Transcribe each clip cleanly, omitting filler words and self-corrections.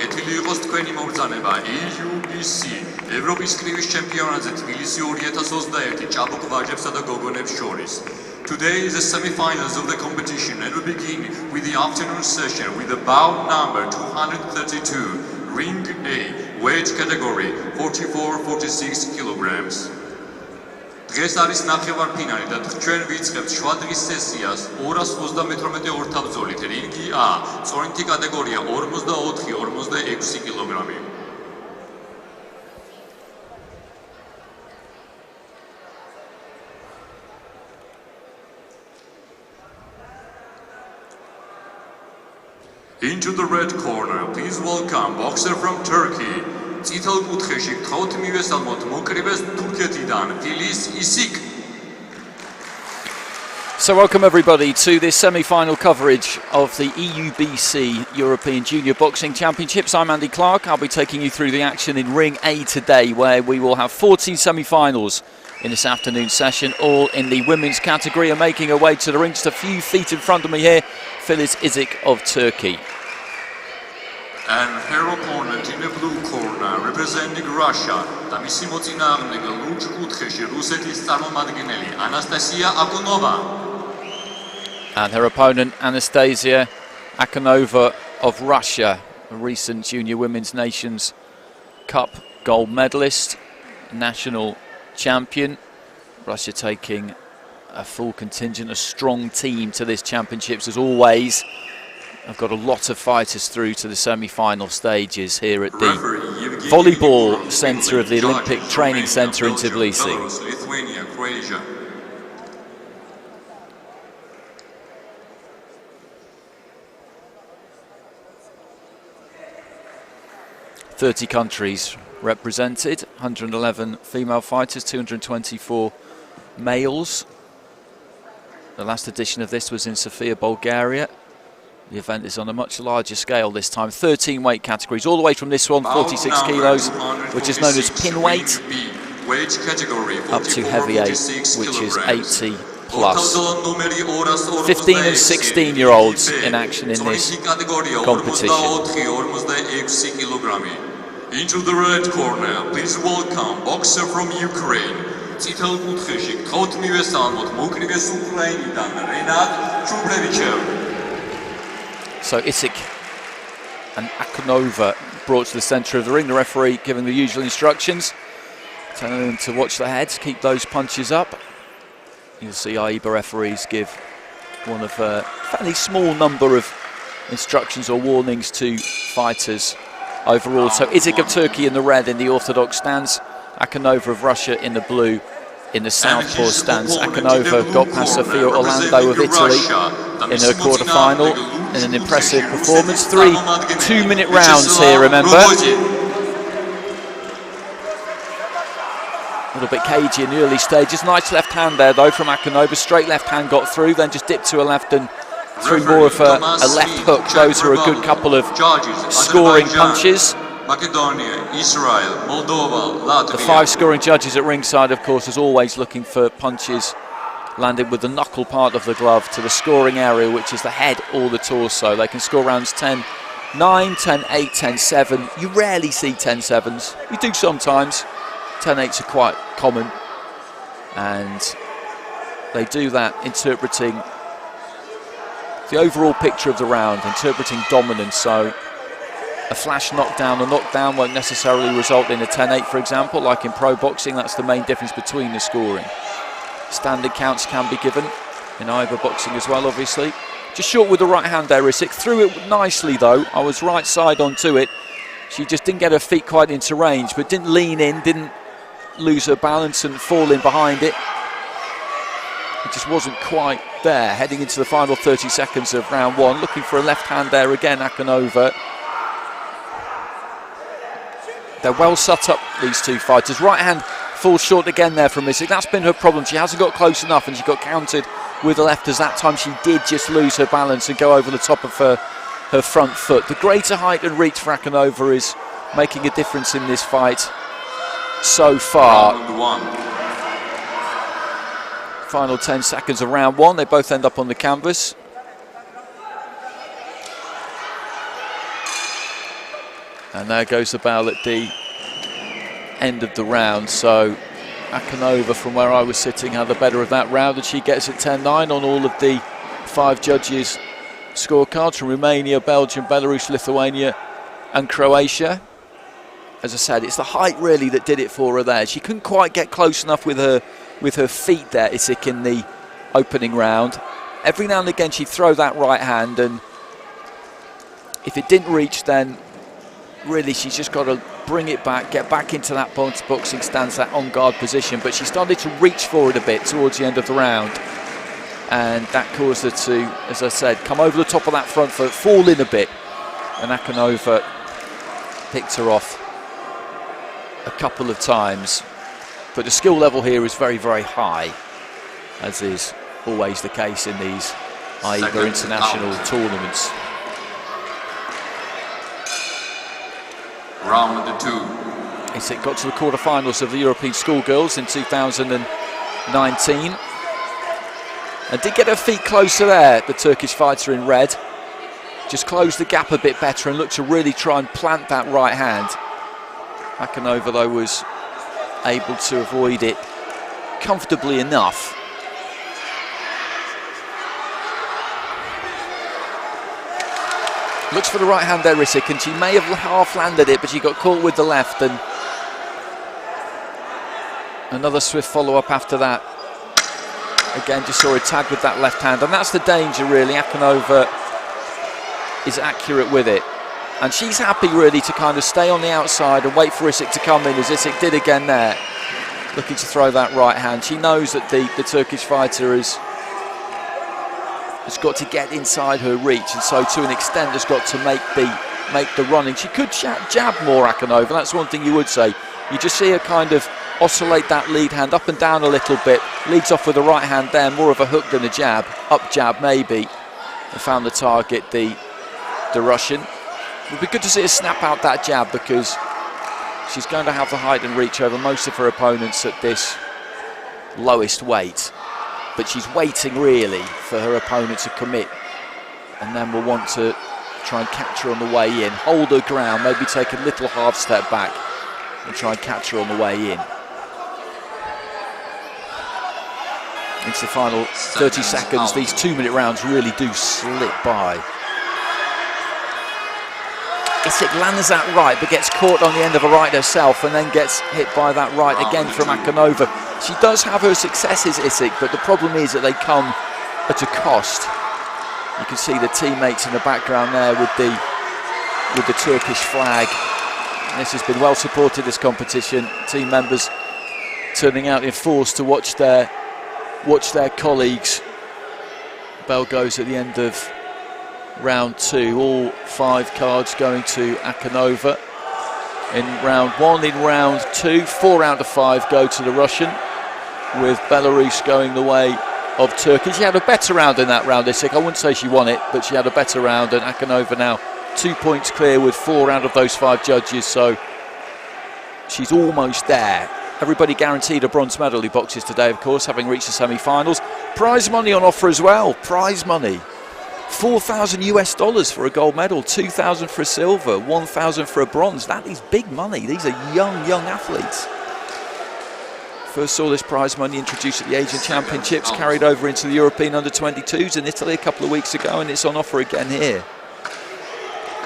კეთილი იყოს თქვენი მობრძანება EUBC ევროპის კრივის ჩემპიონატზე თბილისი 2021 ჭაბუკ ვაჟებსა და გოგონებს შორის. Today is the semi-finals of the competition and we begin with the afternoon session with the bout number 232, ring A, weight category 44-46 kilograms. დღეს არის ნახევარფინალი და ჩვენ ვიწყებთ შვადრის სესიას 238 ორთაბრძოლით რინგი A, წონითი კატეგორია 44-46 კილოგრამი. Into the red corner, please welcome boxer from Turkey. წითელ კუთხეში გთხოვთ მივესალმოთ მოკრივეს თურქეთიდან FILIZ ISIK. So welcome everybody to this semi-final coverage of the EUBC European Junior Boxing Championships. I'm Andy Clark. I'll be taking you through the action in Ring A today, where we will have 14 semi-finals in this afternoon session, all in the women's category. And making her way to the ring just a few feet in front of me here, FILIZ ISIK of Turkey. And her opponent in the blue corner, representing Russia, და მისი მოწინააღმდეგე ლურჯ კუთხეში რუსეთის წარმომადგენელი Anastasia Akanova. And her opponent Anastasia Akanova of Russia, a recent Junior Women's Nations Cup gold medalist, national champion. Russia taking a full contingent, a strong team to this championships as always. I've got a lot of fighters through to the semi-final stages here at the volleyball centre of the Olympic Training Centre in Tbilisi. Lithuania, Croatia. "30 countries represented, 111 female fighters, 224 males. The last edition of this was in Sofia, Bulgaria. The event is on a much larger scale this time. 13 weight categories, all the way from this one, 46 kilos, which is known as pin weight, up to heavyweight, which is 80 plus. 15 and 16-year-olds in action in this competition. Into the red corner, please welcome boxer from Ukraine. წითელ კუთხეში გთხოვთ მივესალმოთ მოკრივეს უკრაინიდან RENATA. So ISIK and Akanova brought to the centre of the ring. The referee giving the usual instructions, telling them to watch the heads, keep those punches up. You'll see AIBA referees give one of a fairly small number of instructions or warnings to fighters overall. So ISIK of Turkey in the red in the orthodox stance, Akanova of Russia in the blue in the southpaw stance. Akanova got past Sofia Orlando of Italy in her quarter-final in an impressive performance. 3 two-minute rounds here, remember. A little bit cagey in the early stages. Nice left hand there though from Akanova. Straight left hand got through, then just dipped to a left and threw more of a left hook. Those are a good couple of scoring punches. Macedonia, Israel, Moldova, Latvia. The 5 scoring judges at ringside, of course, as always, looking for punches landed with the knuckle part of the glove to the scoring area, which is the head or the torso. They can score rounds 10-9, 10-8, 10-7. You rarely see 10-7s. You do sometimes. 10-8s are quite common. And they do that interpreting the overall picture of the round, interpreting dominance. So a flash knockdown or knockdown won't necessarily result in a 10-8, for example, like in pro boxing. That's the main difference between the scoring. Standing counts can be given in either boxing as well, obviously. Just short with the right hand there, ISIK. Threw it nicely, though. I was right side onto it. She just didn't get her feet quite into range, but didn't lean in, didn't lose her balance and fall in behind it. It just wasn't quite there. Heading into the final 30 seconds of round 1. Looking for a left hand there again, Akanova. They're well set up, these two fighters. Right hand falls short again there from ISIK. That's been her problem. She hasn't got close enough and she got countered with the left, as that time she did just lose her balance and go over the top of her front foot. The greater height and reach for Akanova is making a difference in this fight so far. Round 1. Final 10 seconds of round 1. They both end up on the canvas. And there goes the bell at the end of the round. So Akanova, from where I was sitting, had the better of that round, and she gets it 10-9 on all of the 5 judges' scorecards from Romania, Belgium, Belarus, Lithuania and Croatia. As I said, it's the height really that did it for her there. She couldn't quite get close enough with her feet there, ISIK, in the opening round. Every now and again she'd throw that right hand, and if it didn't reach, then really she's just got to bring it back, get back into that boxing stance, that on-guard position. But she started to reach for it a bit towards the end of the round, and that caused her to, as I said, come over the top of that front foot, fall in a bit, and Akanova picked her off a couple of times. But the skill level here is very, very high, as is always the case in these AIBA international tournaments. Round 2. ISIK got to the quarterfinals of the European Schoolgirls in 2019 and did get her feet closer there, the Turkish fighter in red. Just closed the gap a bit better and looked to really try and plant that right hand. Akanova, though, was able to avoid it comfortably enough. Looks for the right hand there, ISIK, and she may have half landed it, but she got caught with the left, and another swift follow-up after that. Again, just saw her tag with that left hand, and that's the danger really. Akanova is accurate with it, and she's happy really to kind of stay on the outside and wait for ISIK to come in, as ISIK did again there, looking to throw that right hand. She knows that the Turkish fighter has got to get inside her reach, and so to an extent has got to make the running. She could jab more, Akanova, that's one thing you would say. You just see her kind of oscillate that lead hand up and down a little bit, leads off with the right hand there, more of a hook than a jab, up jab maybe, and found the target, the Russian. It would be good to see her snap out that jab, because she's going to have the height and reach over most of her opponents at this lowest weight. But she's waiting really for her opponent to commit, and then will want to try and catch her on the way in, hold her ground, maybe take a little half step back and try and catch her on the way in. Into the final 30 seconds, these 2-minute rounds really do slip by. ISIK lands that right, but gets caught on the end of a right herself, and then gets hit by that right again from Akanova. She does have her successes, ISIK, but the problem is that they come at a cost. You can see the teammates in the background there with the Turkish flag. And this has been well supported, this competition. Team members turning out in force to watch their colleagues. Bell goes at the end of round 2. All 5 cards going to Akanova in round 1. In round 2, 4 out of 5 go to the Russian, with Belarus going the way of Turkey. She had a better round in that round, ISIK. I wouldn't say she won it, but she had a better round, and Akanova now 2 points clear with 4 out of those 5 judges, so she's almost there. Everybody guaranteed a bronze medal who boxes today, of course, having reached the semi-finals. Prize money on offer as well. Prize money. $4,000 for a gold medal, $2,000 for a silver, $1,000 for a bronze. That is big money. These are young athletes. First saw this prize money introduced at the Asian Championships, carried over into the European Under-22s in Italy a couple of weeks ago, and it's on offer again here.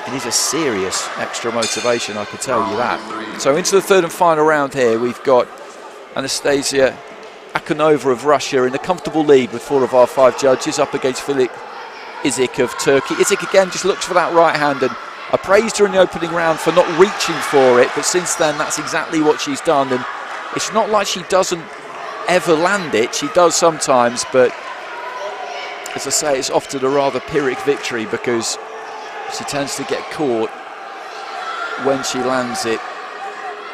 It is a serious extra motivation, I can tell you that. So into the 3rd and final round here, we've got Anastasia Akanova of Russia in a comfortable lead with 4 of our 5 judges, up against ISIK of Turkey. ISIK again just looks for that right hand, and I praised her in the opening round for not reaching for it, but since then that's exactly what she's done. And it's not like she doesn't ever land it, she does sometimes, but as I say, it's often a rather Pyrrhic victory, because she tends to get caught when she lands it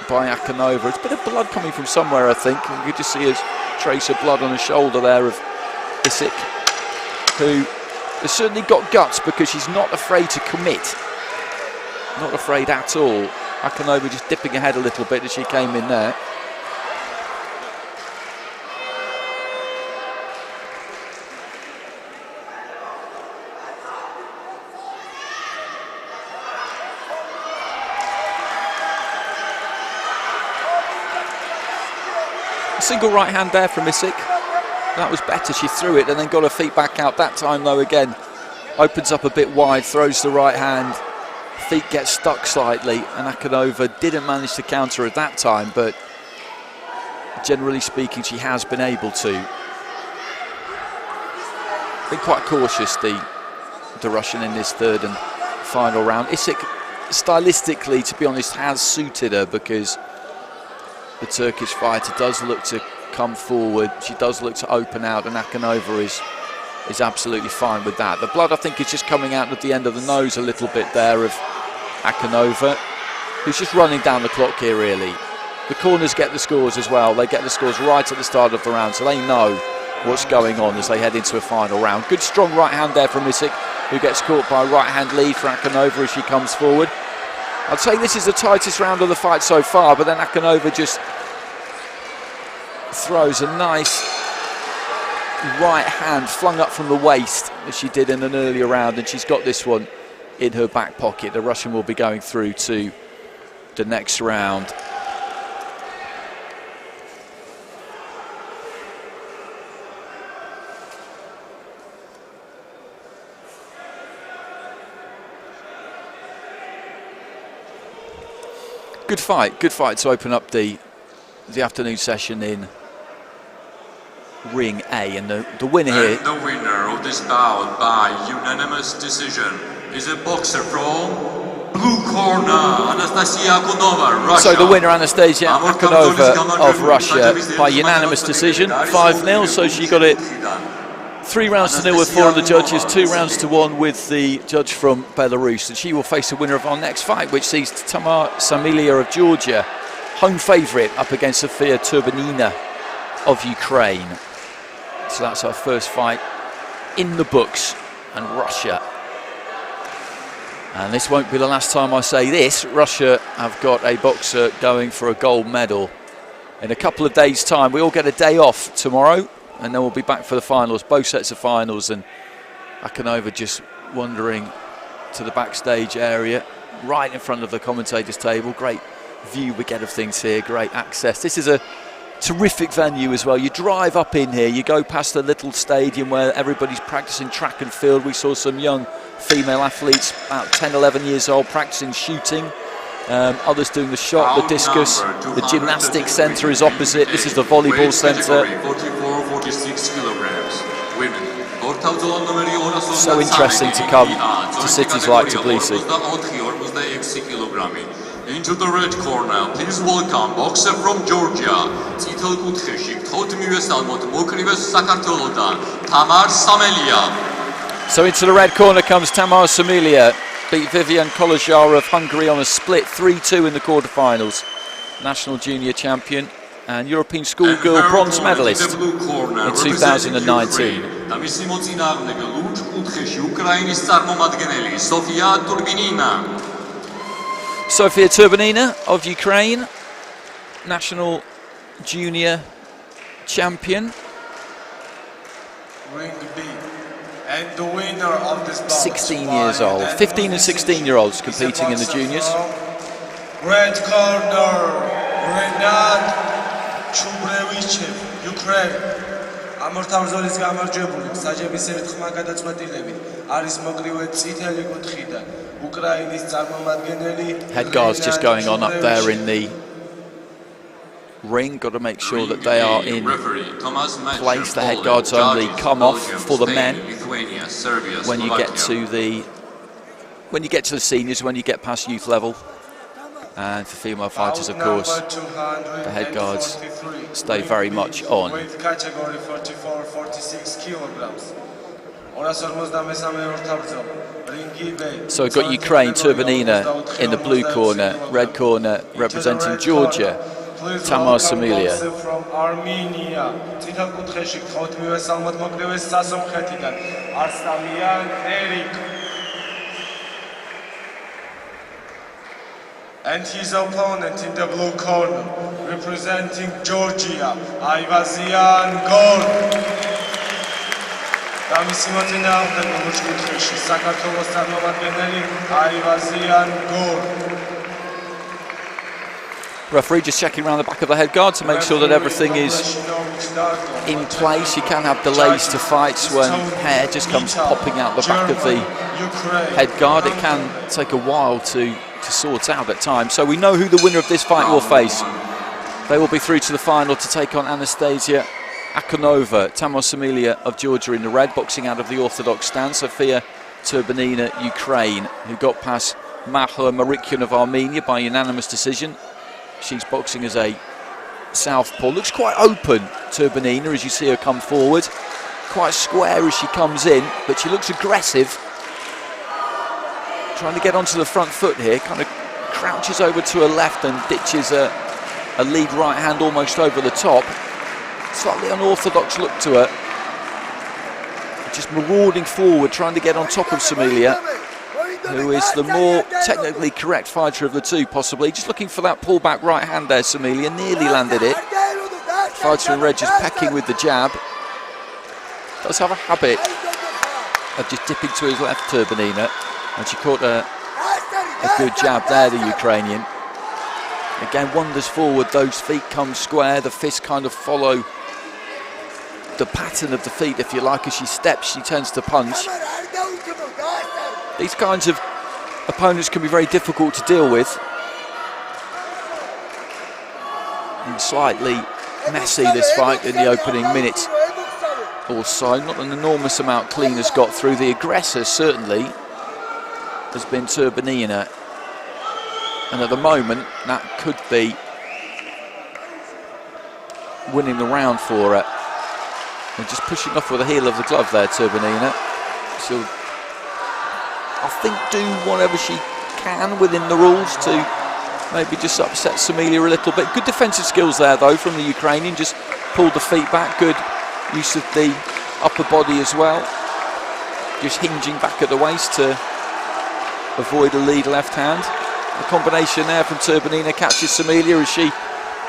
by Akanova. It's a bit of blood coming from somewhere, I think. You could just see a trace of blood on the shoulder there of ISIK, who has certainly got guts, because she's not afraid to commit. Not afraid at all. Akanova just dipping ahead a little bit as she came in there. A single right hand there from ISIK. That was better. She threw it and then got her feet back out. That time, though, again, opens up a bit wide, throws the right hand. Feet get stuck slightly, and Akanova didn't manage to counter at that time, but generally speaking, she has been able to. Been quite cautious, the Russian, in this third and final round. ISIK, stylistically, to be honest, has suited her, because the Turkish fighter does look to come forward. She does look to open out, and Akanova is absolutely fine with that. The blood, I think, is just coming out at the end of the nose a little bit there of Akanova, who's just running down the clock here, really. The corners get the scores as well. They get the scores right at the start of the round, so they know what's going on as they head into a final round. Good strong right hand there from ISIK, who gets caught by a right hand lead for Akanova as she comes forward. I'd say this is the tightest round of the fight so far, but then Akanova just throws a nice right hand flung up from the waist, as she did in an earlier round, and she's got this one in her back pocket. The Russian will be going through to the next round. Good fight to open up the afternoon session in Ring A, and the winner here. And the winner of this bout by unanimous decision is a boxer from blue corner, Anastasia Akanova, Russia. So the winner, Anastasia Akanova of Russia, by unanimous decision, 5-0. So she got it 3 rounds to 0 with 4 of the judges, 2 rounds to 1 with the judge from Belarus, and she will face the winner of our next fight, which sees TAMAR SAMELIA of Georgia, home favourite, up against SOFIIA TURBININA of Ukraine. So that's our first fight in the books, and Russia. And this won't be the last time I say this. Russia have got a boxer going for a gold medal in a couple of days' time. We all get a day off tomorrow, and then we'll be back for the finals, both sets of finals. And Akanova just wandering to the backstage area, right in front of the commentators' table. Great view we get of things here, great access. This is a terrific venue as well. You drive up in here, you go past the little stadium where everybody's practicing track and field. We saw some young female athletes, about 10, 11 years old, practicing shooting. Others doing the shot, the discus. The gymnastics centre is opposite. This is the volleyball centre. 44-46 kilograms. Women. So interesting to come to cities like Tbilisi. Into the red corner, please welcome boxer from Georgia. Title კუთხეში გთხოვთ მივესალმოთ მოკრივეს საქართველოდან TAMAR SAMELIA. So into the red corner comes TAMAR SAMELIA. Beat Vivian Kolojar of Hungary on a split 3-2 in the quarterfinals. National junior champion and European schoolgirl bronze medalist in 2019. SOFIIA TURBININA of Ukraine, national junior champion. Ring B. And the winner of this bout, 16 years old. 15 and 16-year-olds competing in the juniors. Red corner, RENATA, Ukraine. ამორთავრზოლის გამარჯვებული, საჯებისებით ხმა გადაწყვეტილებით, არის მოკრივე წითელი კუთხიდან. უკრაინის წარმომადგენელი. Head guards just going on up there in the ring. Got to make sure that they are in place. The head guards only come off for the men when you get to the seniors, when you get past youth level. And for female fighters, of course, the head guards stay very much on. Weight category 44-46 kilograms. So we've got Ukraine, TURBININA in the blue corner, red corner representing Georgia, TAMAR SAMELIA. From Armenia, and his opponent in the blue corner, representing Georgia, Ivazian Gor. Referee just checking around the back of the head guard to make sure that everything is in place. You can have delays to fights when hair just comes popping out the back of the head guard. It can take a while to sort out at times. So we know who the winner of this fight will face. They will be through to the final to take on Anastasia Akanova, TAMAR SAMELIA of Georgia in the red, boxing out of the orthodox stance. SOFIIA TURBININA, Ukraine, who got past MEI-LI of Armenia by unanimous decision. She's boxing as a southpaw. Looks quite open, TURBININA, as you see her come forward. Quite square as she comes in, but she looks aggressive. Trying to get onto the front foot here, kind of crouches over to her left and ditches a lead right hand almost over the top. Slightly unorthodox look to her. Just marauding forward, trying to get on top of SAMELIA, who is the more technically correct fighter of the two, possibly. Just looking for that pullback right hand there, SAMELIA. Nearly landed it. Fighter in red just pecking with the jab. Does have a habit of just dipping to his left, TURBININA. And she caught a good jab there, the Ukrainian. Again, wanders forward, those feet come square, the fists kind of follow the pattern of the feet, if you like. As she steps, she tends to punch. These kinds of opponents can be very difficult to deal with. And slightly messy, this fight, in the opening minute or so. Not an enormous amount clean has got through. The aggressor, certainly, has been TURBININA. And at the moment, that could be winning the round for her. And just pushing off with the heel of the glove there, TURBININA. She'll, I think, do whatever she can within the rules to maybe just upset SAMELIA a little bit. Good defensive skills there, though, from the Ukrainian. Just pulled the feet back. Good use of the upper body as well. Just hinging back at the waist to avoid a lead left hand. The combination there from TURBININA catches SAMELIA as she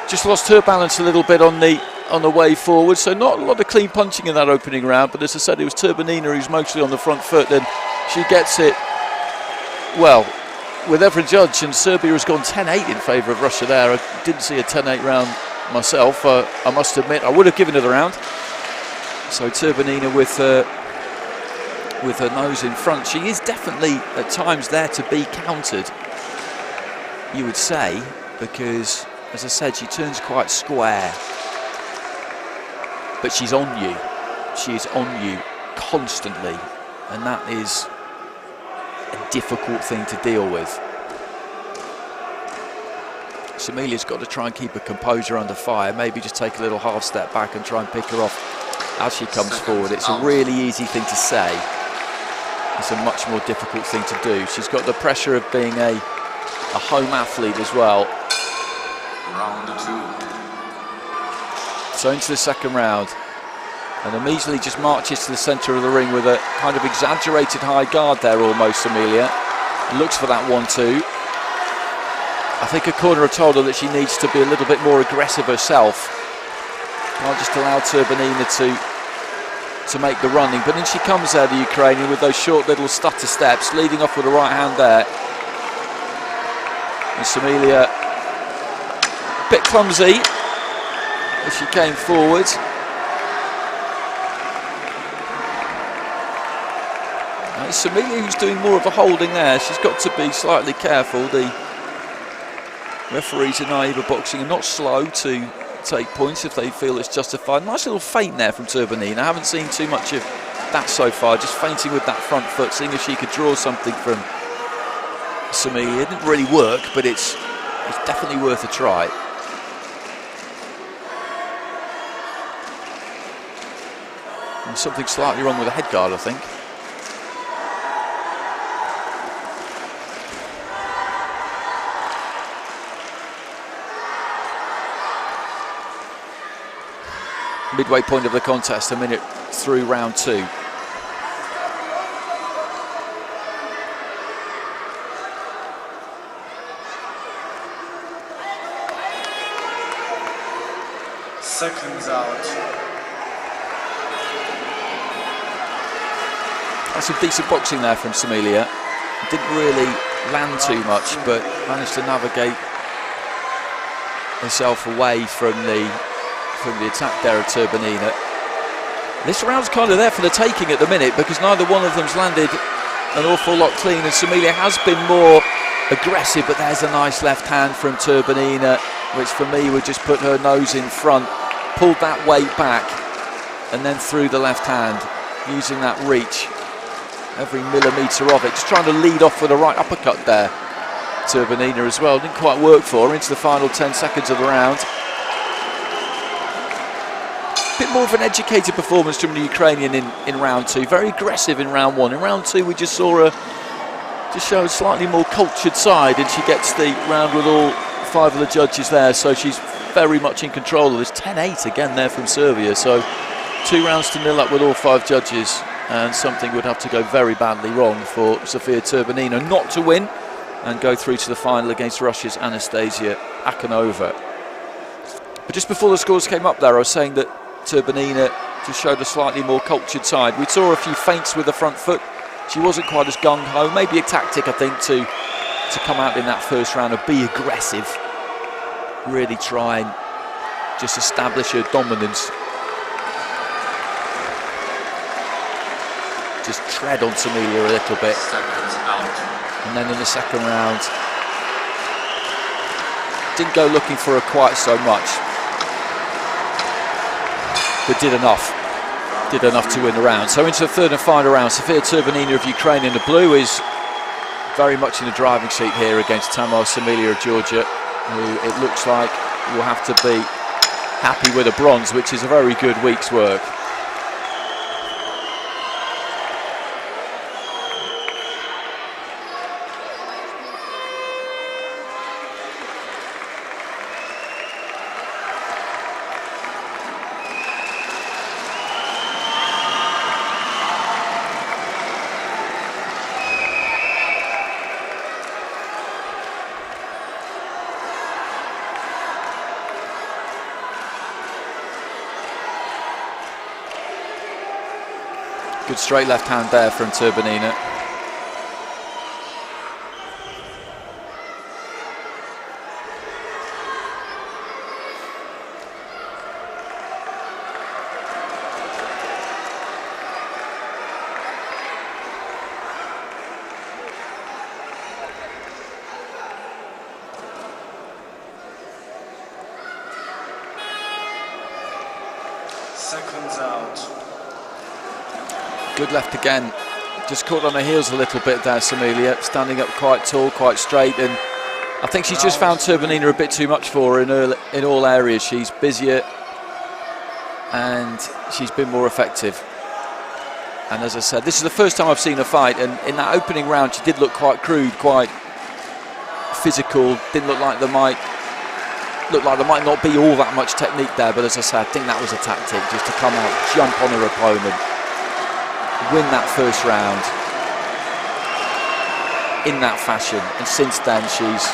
just lost her balance a little bit on the way forward. So not a lot of clean punching in that opening round, but as I said, it was TURBININA who's mostly on the front foot, and she gets it well with every judge. And Serbia has gone 10-8 in favour of Russia there. I didn't see a 10-8 round myself, I must admit. I would have given her the round. So TURBININA with her nose in front. She is definitely at times there to be countered, you would say, because, as I said, she turns quite square. But she's on you. She is on you constantly. And that is a difficult thing to deal with. SAMELIA's got to try and keep her composure under fire. Maybe just take a little half step back and try and pick her off as she comes forward. It's a really easy thing to say. It's a much more difficult thing to do. She's got the pressure of being a home athlete as well. Round 2. So into the second round. And immediately just marches to the centre of the ring with a kind of exaggerated high guard there almost, SAMELIA. Looks for that 1-2. I think a corner have told her that she needs to be a little bit more aggressive herself. Can't just allow TURBININA to make the running. But then she comes there, the Ukrainian, with those short little stutter steps, leading off with the right hand there. And SAMELIA, a bit clumsy as she came forward. And it's SAMELIA who's doing more of a holding there. She's got to be slightly careful. The referees in AIBA boxing are not slow to take points if they feel it's justified. Nice little feint there from TURBININA. I haven't seen too much of that so far, just feinting with that front foot, seeing if she could draw something from SAMELIA. It didn't really work, but it's definitely worth a try. And something slightly wrong with the head guard, I think. Midway point of the contest, a minute through round 2. Seconds out. That's some decent boxing there from SAMELIA. Didn't really land too much, but managed to navigate herself away from the attack there of Turbinina. This round's kind of there for the taking at the minute because neither one of them's landed an awful lot clean, and SAMELIA has been more aggressive, but there's a nice left hand from Turbinina, which for me would just put her nose in front, pulled that weight back, and then threw the left hand, using that reach, every millimetre of it, just trying to lead off with a right uppercut there. Turbinina as well, didn't quite work for her into the final 10 seconds of the round. A bit more of an educated performance from the Ukrainian in round two, very aggressive in round one. In round two we just saw her just show a slightly more cultured side, and she gets the round with all 5 of the judges there, so she's very much in control of this. 10-8 again there from Serbia, so 2 rounds to 0 up with all 5 judges, and something would have to go very badly wrong for Sofia Turbinina not to win and go through to the final against Russia's Anastasia Akanova. But just before the scores came up there, I was saying that Turbinina just showed a slightly more cultured side. We saw a few feints with the front foot. She wasn't quite as gung-ho, maybe a tactic I think to come out in that first round and be aggressive, really try and just establish her dominance, just tread on SAMELIA a little bit. And then in the second round didn't go looking for her quite so much, but did enough to win the round. So into the third and final round, Sofia Turbinina of Ukraine in the blue is very much in the driving seat here against TAMAR SAMELIA of Georgia, who it looks like will have to be happy with a bronze, which is a very good week's work. Good straight left hand there from Turbinina. Seconds out. Good left again, just caught on her heels a little bit there, SAMELIA, standing up quite tall, quite straight, and I think she's just found Turbinina a bit too much for her in all areas. She's busier and she's been more effective. And as I said, this is the first time I've seen her fight, and in that opening round she did look quite crude, quite physical, didn't look like there might not be all that much technique there, but as I said, I think that was a tactic, just to come out, jump on her opponent, win that first round in that fashion. And since then she's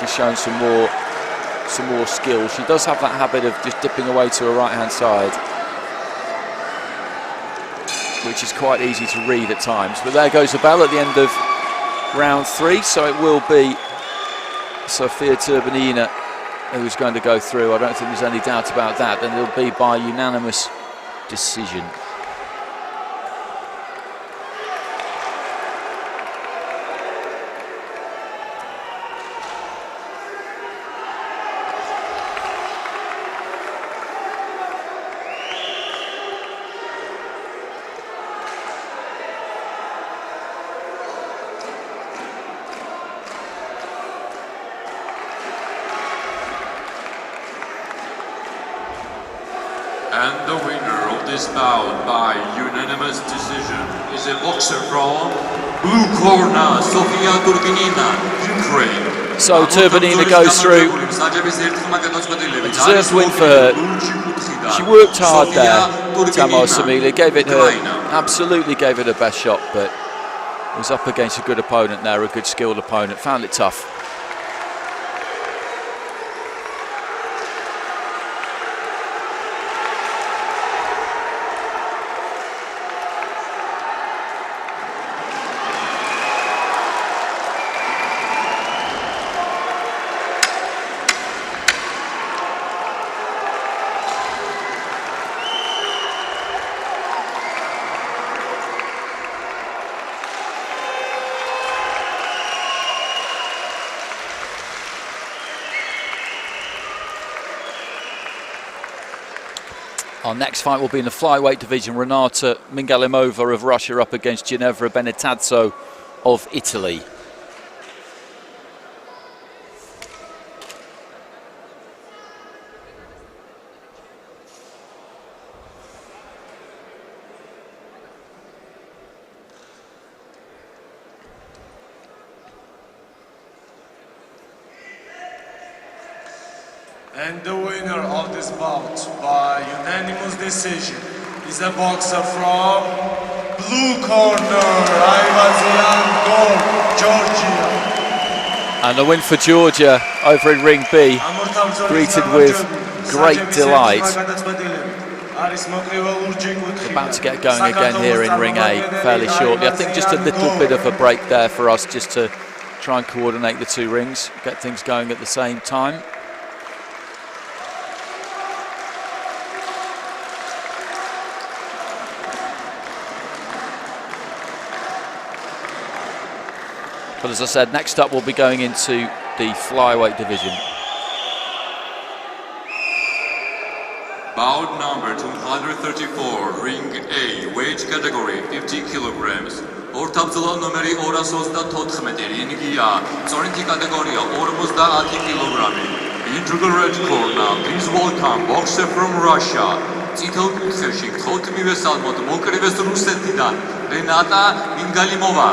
shown some more skill. She does have that habit of just dipping away to her right hand side, which is quite easy to read at times. But there goes the bell at the end of round 3, so it will be Sofia Turbinina who's going to go through. I don't think there's any doubt about that, and it'll be by unanimous decision. And the winner of this bout by unanimous decision is a boxer from blue corner, Sofia Turbinina, Ukraine. So Turbinina goes through. A deserved win for her. She worked hard there, TAMAR SAMELIA, absolutely gave it her best shot, but was up against a good opponent there, a good skilled opponent, found it tough. Our next fight will be in the flyweight division. RENATA MINGALIMOVA of Russia up against GINEVRA BENETAZZO of Italy. And the winner of this bout by unanimous decision is a boxer from blue corner, Georgia. And a win for Georgia over in Ring B, greeted with great delight. About to get going again here in Ring A fairly shortly. I think just a little bit of a break there for us just to try and coordinate the two rings, get things going at the same time. But as I said, next up we'll be going into the flyweight division. Bout number 234, Ring A, weight category 50 kilograms. Ortabzala numeri 234, ringia, წონითი კატეგორია 50 კილოგრამი. Into the red corner, please welcome boxer from Russia. წითელ კუთხეში გთხოვთ მივესალმოთ მოკრიბეს რუსეთიდან, RENATA MINGALIMOVA.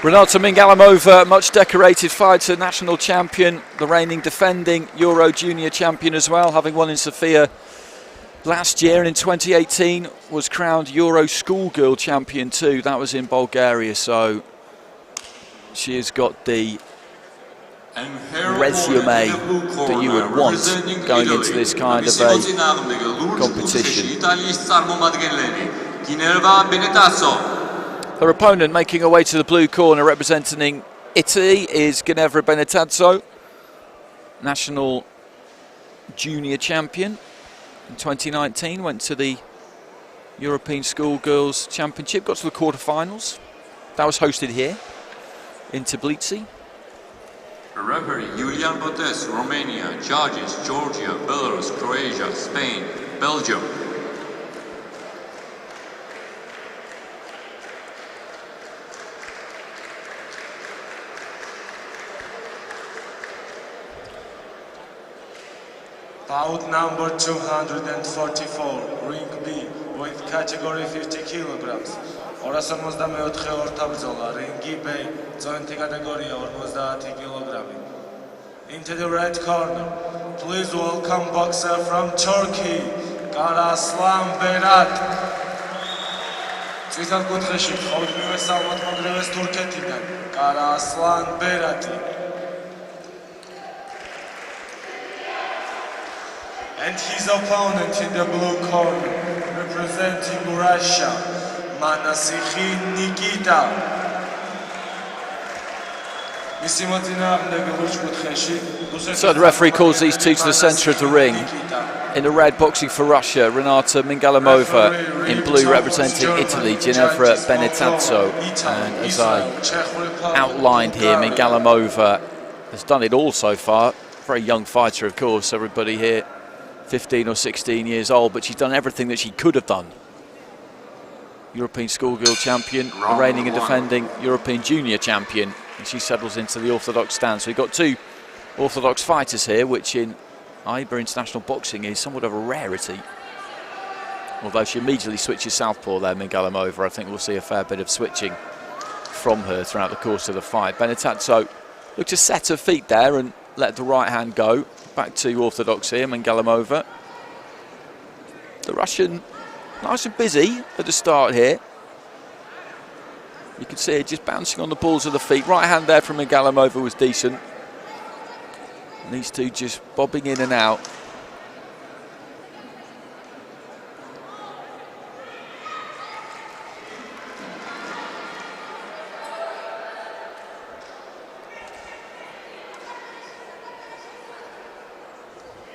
RENATA MINGALIMOVA, much decorated fighter, national champion, the reigning defending Euro junior champion as well, having won in Sofia last year, and in 2018 was crowned Euro schoolgirl champion too. That was in Bulgaria, so she has got the resume that you would want going into this kind of a competition. Her opponent making her way to the blue corner representing Italy is GINEVRA BENETAZZO, national junior champion in 2019, went to the European Schoolgirls Championship, got to the quarterfinals. That was hosted here in Tbilisi. Referee Julian Botes, Romania. Judges Georgia, Belarus, Croatia, Spain, Belgium. Bout number 244, Ring B, weight category 50 kilograms. 264 ორთაბრძოლა, Ring B, წონითი კატეგორია 50 კილოგრამი. Into the red corner, please welcome boxer from Turkey, Karaslan Berat. წითელ კუთხეში გთხოვთ მივესალმოთ მოგრევეს თურქეთიდან, Karaslan Berati. And his opponent in the blue corner, representing Russia, Nikita. So the referee calls these two to the centre of the ring. In the red, boxing for Russia, RENATA MINGALIMOVA. In blue, representing Italy, GINEVRA BENETAZZO. And as I outlined here, MINGALIMOVA has done it all so far. Very young fighter, of course, everybody here 15 or 16 years old, but she's done everything that she could have done. European schoolgirl champion, the reigning and defending European junior champion, and she settles into the orthodox stance. So we've got two orthodox fighters here, which in IBA international boxing is somewhat of a rarity. Although she immediately switches southpaw there, MINGALIMOVA. I think we'll see a fair bit of switching from her throughout the course of the fight. BENETAZZO looked to set her feet there and let the right hand go. Back to orthodox here, MINGALIMOVA. The Russian nice and busy at the start here. You can see it just bouncing on the balls of the feet. Right hand there from MINGALIMOVA was decent. And these two just bobbing in and out.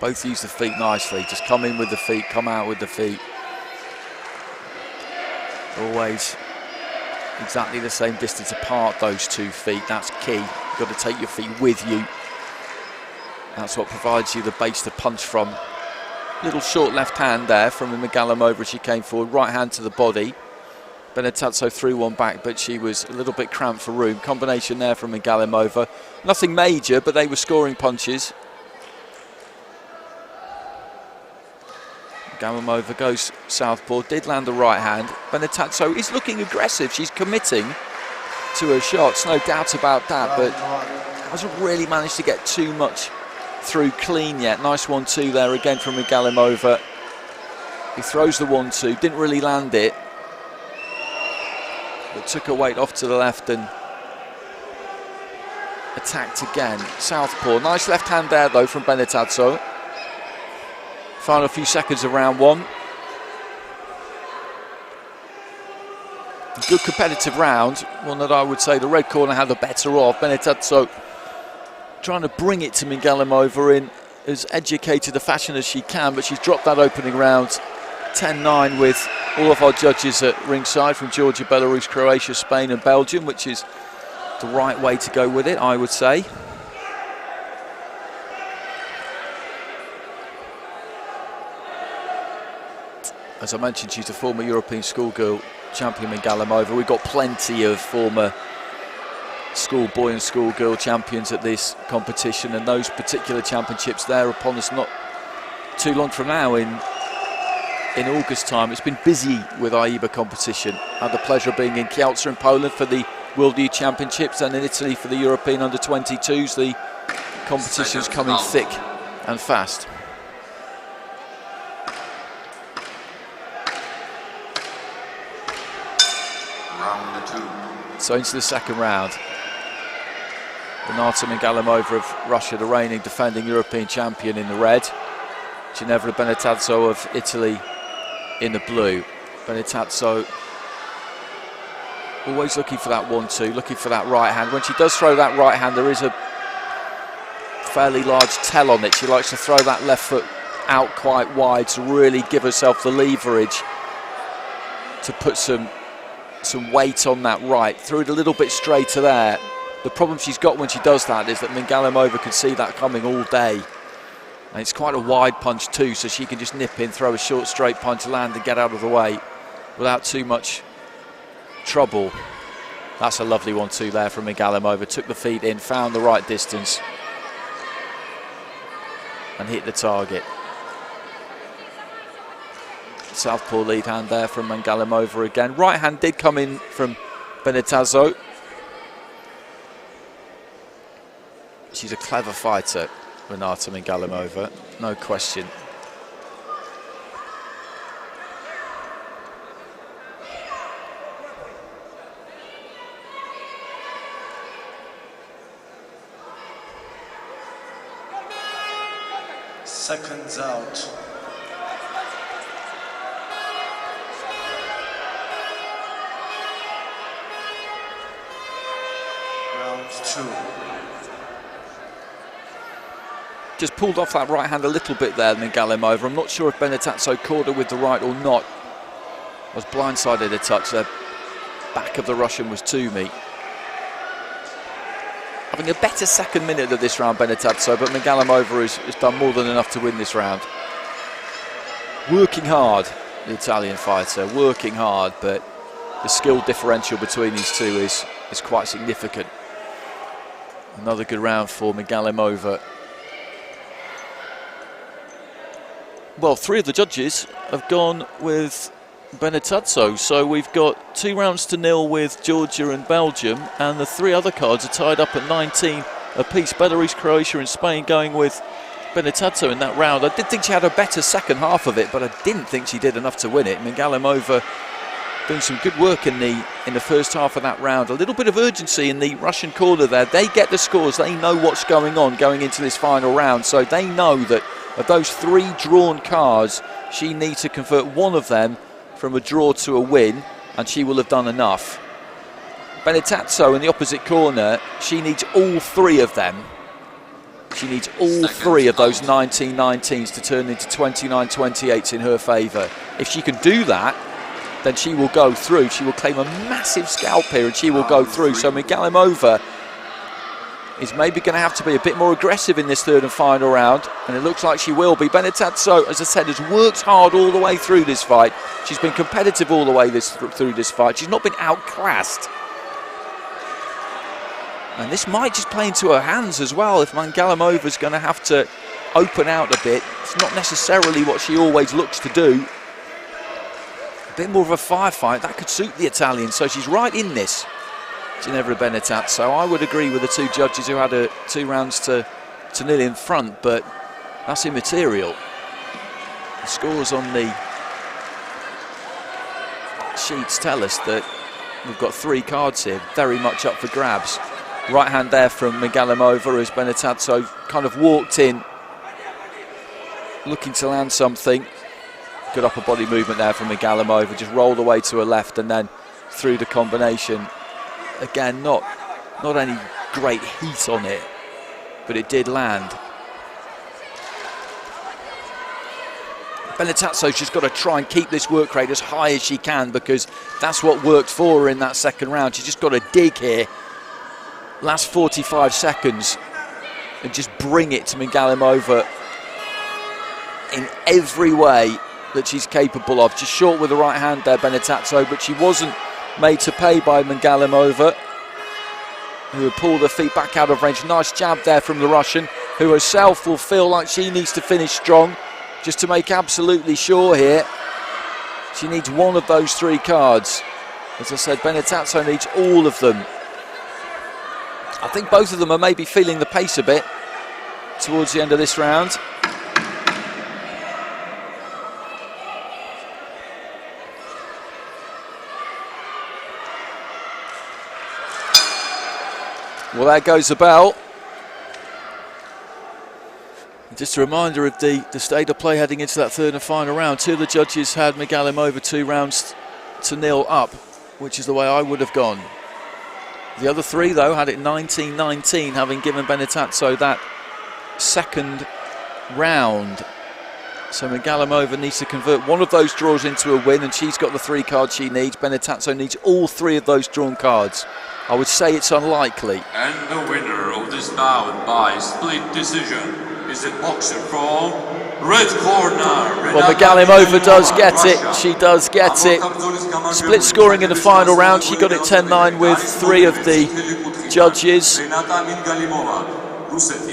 Both use the feet nicely, just come in with the feet, come out with the feet. Always exactly the same distance apart, those 2 feet, that's key. You've got to take your feet with you. That's what provides you the base to punch from Little short left hand there from MINGALIMOVA as she came forward. Right hand to the body. BENETAZZO threw one back, but she was a little bit cramped for room. Combination there from MINGALIMOVA. Nothing major, but they were scoring punches. MINGALIMOVA goes southpaw, did land the right hand. BENETAZZO is looking aggressive. She's committing to her shots, no doubt about that, but hasn't really managed to get too much through clean yet. Nice 1-2 there again from MINGALIMOVA. He throws the 1-2, didn't really land it, but took her weight off to the left and attacked again. Southpaw, nice left hand there though from BENETAZZO. Final few seconds of round one. Good competitive round, one that I would say the red corner had the better of. BENETAZZO trying to bring it to MINGALIMOVA in as educated a fashion as she can, but she's dropped that opening round 10-9 with all of our judges at ringside from Georgia, Belarus, Croatia, Spain and Belgium, which is the right way to go with it, I would say. As I mentioned, she's a former European schoolgirl champion, MINGALIMOVA. We've got plenty of former schoolboy and schoolgirl champions at this competition, and those particular championships there upon us not too long from now in August time. It's been busy with IUBA competition. I had the pleasure of being in Kielce in Poland for the World Youth Championships and in Italy for the European Under-22s. The competition's coming thick and fast. Round 2. So into the second round. RENATA MINGALIMOVA of Russia, the reigning defending European champion, in the red. GINEVRA BENETAZZO of Italy in the blue. BENETAZZO always looking for that 1-2, looking for that right hand. When she does throw that right hand, there is a fairly large tell on it. She likes to throw that left foot out quite wide to really give herself the leverage to put some weight on that right. Threw it a little bit straighter there. The problem she's got when she does that is that MINGALIMOVA can see that coming all day. And it's quite a wide punch too, so she can just nip in, throw a short straight punch, land and get out of the way without too much trouble. That's a lovely 1-2 there from MINGALIMOVA. Took the feet in, found the right distance and hit the target. Southpaw lead hand there from MINGALIMOVA again. Right hand did come in from BENETAZZO. She's a clever fighter, RENATA MINGALIMOVA, no question. Seconds out. Round 2. Just pulled off that right hand a little bit there, MINGALIMOVA. I'm not sure if BENETAZZO caught her with the right or not. I was blindsided a touch there. Back of the Russian was to me. Having a better second minute of this round, BENETAZZO, but MINGALIMOVA has done more than enough to win this round. Working hard, the Italian fighter, working hard, but the skill differential between these two is quite significant. Another good round for MINGALIMOVA. Well, 3 of the judges have gone with BENETAZZO, so we've got 2-0 with Georgia and Belgium, and the 3 other cards are tied up at 19 apiece. Belarus, Croatia and Spain going with BENETAZZO in that round. I did think she had a better second half of it, but I didn't think she did enough to win it. MINGALIMOVA doing some good work in the first half of that round. A little bit of urgency in the Russian corner there. They get the scores, they know what's going on going into this final round, so they know that of those 3 drawn cards, she needs to convert one of them from a draw to a win, and she will have done enough. BENETAZZO in the opposite corner, she needs all 3 of them. She needs all 3 of those 19-19s to turn into 29-28s in her favour. If she can do that, then she will go through. She will claim a massive scalp here and she will go through. So MINGALIMOVA is maybe going to have to be a bit more aggressive in this third and final round, and it looks like she will be. BENETAZZO, as I said, has worked hard all the way through this fight. She's been competitive all the way through this fight. She's not been outclassed. And this might just play into her hands as well. If MINGALIMOVA's going to have to open out a bit, it's not necessarily what she always looks to do. A bit more of a firefight, that could suit the Italian, so she's right in this. GINEVRA BENETAZZO. I would agree with the two judges who had 2 rounds to nil in front, but that's immaterial. The scores on the sheets tell us that we've got 3 cards here, very much up for grabs. Right hand there from MINGALIMOVA as BENETAZZO kind of walked in, looking to land something. Good upper body movement there from MINGALIMOVA, just rolled away to her left and then through the combination. Again, not any great heat on it, but it did land. BENETAZZO's just got to try and keep this work rate as high as she can, because that's what worked for her in that second round. She's just got to dig here, last 45 seconds, and just bring it to MINGALIMOVA in every way that she's capable of. Just short with the right hand there, BENETAZZO, but she wasn't made to pay by MINGALIMOVA, who had pulled her feet back out of range. Nice jab there from the Russian, who herself will feel like she needs to finish strong, just to make absolutely sure here. She needs one of those 3 cards. As I said, BENETAZZO needs all of them. I think both of them are maybe feeling the pace a bit towards the end of this round. Well, there goes the bell. Just a reminder of the state of play heading into that third and final round. 2 of the judges had MINGALIMOVA 2 rounds to nil up, which is the way I would have gone. The other 3, though, had it 19-19, having given BENETAZZO that second round. So MINGALIMOVA needs to convert one of those draws into a win, and she's got the 3 cards she needs. BENETAZZO needs all 3 of those drawn cards. I would say it's unlikely. And the winner of this bout by split decision is a boxer from red corner. Well, MINGALIMOVA does get it. She does get it. Split scoring in the final round. She got it 10-9 with 3 of the judges.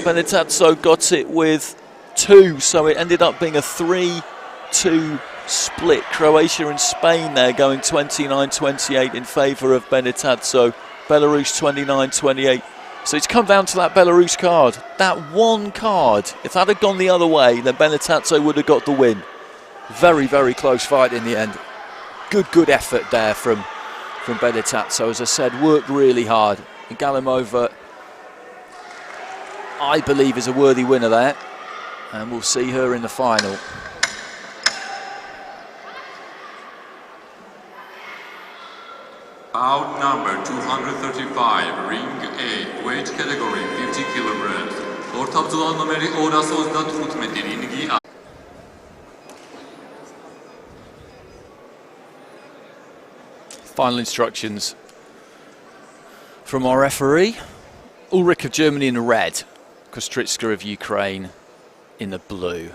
BENETAZZO got it with 2, so it ended up being a 3-2 split. Croatia and Spain there going 29-28 in favour of BENETAZZO. Belarus 29-28. So it's come down to that Belarus card. That one card. If that had gone the other way, then BENETAZZO would have got the win. Very, very close fight in the end. Good effort there from BENETAZZO. As I said, worked really hard. MINGALIMOVA, I believe, is a worthy winner there. And we'll see her in the final. Bout number 235, ring A, weight category 50 kilograms. Ortabzulan numeri 235 ringi. Final instructions from our referee. ULRICH of Germany in the red, KOSTRYTSKA of Ukraine in the blue.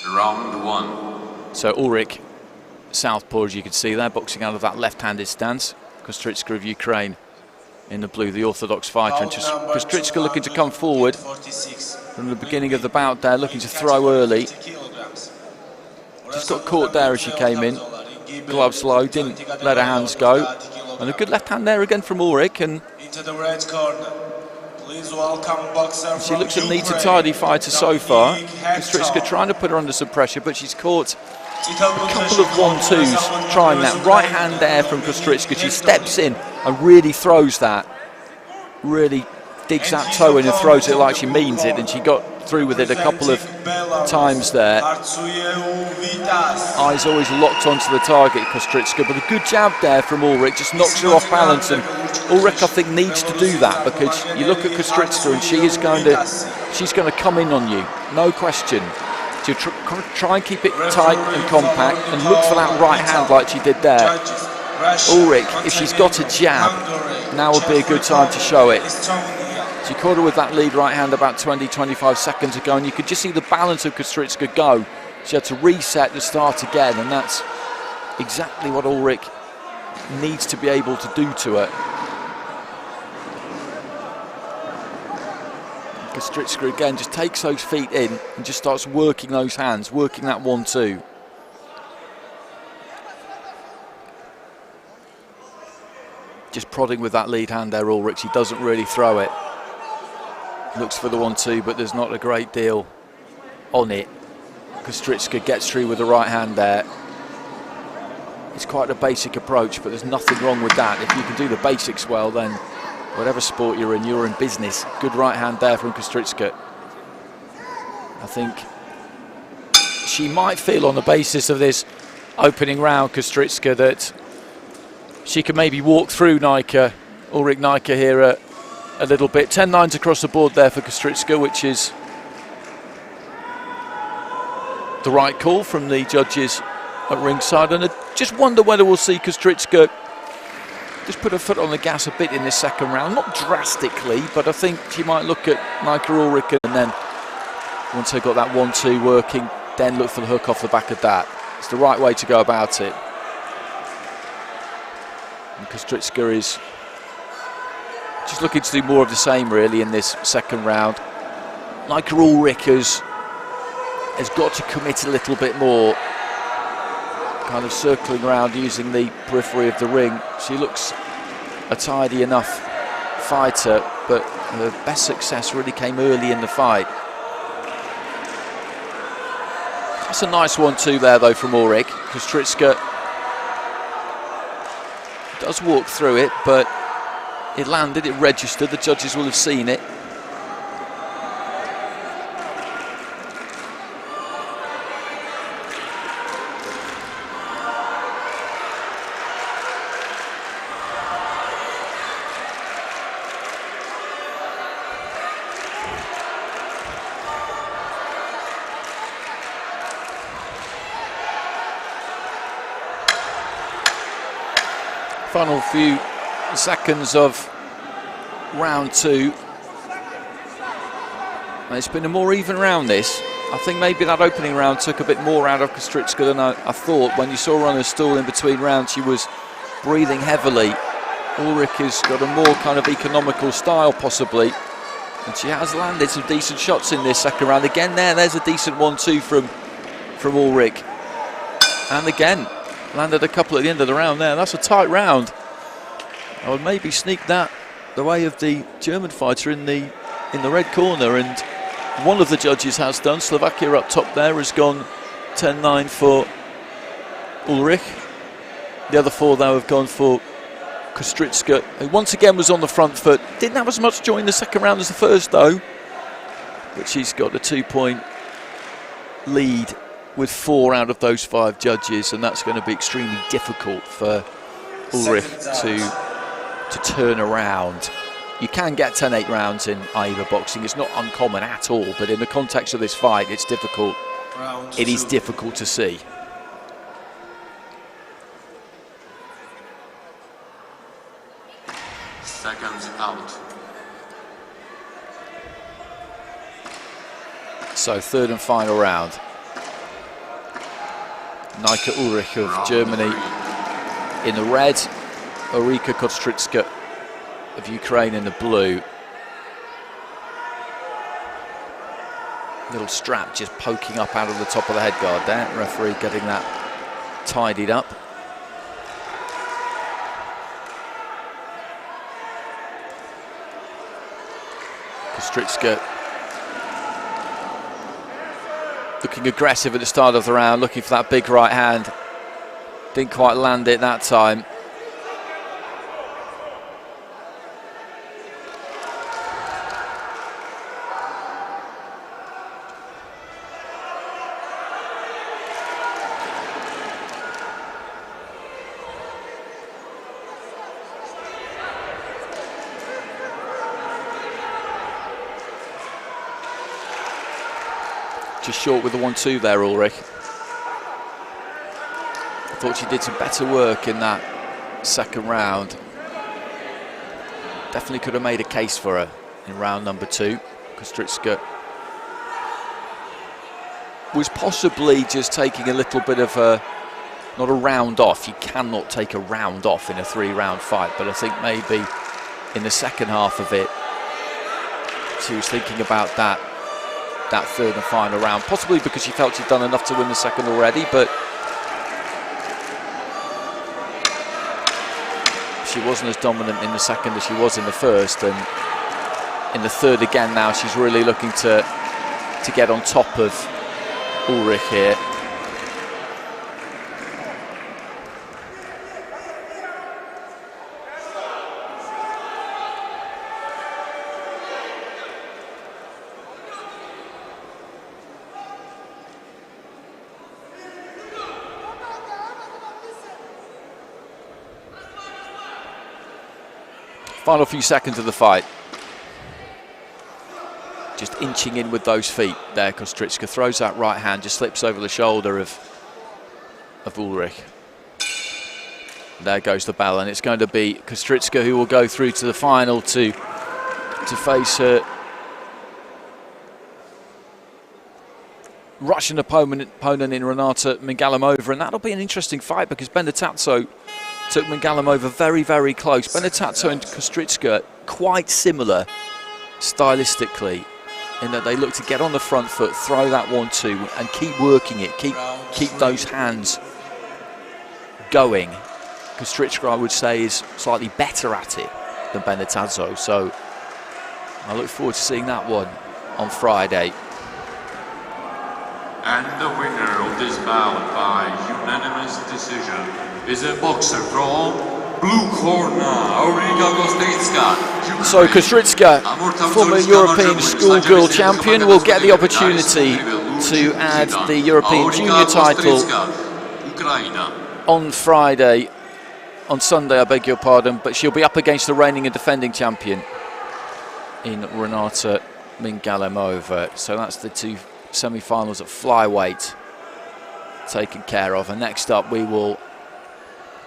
Round 1. So ULRICH, southpaw, as you can see there, boxing out of that left-handed stance. KOSTRYTSKA of Ukraine in the blue, the orthodox fighter. And just KOSTRYTSKA looking to come forward from the beginning of the bout there, looking to throw early. Just got caught there as she came in. Gloves low, didn't let her hands go. And a good left hand there again from ULRICH. And she looks a neat and tidy fighter so far. KOSTRYTSKA trying to put her under some pressure, but she's caught a couple of 1-2s trying that. Right hand there from KOSTRYTSKA. She steps in and really throws that. Really digs that toe in and throws it like she means it, and she got through with it a couple of times there. Eyes always locked onto the target, KOSTRYTSKA, but a good jab there from ULRICH, just knocks her off balance, and ULRICH I think needs to do that, because you look at KOSTRYTSKA and she's going to come in on you, no question. To try and keep it tight and compact and look for that right hand like she did there. ULRICH, if she's got a jab, now would be a good time to show it. Estonia. She caught her with that lead right hand about 20-25 seconds ago, and you could just see the balance of Kostrytska go. She had to reset to start again, and that's exactly what ULRICH needs to be able to do to her. Kostrytska again just takes those feet in and just starts working those hands, working that 1-2. Just prodding with that lead hand there, ULRICH. He doesn't really throw it. Looks for the 1-2, but there's not a great deal on it. Kostrytska gets through with the right hand there. It's quite a basic approach, but there's nothing wrong with that. If you can do the basics well, then whatever sport you're in business. Good right hand there from Kostrytska. I think she might feel on the basis of this opening round, Kostrytska, that she can maybe walk through NAIKE, ULRICH NAIKE here a little bit. 10-9 across the board there for Kostrytska, which is the right call from the judges at ringside. And I just wonder whether we'll see Kostrytska just put her foot on the gas a bit in this second round. Not drastically, but I think she might look at NAIKE ULRICH, and then once they've got that 1-2 working, then look for the hook off the back of that. It's the right way to go about it. And Kostrytska is just looking to do more of the same really in this second round. NAIKE ULRICH has got to commit a little bit more, kind of circling around using the periphery of the ring. She looks a tidy enough fighter, but her best success really came early in the fight. That's a nice 1-2 there though from ULRICH. Kostrytska does walk through it, but it landed, it registered, the judges will have seen it. Final few seconds of round 2. And it's been a more even round this. I think maybe that opening round took a bit more out of Kostrytska than I thought. When you saw her on her stool in between rounds, she was breathing heavily. ULRICH has got a more kind of economical style possibly, and she has landed some decent shots in this second round. Again there's a decent 1-2 from ULRICH. And again, landed a couple at the end of the round there. That's a tight round. I would maybe sneak that the way of the German fighter in the red corner, and one of the judges has done. Slovakia up top there has gone 10-9 for ULRICH. The other 4 though have gone for Kostrytska, who once again was on the front foot. Didn't have as much joy in the second round as the first though, but she's got a 2-point lead with 4 out of those 5 judges, and that's going to be extremely difficult for ULRICH to turn around. You can get 10-8 rounds in AIBA boxing. It's not uncommon at all, but in the context of this fight, it's difficult. It is difficult to see. Seconds out. So third and final round. NAIKE ULRICH of Germany in the red, AURIKA Kostrytska of Ukraine in the blue. Little strap just poking up out of the top of the head guard there. Referee getting that tidied up. Kostrytska looking aggressive at the start of the round, looking for that big right hand. Didn't quite land it that time. Just short with the 1-2 there, ULRICH. I thought she did some better work in that second round. Definitely could have made a case for her in round number 2. Kostrytska was possibly just taking a little bit of a, not a round off. You cannot take a round off in a 3-round fight, but I think maybe in the second half of it, she was thinking about that third and final round, possibly because she felt she'd done enough to win the second already, but she wasn't as dominant in the second as she was in the first, and in the third again now she's really looking to get on top of ULRICH here. Final few seconds of the fight. Just inching in with those feet there. Kostrytska throws that right hand, just slips over the shoulder of ULRICH. There goes the bell, and it's going to be Kostrytska who will go through to the final to face her Russian opponent in RENATA MINGALIMOVA, and that'll be an interesting fight because BENETAZZO took MINGALIMOVA very, very close. BENETAZZO and Kostrytska quite similar stylistically in that they look to get on the front foot, throw that 1-2 and keep working it, keep those hands going. Kostrytska, I would say, is slightly better at it than BENETAZZO, so I look forward to seeing that one on Friday. And the winner of this bout by unanimous decision is a boxer from blue corner, AURIKA KOSTRYTSKA. So Kostrytska, former European schoolgirl champion, will get the opportunity to add the European junior title on Friday, on Sunday, I beg your pardon, but she'll be up against the reigning and defending champion in RENATA MINGALIMOVA. So that's the two semi-finals at flyweight taken care of, and next up we will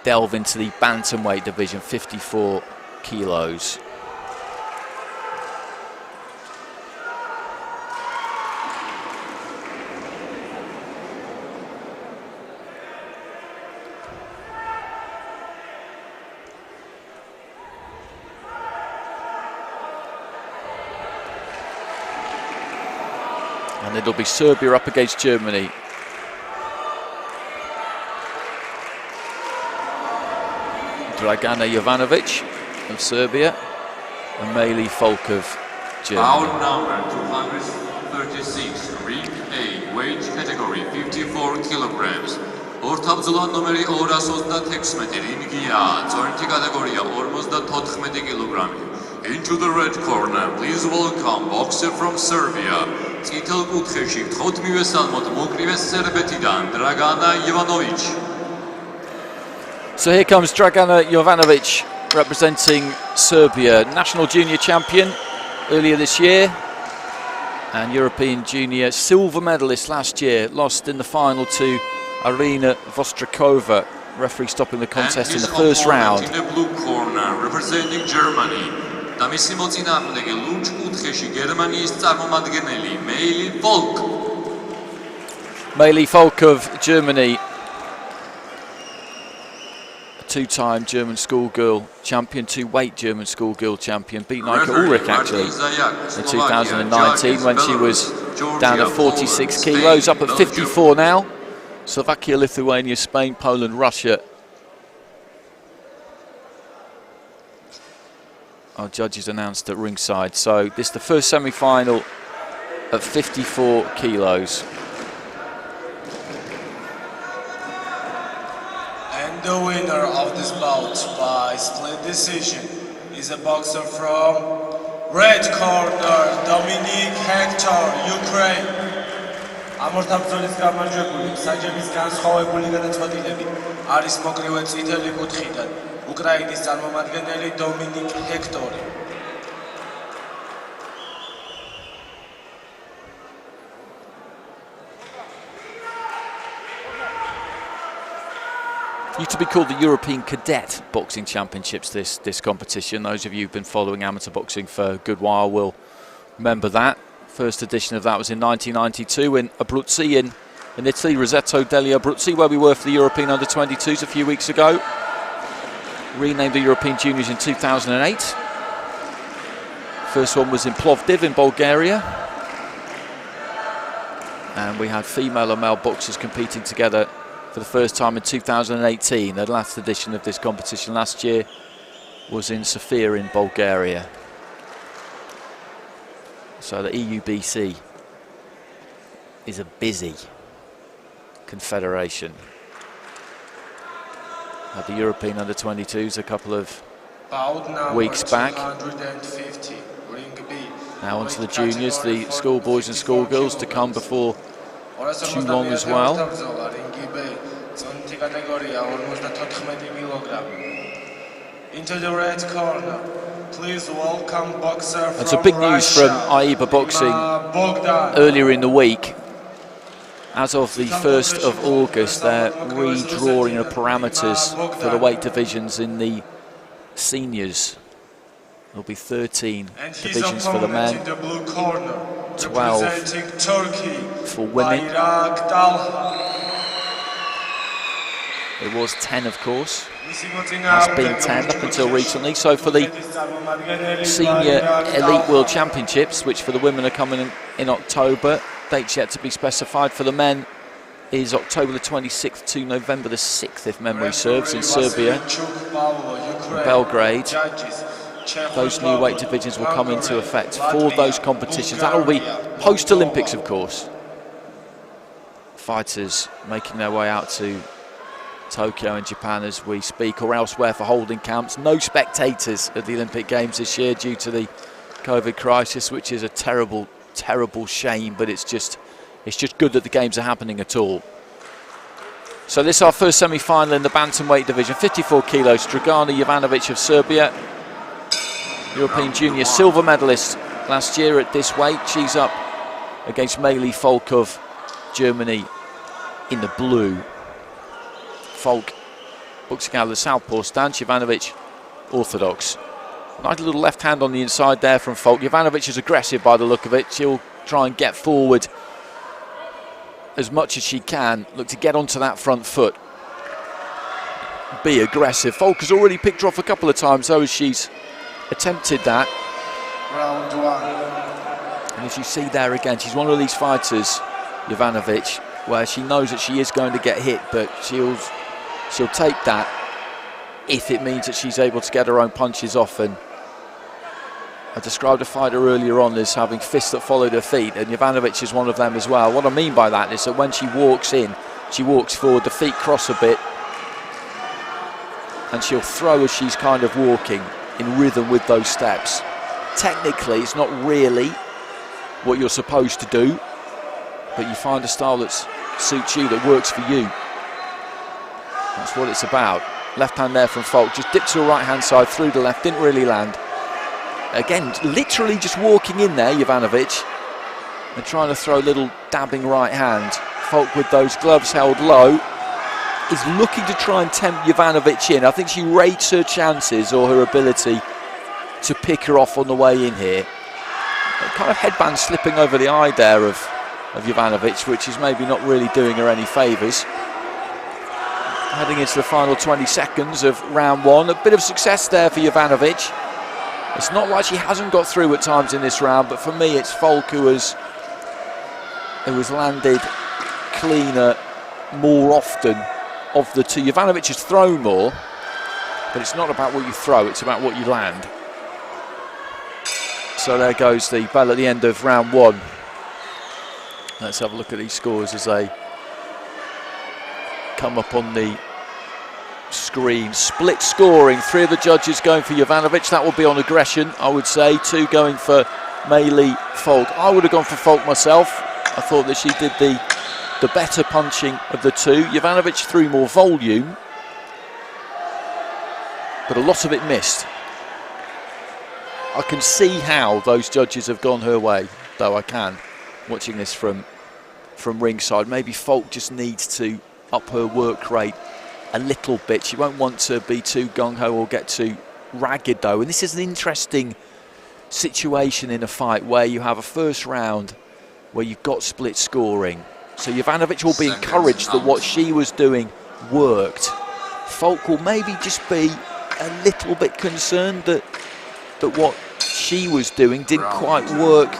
delve into the bantamweight division, 54 kilos. And it'll be Serbia up against Germany. Dragana Jovanovic of Serbia and MEI-LI of Germany. Bout number 236, ring A, weight category 54 kilograms. Ortabzulan numeri 236, ringia, წვრთი კატეგორია 54 კილოგრამი. Into the red corner, please welcome boxer from Serbia. წითელ კუთხეში გთხოვთ მივესალმოთ მოკრივეს სერბეთიდან Dragana Jovanovic. So here comes Dragana Jovanovic representing Serbia, national junior champion earlier this year and European junior silver medalist last year, lost in the final to Irina Vostrikova, referee stopping the contest in the first round. In the blue corner, representing Germany, და მისი მოწინააღმდეგე ლუნჩ კუთხეში გერმანიის წარმომადგენელი MEI-LI. MEI-LI of Germany, a two-time German schoolgirl champion, two-weight German schoolgirl champion, beat NAIKE ULRICH actually in 2019 when she was down at 46 kilos, up at 54 now. Slovakia, Lithuania, Spain, Poland, Russia. Our judges announced at ringside. So this is the first semi-final at 54 kilos. And the winner of this bout by split decision is a boxer from red corner, Dominic Hector, Ukraine. ამორთაბრძოლის გამარჯვებული, საჯების განსხვავებული გადაწყვეტილებით არის მოკრივე წითელი კუთხიდან უკრაინის წარმომადგენელი დომინიკ ჰექტორი. Used to be called the European Cadet Boxing Championships, this competition. Those of you who've been following amateur boxing for a good while will remember that. First edition of that was in 1992 in Abruzzi in Italy, Roseto degli Abruzzi, where we were for the European Under-22s a few weeks ago. Renamed the European Juniors in 2008. First one was in Plovdiv in Bulgaria. And we had female and male boxers competing together for the first time in 2018. The last edition of this competition last year was in Sofia in Bulgaria. So the EUBC is a busy confederation. Had the European Under-22s a couple of weeks back. Now onto the juniors, the schoolboys and schoolgirls to come before too long as well. Into the red corner, please welcome boxer from That's a big news from AIBA Boxing earlier in the week. As of the 1st of August, they're redrawing the parameters for the weight divisions in the seniors. There'll be 13 divisions for the men, 12 for women. It was 10, of course. Has been 10 up until recently. So for the Senior Elite World Championships, which for the women are coming in October, dates yet to be specified. For the men is October the 26th to November the 6th, if memory serves, in Serbia, in Belgrade. Those new weight divisions will come into effect for those competitions. That will be post-Olympics, of course. Fighters making their way out to Tokyo in Japan as we speak, or elsewhere for holding camps. No spectators at the Olympic Games this year due to the COVID crisis, which is a terrible, terrible shame, but it's just good that the Games are happening at all. So this is our first semi-final in the bantamweight division, 54 kilos. Dragana Jovanovic of Serbia, European Junior silver medalist last year at this weight. She's up against MEI-LI of Germany in the blue. Falk boxing out of the southpaw stance, Jovanovic orthodox. Nice little left hand on the inside there from Falk. Jovanovic is aggressive by the look of it. She'll try and get forward as much as she can, look to get onto that front foot, be aggressive. Falk has already picked her off a couple of times though as she's attempted that. Round one. And as you see there again, she's one of these fighters, Jovanovic, where she knows that she is going to get hit, but she'll take that if it means that she's able to get her own punches off. And I described a fighter earlier on as having fists that followed her feet, and Jovanovic is one of them as well. What I mean by that is that when she walks in, she walks forward, the feet cross a bit, and she'll throw as she's kind of walking in rhythm with those steps. Technically, it's not really what you're supposed to do, but you find a style that suits you, that works for you. That's what it's about. Left hand there from Falk, just dipped to her right hand side through the left, didn't really land. Again, literally just walking in there, Jovanovic, and trying to throw a little dabbing right hand. Falk with those gloves held low is looking to try and tempt Jovanovic in. I think she rates her chances or her ability to pick her off on the way in here. A kind of headband slipping over the eye there of Jovanovic, which is maybe not really doing her any favours. Heading into the final 20 seconds of round one. A bit of success there for Jovanovic. It's not like she hasn't got through at times in this round, but for me it's Falk who has landed cleaner more often of the two. Jovanovic has thrown more, but it's not about what you throw, it's about what you land. So there goes the bell at the end of round one. Let's have a look at these scores as they come up on the screen. Split scoring, 3 of the judges going for Jovanovic. That will be on aggression, I would say. 2 going for MEI-LI Falk. I would have gone for Falk myself. I thought that she did the better punching of the two. Jovanovic threw more volume, but a lot of it missed. I can see how those judges have gone her way, though I can, watching this from ringside. Maybe Falk just needs to up her work rate a little bit. She won't want to be too gung-ho or get too ragged though. And this is an interesting situation in a fight where you have a first round where you've got split scoring. So Jovanovic will be encouraged that what she was doing worked. Falk will maybe just be a little bit concerned that what she was doing didn't quite work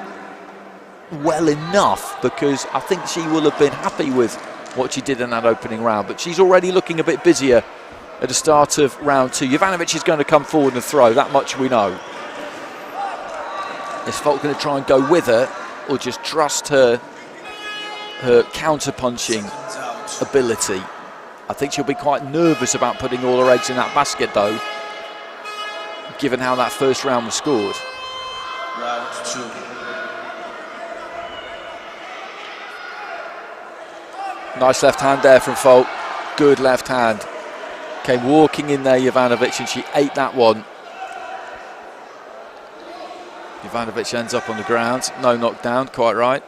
well enough, because I think she will have been happy with what she did in that opening round. But she's already looking a bit busier at the start of round two. Jovanovic is going to come forward and throw, that much we know. Is Falk going to try and go with her, or just trust her counter-punching ability? I think she'll be quite nervous about putting all her eggs in that basket though, given how that first round was scored. Round two. Nice left hand there from Falk. Good left hand. Came walking in there, Jovanovic, and she ate that one. Jovanovic ends up on the ground. No knockdown, quite right.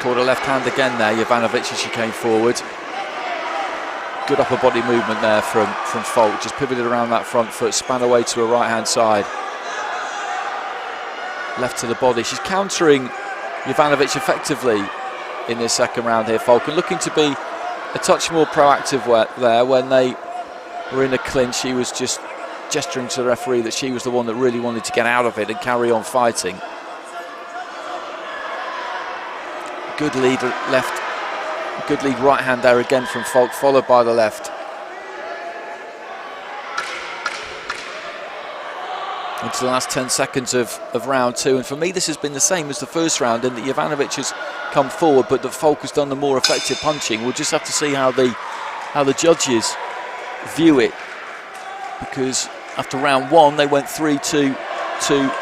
Caught a left hand again there, Jovanovic, as she came forward. Good upper body movement there from Falk, just pivoted around that front foot, span away to her right hand side. Left to the body. She's countering Jovanovic effectively in this second round here, Falk, and looking to be a touch more proactive there. When they were in a clinch, she was just gesturing to the referee that she was the one that really wanted to get out of it and carry on fighting. Good lead left, good lead right hand there again from Falk, followed by the left. Into the last 10 seconds of round two, and for me this has been the same as the first round, in that Jovanovic has come forward, but that Falk has done the more effective punching. We'll just have to see how the judges view it, because after round one they went 3-2 to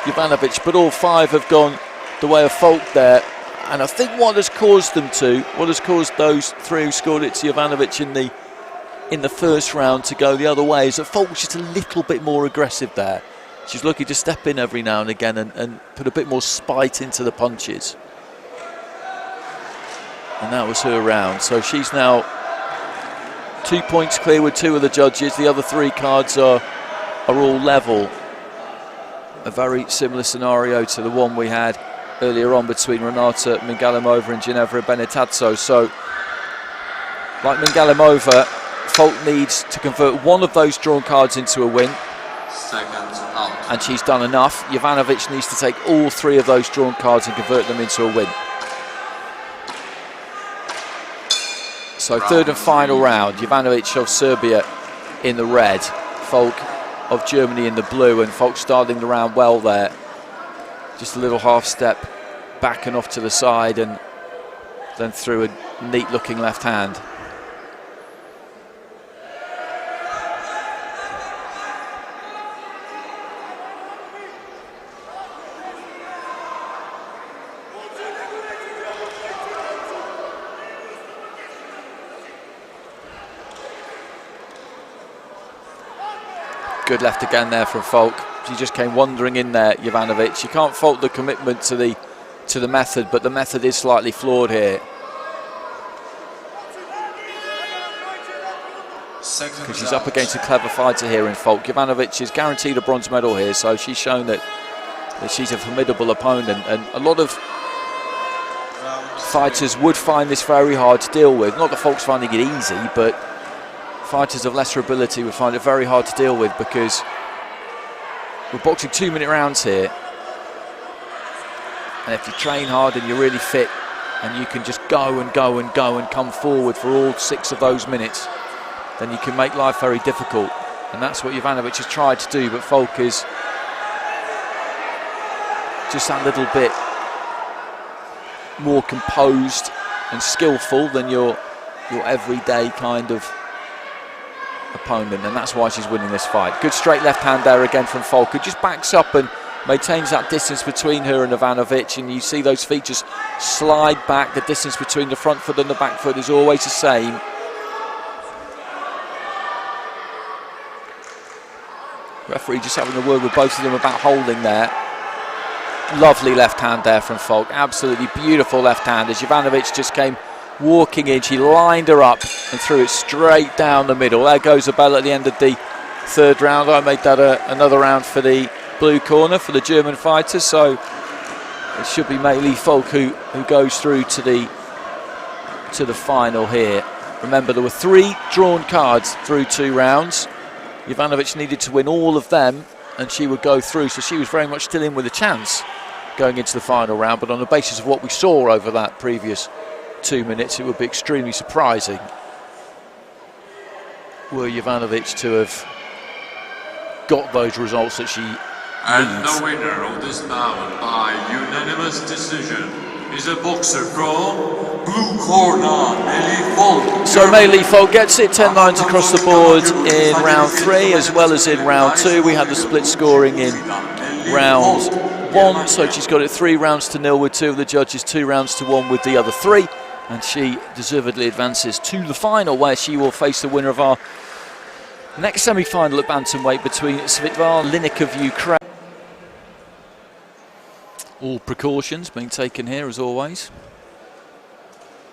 Jovanovic, but all five have gone the way of Falk there. And I think what has caused those three who scored it to Jovanovic in the first round to go the other way, is that Falk was just a little bit more aggressive there. She's looking to step in every now and again and put a bit more spite into the punches. And that was her round. So she's now 2 points clear with two of the judges. The other three cards are all level. A very similar scenario to the one we had earlier on between RENATA, MINGALIMOVA and GINEVRA, BENETAZZO. So, like MINGALIMOVA, Falk needs to convert one of those drawn cards into a win. Seconds out. And she's done enough. Jovanovic needs to take all three of those drawn cards and convert them into a win. So third and final round. Jovanovic of Serbia in the red, Falk of Germany in the blue, and Falk starting the round well there. Just a little half step back and off to the side, and then through a neat looking left hand. Good left again there from Falk. She just came wandering in there, Jovanovic. You can't fault the commitment to the method, but the method is slightly flawed here. Because she's up against a clever fighter here in Falk. Jovanovic is guaranteed a bronze medal here, so she's shown that she's a formidable opponent, and a lot of fighters would find this very hard to deal with. Not that Falk's finding it easy, but fighters of lesser ability would find it very hard to deal with, because we're boxing 2-minute rounds here, and if you train hard and you're really fit and you can just go and go and go and come forward for all 6 of those minutes, then you can make life very difficult, and that's what Jovanovic has tried to do. But Falk is just that little bit more composed and skillful than your everyday kind of opponent, and that's why she's winning this fight. Good straight left hand there again from Falk, who just backs up and maintains that distance between her and Jovanovic, and you see those feet just slide back. The distance between the front foot and the back foot is always the same. Referee just having a word with both of them about holding there. Lovely left hand there from Falk, absolutely beautiful left hand as Jovanovic just came walking in. She lined her up and threw it straight down the middle. There goes the bell at the end of the third round. I made that another round for the blue corner for the German fighter, so it should be MEI-LI Falk who goes through to the final here. Remember, there were 3 drawn cards through 2 rounds. Jovanovic needed to win all of them and she would go through, so she was very much still in with a chance going into the final round, but on the basis of what we saw over that previous 2 minutes, it would be extremely surprising were Jovanovic to have got those results that she and needs. the winner of this bout by unanimous decision is a boxer from blue corner, MEI-LI Falk. So MEI-LI Falk gets it 10-9 across the board in round 3 as well as in round 2. We had the split scoring in round 1, so she's got it 3 rounds to 0 with 2 of the judges, 2 rounds to 1 with the other 3, and she deservedly advances to the final, where she will face the winner of our next semi-final at bantamweight between SVITLANA LINIK of Ukraine. All precautions being taken here as always.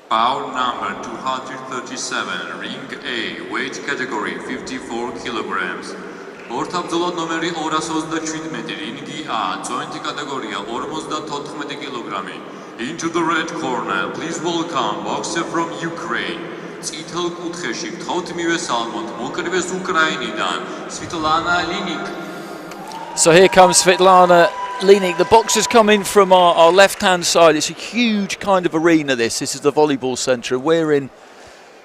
Bout number 237, ring A, weight category 54 kilograms. Ortabzolot номერი 237, ringi A, joint category 54 kilogrami. Into the red corner, please welcome boxer from Ukraine. წითელ კუთხეში გთხოვთ მივესალმოთ მოკრიბეს უკრაინიდან SVITLANA LINIK. So here comes SVITLANA LINIK. The boxers come in from our left-hand side. It's a huge kind of arena, this is the volleyball centre. We're in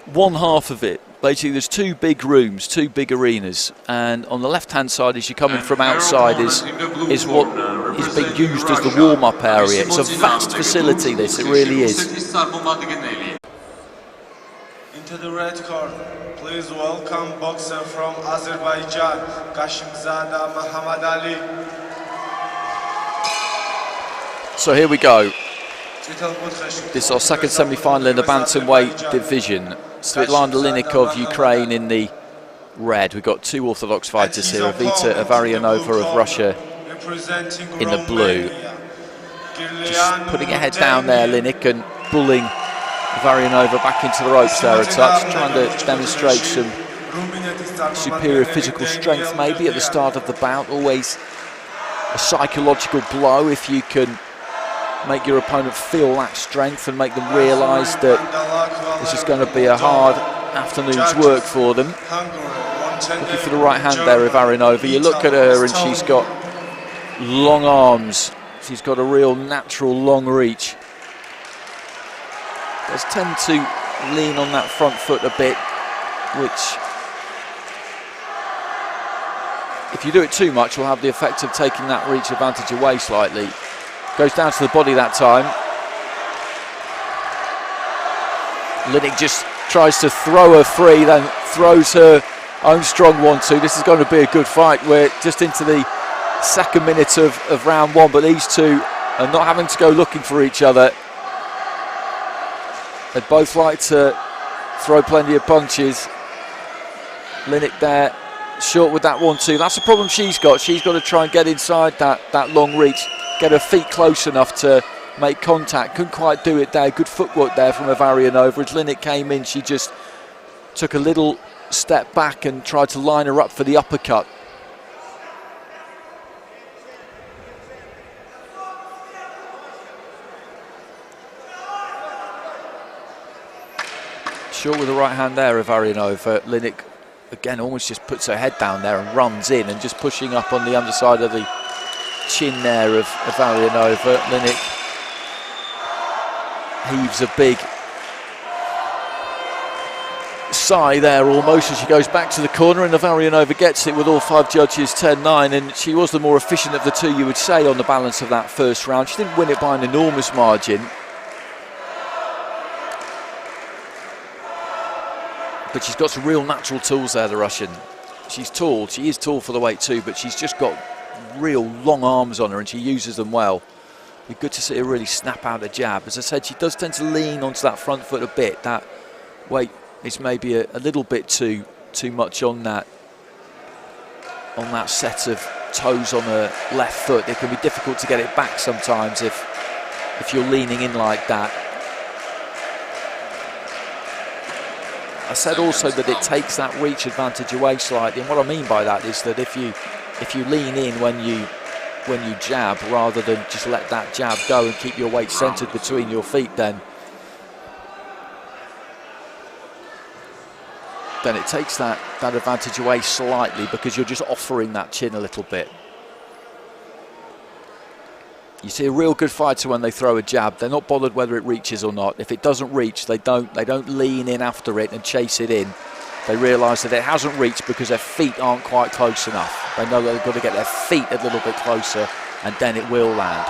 one half of it. Basically, there's 2 big rooms, 2 big arenas. And on the left-hand side, as you're coming from outside, is what is being used as the warm-up area. It's a vast facility, this, it really is. Into the red corner, please welcome boxer from Azerbaijan, Kashimzada Muhammad Ali. So here we go. This is our second semi-final in the bantamweight division. SVITLANA LINIK of Ukraine in the red. We've got 2 orthodox fighters here, EVITA, AVERIANOVA of Russia in the blue. Just putting her head down there, LINIK, and pulling AVERIANOVA back into the ropes there a touch, trying to demonstrate some superior physical strength maybe at the start of the bout. Always a psychological blow if you can make your opponent feel that strength and make them realise that this is going to be a hard afternoon's work for them. Looking for the right hand there of AKHUNOVA. You look at her and she's got long arms. She's got a real natural long reach. Does tend to lean on that front foot a bit, which, if you do it too much, will have the effect of taking that reach advantage away slightly. Goes down to the body that time. LINIK just tries to throw her free, then throws her own strong 1-2. This is going to be a good fight. We're just into the second minute of round 1, but these 2 are not having to go looking for each other. They both like to throw plenty of punches. LINIK there, short with that 1-2. That's the problem she's got. She's got to try and get inside that long reach, get her feet close enough to make contact. Couldn't quite do it there. Good footwork there from AKHUNOVA. As LINIK came in, she just took a little step back and tried to line her up for the uppercut. Short with the right hand there of AKHUNOVA. LINIK again almost just puts her head down there and runs in, and just pushing up on the underside of the chin there of AKHUNOVA. LINIK heaves a big sigh there almost as she goes back to the corner, and AKHUNOVA gets it with all 5 judges 10-9, and she was the more efficient of the 2, you would say, on the balance of that first round. She didn't win it by an enormous margin. But she's got some real natural tools there, the Russian. She's tall, she is tall for the weight too, but she's just got real long arms on her and she uses them well. It'd be good to see her really snap out a jab. As I said, she does tend to lean onto that front foot a bit. That weight is maybe a little bit too much on that set of toes on her left foot. It can be difficult to get it back sometimes if you're leaning in like that. I said also that it takes that reach advantage away slightly, and what I mean by that is that if you lean in when you jab rather than just let that jab go and keep your weight centered between your feet, then it takes that advantage away slightly because you're just offering that chin a little bit. You see a real good fighter when they throw a jab. They're not bothered whether it reaches or not. If it doesn't reach, they don't lean in after it and chase it in. They realise that it hasn't reached because their feet aren't quite close enough. They know that they've got to get their feet a little bit closer and then it will land.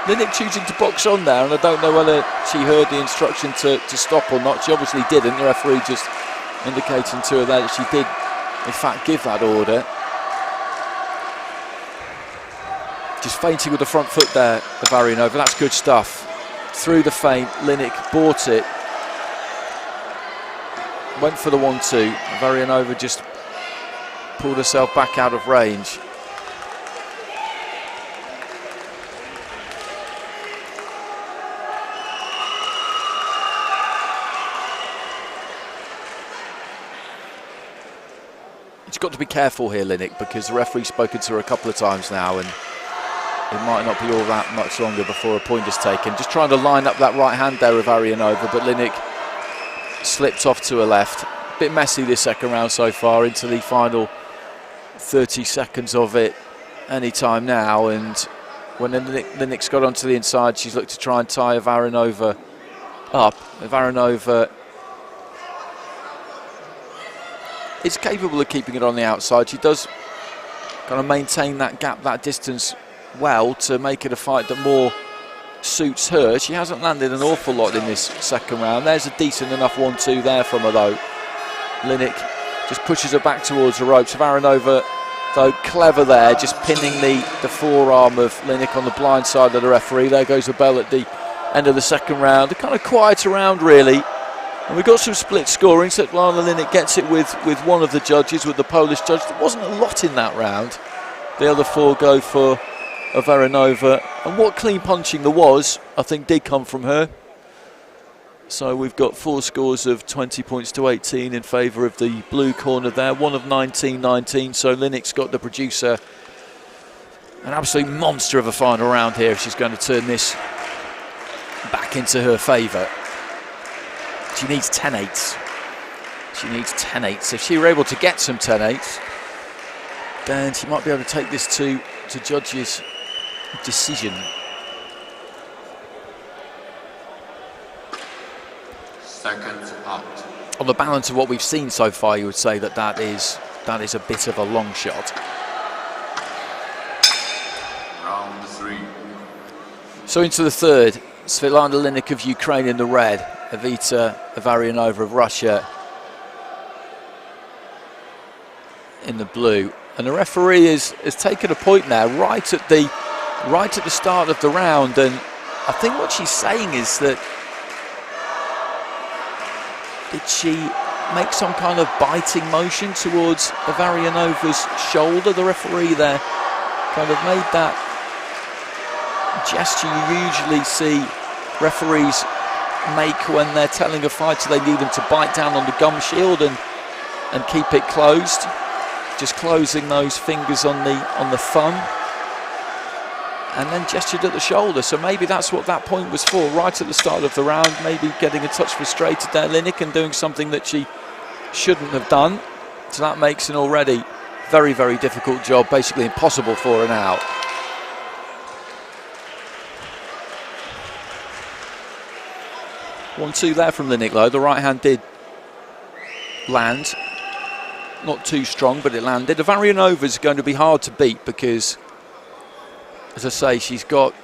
LINIK choosing to box on there, and I don't know whether she heard the instruction to stop or not. She obviously didn't. The referee just indicating to her there that she did, in fact, give that order. Just feinting with the front foot there, AVERIANOVA. That's good stuff. Through the feint, LINIK bought it. Went for the 1-2. AVERIANOVA just pulled herself back out of range. She's got to be careful here, LINIK, because the referee's spoken to her a couple of times now and it might not be all that much longer before a point is taken. Just trying to line up that right hand there with AVERIANOVA, but LINIK slipped off to her left. A bit messy this second round so far, into the final 30 seconds of it any time now, and when LINIK's got onto the inside, she's looked to try and tie AVERIANOVA up. AVERIANOVA is capable of keeping it on the outside. She does kind of maintain that gap, that distance well to make it a fight that more suits her. She hasn't landed an awful lot in this second round. There's a decent enough 1-2 there from her though. LINIK just pushes her back towards the ropes. AVERIANOVA though clever there, just pinning the forearm of LINIK on the blind side of the referee. There goes the bell at the end of the second round. A kind of quieter round really. And we've got some split scoring. SVITLANA LINIK gets it with one of the judges, with the Polish judge. There wasn't a lot in that round. The other four go for AVERIANOVA. And what clean punching there was, I think, did come from her. So we've got 4 scores of 20 points to 18 in favour of the blue corner there. 1 of 19-19. So LINIK's got to produce an absolute monster of a final round here if she's going to turn this back into her favour. She needs 10-8s. She needs 10-8s. If she were able to get some 10-8s, then she might be able to take this to judges' decision. Seconds out. On the balance of what we've seen so far, you would say that is a bit of a long shot. Round 3. So into the third, SVITLANA LINIK of Ukraine in the red, EVITA AVERIANOVA of Russia in the blue. And the referee has taken a point now right at the start of the round, and I think what she's saying is that, did she make some kind of biting motion towards AVERIANOVA's shoulder? The referee there kind of made that gesture you usually see referees make when they're telling a fighter they need them to bite down on the gum shield and keep it closed. Just closing those fingers on the thumb, and then gestured at the shoulder. So maybe that's what that point was for, right at the start of the round. Maybe getting a touch frustrated there, LINIK, and doing something that she shouldn't have done. So that makes an already very, very difficult job, basically impossible for her now. One, two there from LINIK though. The right hand did land. not too strong, but it landed. AVERIANOVA is going to be hard to beat because, as I say, she's got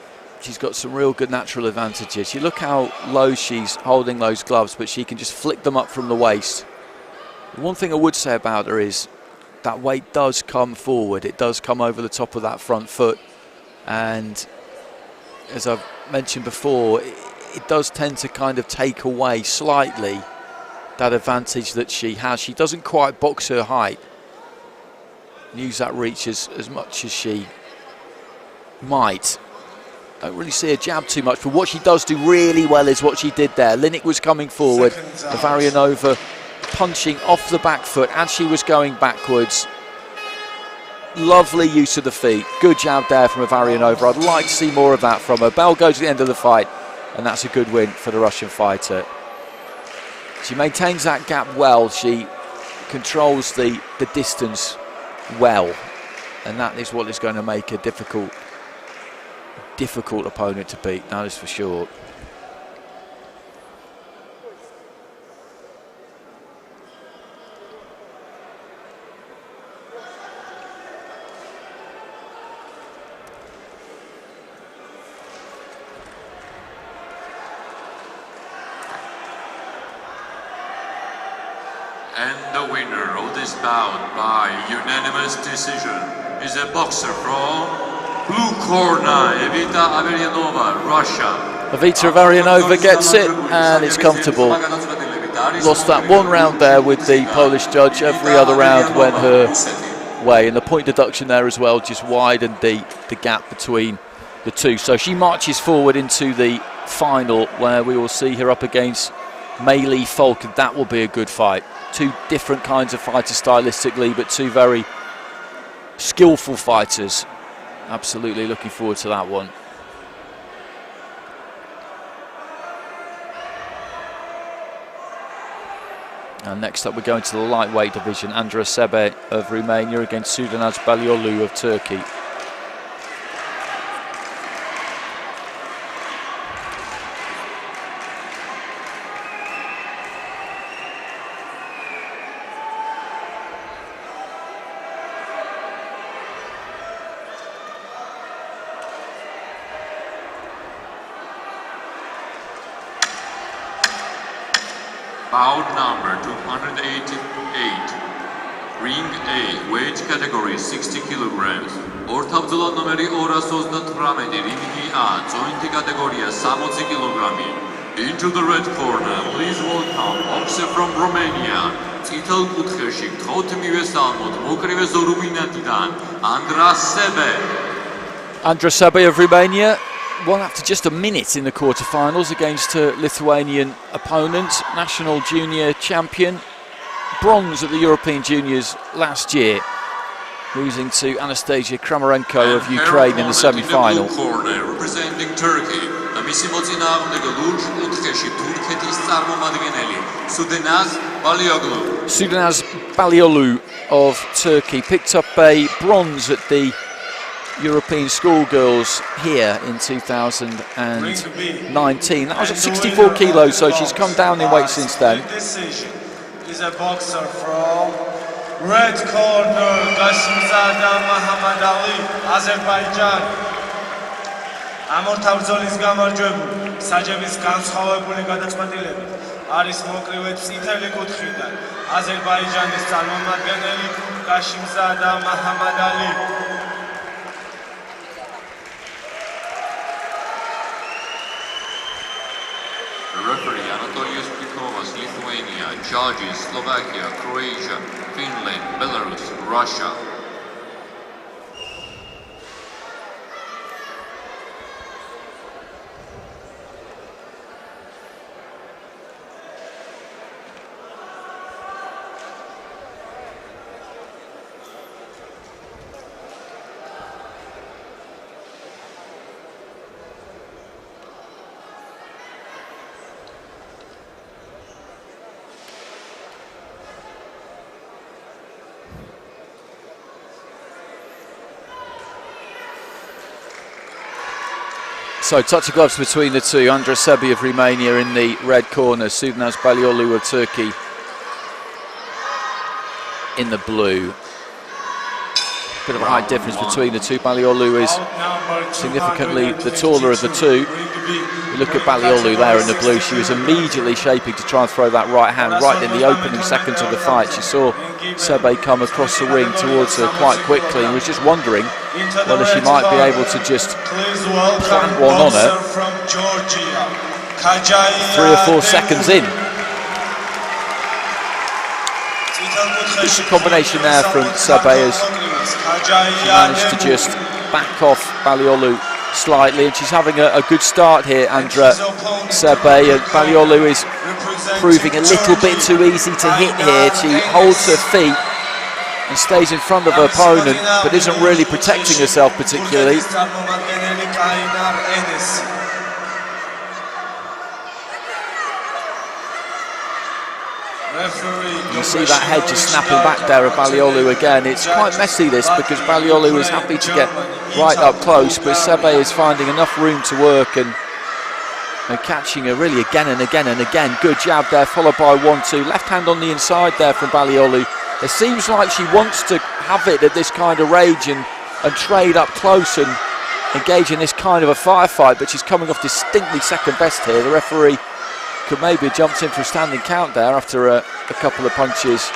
some real good natural advantages. You look how low she's holding those gloves, but she can just flick them up from the waist. The one thing I would say about her is that weight does come forward. It does come over the top of that front foot. And as I've mentioned before, it does tend to kind of take away slightly that advantage that she has. She doesn't quite box her height, use that reach as much as she might. Don't really see her jab too much, but what she does do really well is what she did there. LINIK was coming forward, AVERIANOVA punching off the back foot as she was going backwards. Lovely use of the feet. Good jab there from AVERIANOVA. I'd like to see more of that from her. Bell goes at the end of the fight, and that's a good win for the Russian fighter. She maintains that gap well. She controls the distance well, and that is what is going to make a difficult opponent to beat, that is for sure. And the winner of this bout by unanimous decision is a boxer from blue corner, EVITA AVERIANOVA, Russia. EVITA AVERIANOVA gets it, and it's comfortable. Lost that one round there with the Polish judge. Every other round went her way, and the point deduction there as well just widened the gap between the two. So she marches forward into the final, where we will see her up against MEI-LI Falk. That will be a good fight. Two different kinds of fighters stylistically, but two very skillful fighters. Absolutely looking forward to that one. And next up we're going to the lightweight division. SEBE of Romania against Sudanaz Baliolu of Turkey. Bout number 288, Ring A, weight category 60 kilograms. Ortabdzlan номერი 238, Ring A, joint category 60 kilogrami. Into the red corner, please welcome boxer from Romania. Titel კუთხეში გთხოვთ მივესალმოთ მოკრივე ზორუმინატიდან Andra SEBE of Romania won after just a minute in the quarterfinals against her Lithuanian opponent, national junior champion, bronze at the European Juniors last year, losing to Anastasia Kramarenko of Ukraine in the semi-final. Representing Turkey, Sudanaz Baliolu of Turkey picked up a bronze at the European schoolgirls here in 2019. That was at 64 kilos, so she's come down in weight since then. Is a boxer from red corner, Gashimzada Muhammad Ali, Azerbaijan. Amortabzolis გამარჯვებული, საჯების განსხვავებული გადაწყვეტილებით არის მოკრივე წითელი კუთხიდან აზერბაიჯანის წარმომადგენელი Gashimzada Muhammad Ali. Referee Anastasia Akanova, Lithuania, judges Slovakia, Croatia, Finland, Belarus, Russia. So touch of gloves between the two. Andra SEBE of Romania in the red corner, Sudanaz Baliolu of Turkey in the blue. Bit of a height difference between the two. Baliolu is significantly the taller of the two. You look at Baliolu there in the blue, she was immediately shaping to try and throw that right hand right in the opening seconds of the fight. She saw SEBE come across the ring towards her quite quickly and was just wondering whether she might be able to just plant one on her 3 or 4 seconds in. Just a combination there from SEBE as she managed to just back off Baliolu slightly, and she's having a good start here, Andra SEBE, and Baliolu is proving a little bit too easy to hit here. She holds her feet and stays in front of her opponent, but isn't really protecting herself particularly. You see that head just snapping back there of Baliolu again. It's quite messy this, because Baliolu is happy to get right up close, but SEBE is finding enough room to work and catching her really again and again and again. Good jab there, followed by 1-2. Left hand on the inside there from Baliolu. It seems like she wants to have it at this kind of range and trade up close and engage in this kind of a firefight, but she's coming off distinctly second best here. The referee could maybe have jumped in for a standing count there after a couple of punches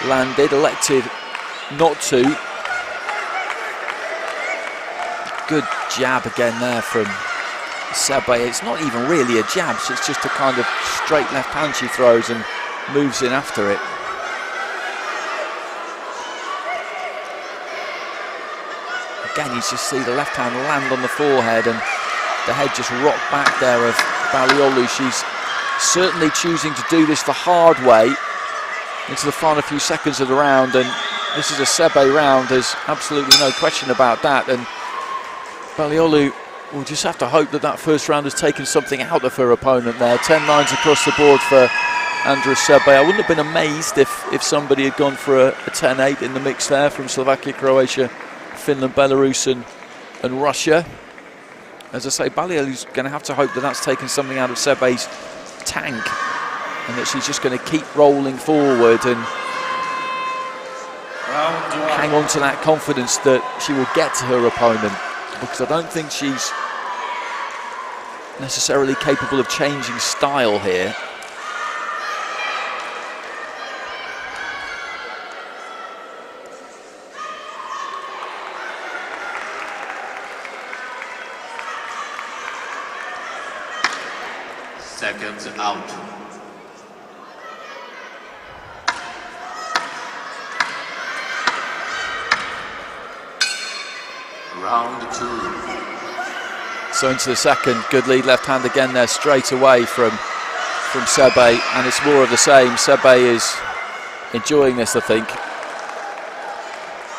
landed, elected not to. Good jab again there from SEBE. It's not even really a jab, so it's just a kind of straight left hand she throws and moves in after it. Again, you just see the left hand land on the forehead and the head just rock back there of Baliolu. She's certainly choosing to do this the hard way into the final few seconds of the round, and this is a SEBE round, there's absolutely no question about that, and Baliolu will just have to hope that that first round has taken something out of her opponent there. 10-9s across the board for Andra SEBE. I wouldn't have been amazed if somebody had gone for a 10-8 in the mix there from Slovakia, Croatia, Finland, Belarus and Russia. As I say, Baliolu's going to have to hope that that's taken something out of SEBE's tank, and that she's just going to keep rolling forward and hang on to that confidence that she will get to her opponent, because I don't think she's necessarily capable of changing style here. Seconds out. Round 2. So into the second, good lead left hand again there straight away from SEBE, and it's more of the same. SEBE is enjoying this, I think,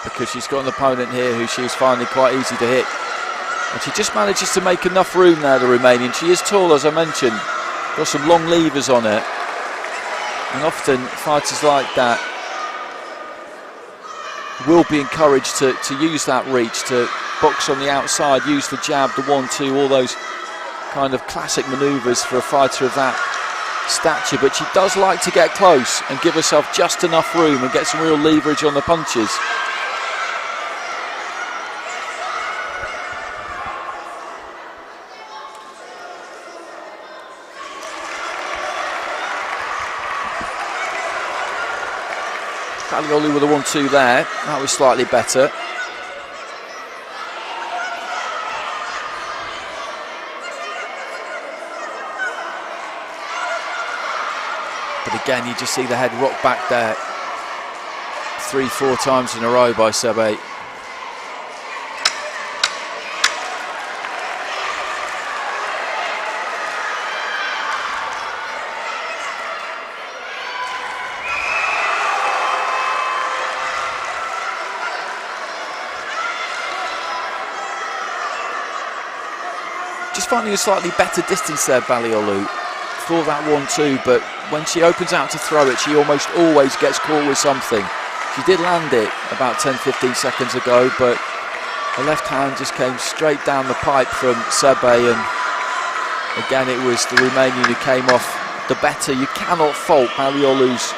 because she's got an opponent here who she's finding quite easy to hit, and she just manages to make enough room there, the Romanian. She is tall, as I mentioned, got some long levers on it, and often fighters like that will be encouraged to use that reach, to box on the outside, use the jab, the 1-2, all those kind of classic manoeuvres for a fighter of that stature. But she does like to get close and give herself just enough room and get some real leverage on the punches. Baliolu with a 1-2 there, that was slightly better. But again, you just see the head rock back there 3-4 times in a row by SEBE. Just finding a slightly better distance there, Baliolu, for that 1-2, but when she opens out to throw it, she almost always gets caught with something. She did land it about 10-15 seconds ago, but the left hand just came straight down the pipe from SEBE, and again it was the Romanian who came off the better. You cannot fault Baliolu's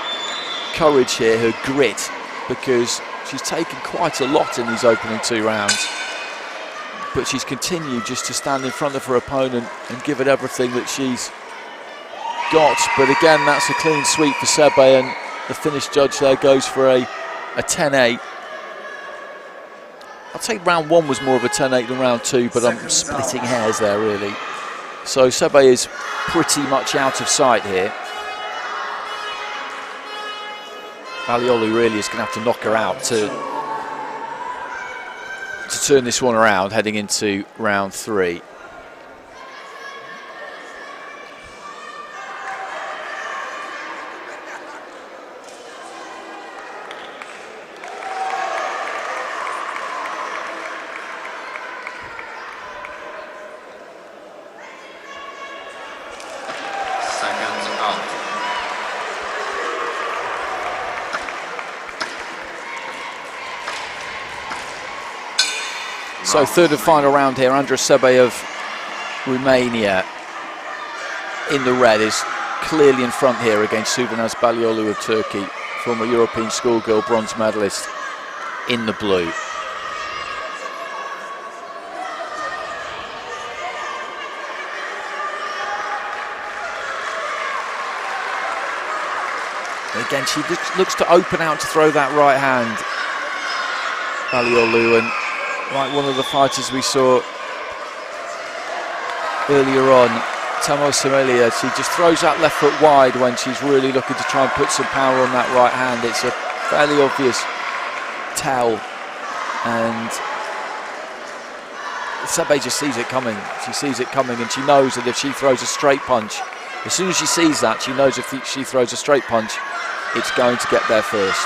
courage here, her grit, because she's taken quite a lot in these opening 2 rounds. But she's continued just to stand in front of her opponent and give it everything that she's got. But again, that's a clean sweep for SEBE, and the Finnish judge there goes for a 10-8. I'd say round 1 was more of a 10-8 than round 2, but I'm splitting hairs there really. So SEBE is pretty much out of sight here. Valiolu really is going to have to knock her out to turn this one around heading into round 3. So third and final round here, Andra SEBE of Romania in the red is clearly in front here against Suvanaz Baliolu of Turkey, former European schoolgirl bronze medalist, in the blue. Again, she looks to open out to throw that right hand, Baliolu, and like one of the fighters we saw earlier on, TAMAR SAMELIA, she just throws that left foot wide when she's really looking to try and put some power on that right hand. It's a fairly obvious tell, and SEBE just sees it coming. She sees it coming, and she knows that if she throws a straight punch, as soon as she sees that, she knows if she throws a straight punch, it's going to get there first.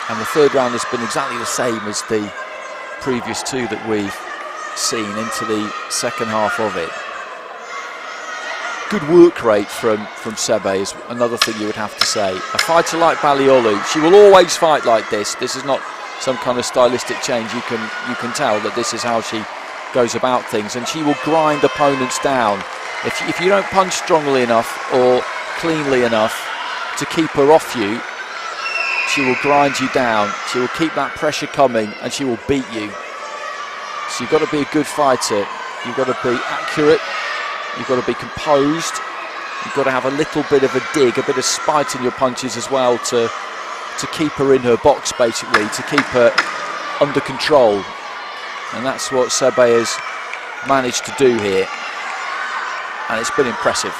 And the third round has been exactly the same as the previous 2 that we've seen into the second half of it. Good work rate from SEBE is another thing you would have to say. A fighter like Baliolu, she will always fight like this. This is not some kind of stylistic change. You can tell that this is how she goes about things, and she will grind opponents down. If you don't punch strongly enough or cleanly enough to keep her off you, she will grind you down. She will keep that pressure coming, and she will beat you. So you've got to be a good fighter. You've got to be accurate. You've got to be composed. You've got to have a little bit of a dig, a bit of spite in your punches as well to keep her in her box, basically, to keep her under control. And that's what SEBE has managed to do here. And it's been impressive.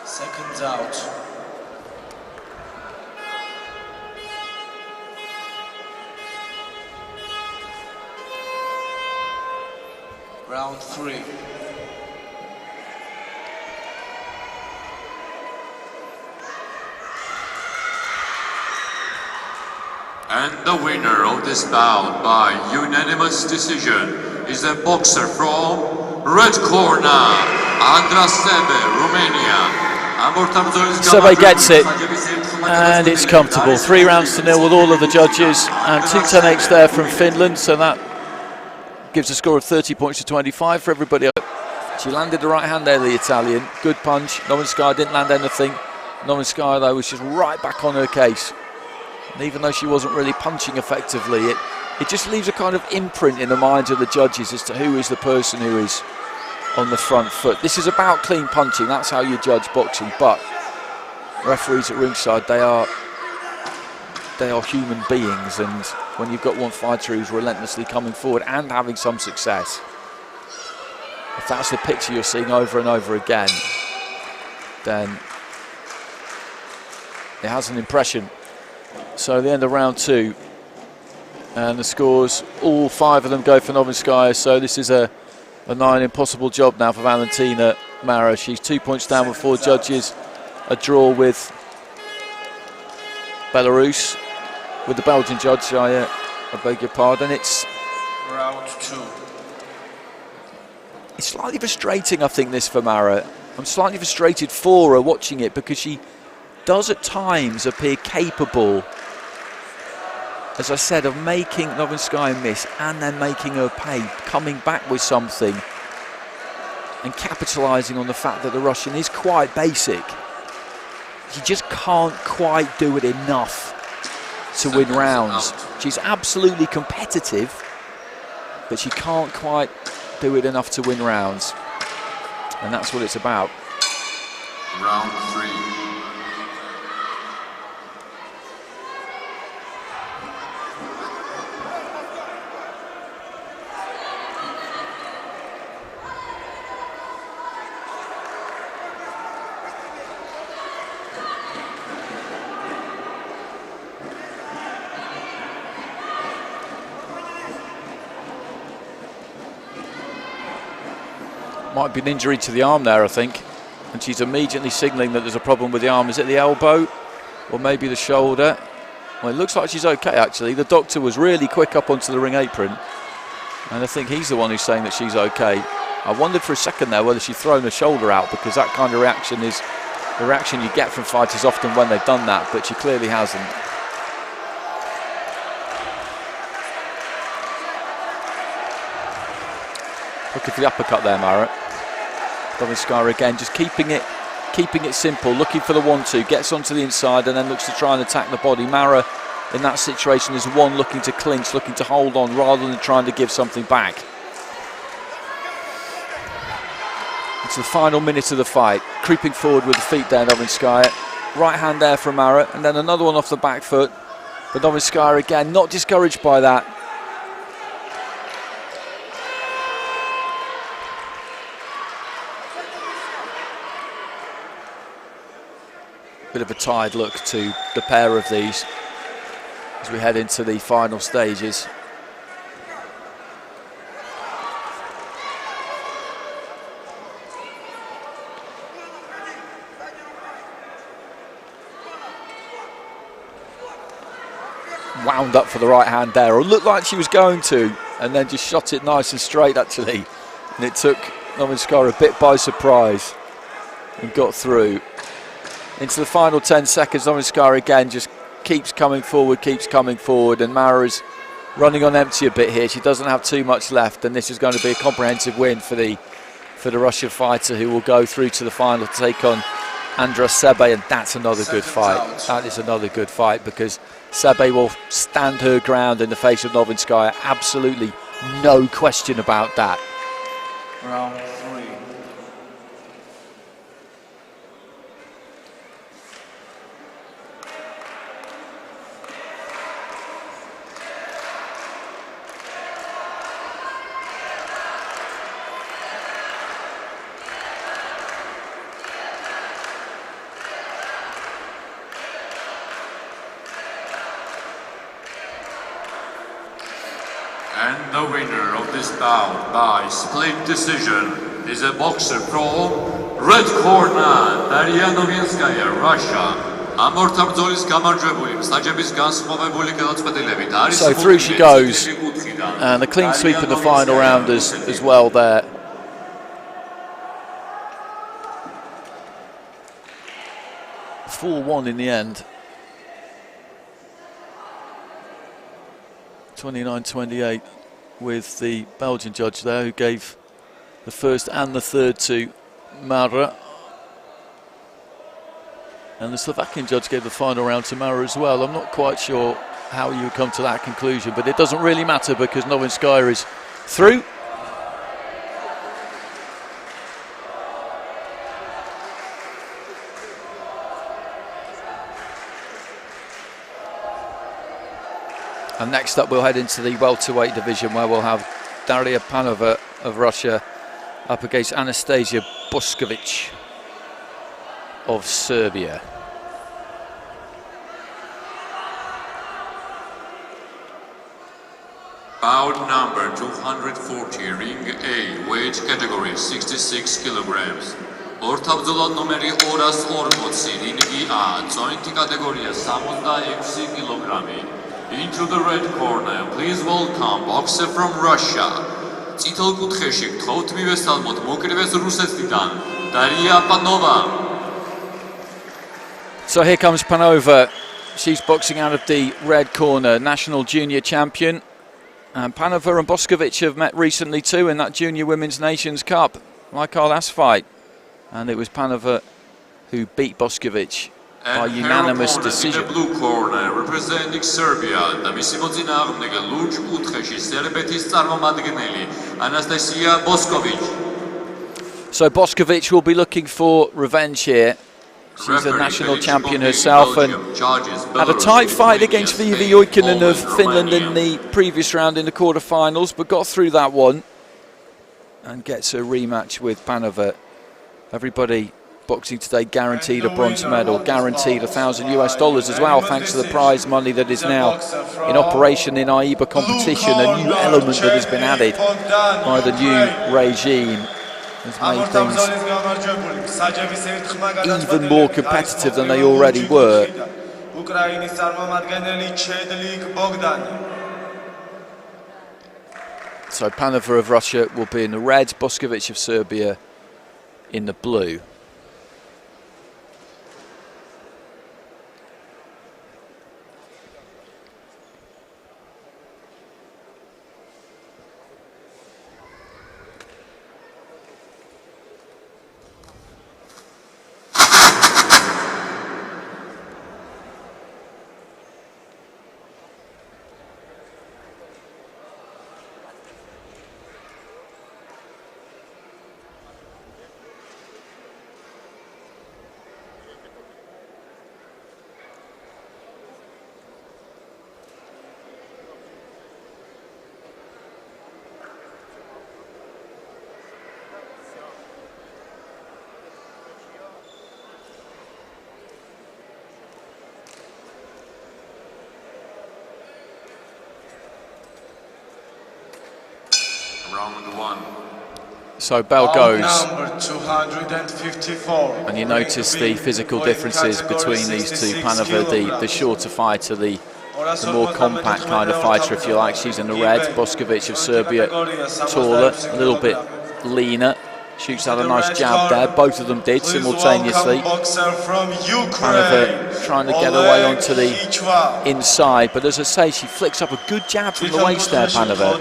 Seconds out. Round 3. And the winner of this bout by unanimous decision is a boxer from red corner, Andra SEBE, Romania. SEBE gets it, and it's comfortable. 3-0 with all of the judges, and 2 10-8s there from Finland, so that gives a score of 30 points to 25 for everybody. She landed the right hand there, the Italian. Good punch. Novinskaya didn't land anything. Novinskaya, though, was just right back on her case. And even though she wasn't really punching effectively, it just leaves a kind of imprint in the minds of the judges as to who is the person who is on the front foot. This is about clean punching. That's how you judge boxing. But referees at ringside, they are human beings, and when you've got one fighter who's relentlessly coming forward and having some success, if that's the picture you're seeing over and over again, then it has an impression. So the end of round 2, and the scores, all 5 of them go for Novinskaya, so this is a nigh impossible job now for Valentina Mara. She's 2 points down with 4 judges, a draw with Belarus, with the Belgian judge, I beg your pardon. It's 2. It's slightly frustrating, I think, this for Mara. I'm slightly frustrated for her watching it because she does at times appear capable, as I said, of making Novinskaya miss and then making her pay, coming back with something and capitalising on the fact that the Russian is quite basic. She just can't quite do it enough to win rounds. She's absolutely competitive, but she can't quite do it enough to win rounds. And that's what it's about. Round 3. Might be an injury to the arm there, I think. And she's immediately signalling that there's a problem with the arm. Is it the elbow or maybe the shoulder? Well, it looks like she's okay, actually. The doctor was really quick up onto the ring apron. And I think he's the one who's saying that she's okay. I wondered for a second there whether she'd thrown her shoulder out, because that kind of reaction is the reaction you get from fighters often when they've done that, but she clearly hasn't. Looking for the uppercut there, Mara. Novinskaya again, just keeping it simple, looking for the 1-2, gets onto the inside and then looks to try and attack the body. Mara, in that situation, is one looking to clinch, looking to hold on rather than trying to give something back. It's the final minute of the fight. Creeping forward with the feet there, Novinskaya. Right hand there from Mara, and then another one off the back foot. But Novinskaya again, not discouraged by that. Bit of a tired look to the pair of these as we head into the final stages. Wound up for the right hand there, or looked like she was going to, and then just shot it nice and straight actually. And it took Novinskaya a bit by surprise and got through. Into the final 10 seconds, Novinskaya again just keeps coming forward, and Mara's running on empty a bit here. She doesn't have too much left, and this is going to be a comprehensive win for the Russian fighter, who will go through to the final to take on Andras SEBE, and that's another good fight. That is another good fight, because SEBE will stand her ground in the face of Novinskaya. Absolutely no question about that. Round 3. And the winner of this bout by split decision is a boxer from red corner, Daria Novinskaya, Russia. So through she goes, and a clean sweep in the final round as well there. (4-1) in the end. 29-28 with the Belgian judge there, who gave the first and the third to Mara. And the Slovakian judge gave the final round to Mara as well. I'm not quite sure how you would come to that conclusion, but it doesn't really matter because Novinskaya is through. And next up, we'll head into the welterweight division, where we'll have Daria Panova of Russia up against Anastasia Boskovic of Serbia. Bout number 240, ring A, weight category 66 kilograms. Ortabzolot numeri 240, ring A, წონითი კატეგორია 66 კილოგრამი. Into the red corner, please welcome boxer from Russia. წითელ კუთხეში გთხოვთ მივესალმოთ მოკრიბეს რუსეთიდან Anastasia Akanova. So here comes Panova. She's boxing out of the red corner, national junior champion. And Panova and Boskovic have met recently too in that Junior Women's Nations Cup, like our last fight. And it was Panova who beat Boskovic by unanimous decision. In the blue corner, representing Serbia, the მისიმოწინააღმდეგე ლურჯ კუთხეში სერბეთის წარმომადგენელი Anastasia Boskovic. So Boskovic will be looking for revenge here. She's a national champion herself and had a tight fight against Viivi Oikinen of Finland in the previous round in the quarterfinals, but got through that one and gets a rematch with Panova. Everybody boxing today guaranteed a bronze medal, guaranteed $1,000 as well, thanks to the prize money that is now in operation in AIBA competition, a new element that has been added by the new regime. Has made things even more competitive than they already were. So Panova of Russia will be in the red, Boskovic of Serbia in the blue. Round one. So bell goes, number 254. And you notice the physical differences between these two. Panova, the shorter fighter, the more compact kind of fighter, if you like. She's in the red. Boskovic of Serbia, taller, a little bit leaner. Shoots out a nice jab there. Both of them did simultaneously. Panova trying to get away onto the inside, but as I say, she flicks up a good jab from the waist there, Panova.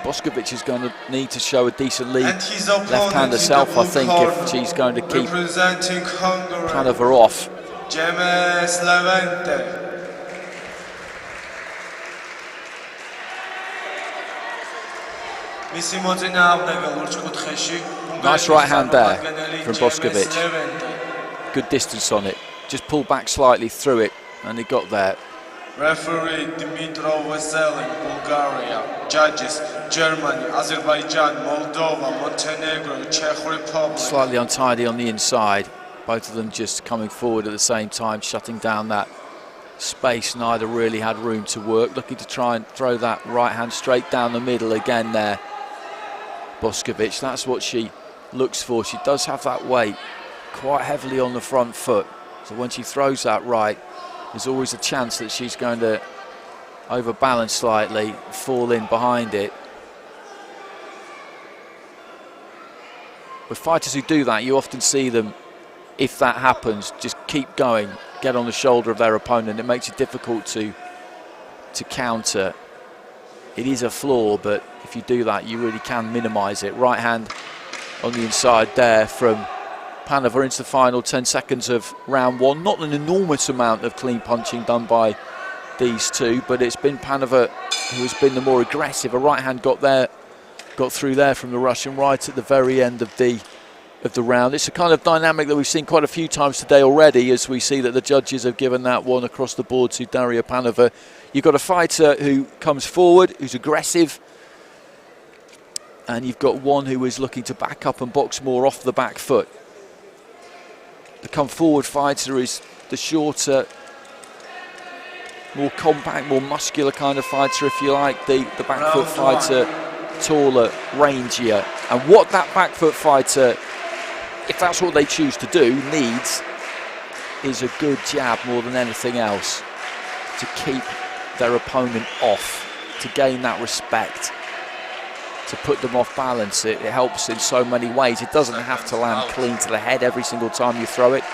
Boskovic is going to need to show a decent lead left hand herself, I think, if she's going to keep Panova off. Nice right hand there from Boskovic. Good distance on it. Just pulled back slightly through it and he got there. Referee Dimitrov Veselin, Bulgaria. Judges Germany, Azerbaijan, Moldova, Montenegro, Czech Republic. Slightly untidy on the inside. Both of them just coming forward at the same time, shutting down that space. Neither really had room to work. Looking to try and throw that right hand straight down the middle again there. Boskovic, that's what she looks for. She does have that weight quite heavily on the front foot. So when she throws that right, there's always a chance that she's going to overbalance slightly, fall in behind it. With fighters who do that, you often see them, if that happens, just keep going, get on the shoulder of their opponent. It makes it difficult to counter. It is a flaw, but if you do that, you really can minimise it. Right hand on the inside there from Panova into the final 10 seconds of round one. Not an enormous amount of clean punching done by these two, but it's been Panova who has been the more aggressive. A right hand got through there from the Russian right at the very end of the round. It's a kind of dynamic that we've seen quite a few times today already, as we see that the judges have given that one across the board to Daria Panova. You've got a fighter who comes forward, who's aggressive, and you've got one who is looking to back up and box more off the back foot. The come forward fighter is the shorter, more compact, more muscular kind of fighter, if you like. The back foot fighter, taller, rangier. And what that back foot fighter, if that's what they choose to do, needs is a good jab more than anything else to keep their opponent off, to gain that respect, to put them off balance. It helps in so many ways. It doesn't have to land clean to the head every single time you throw it.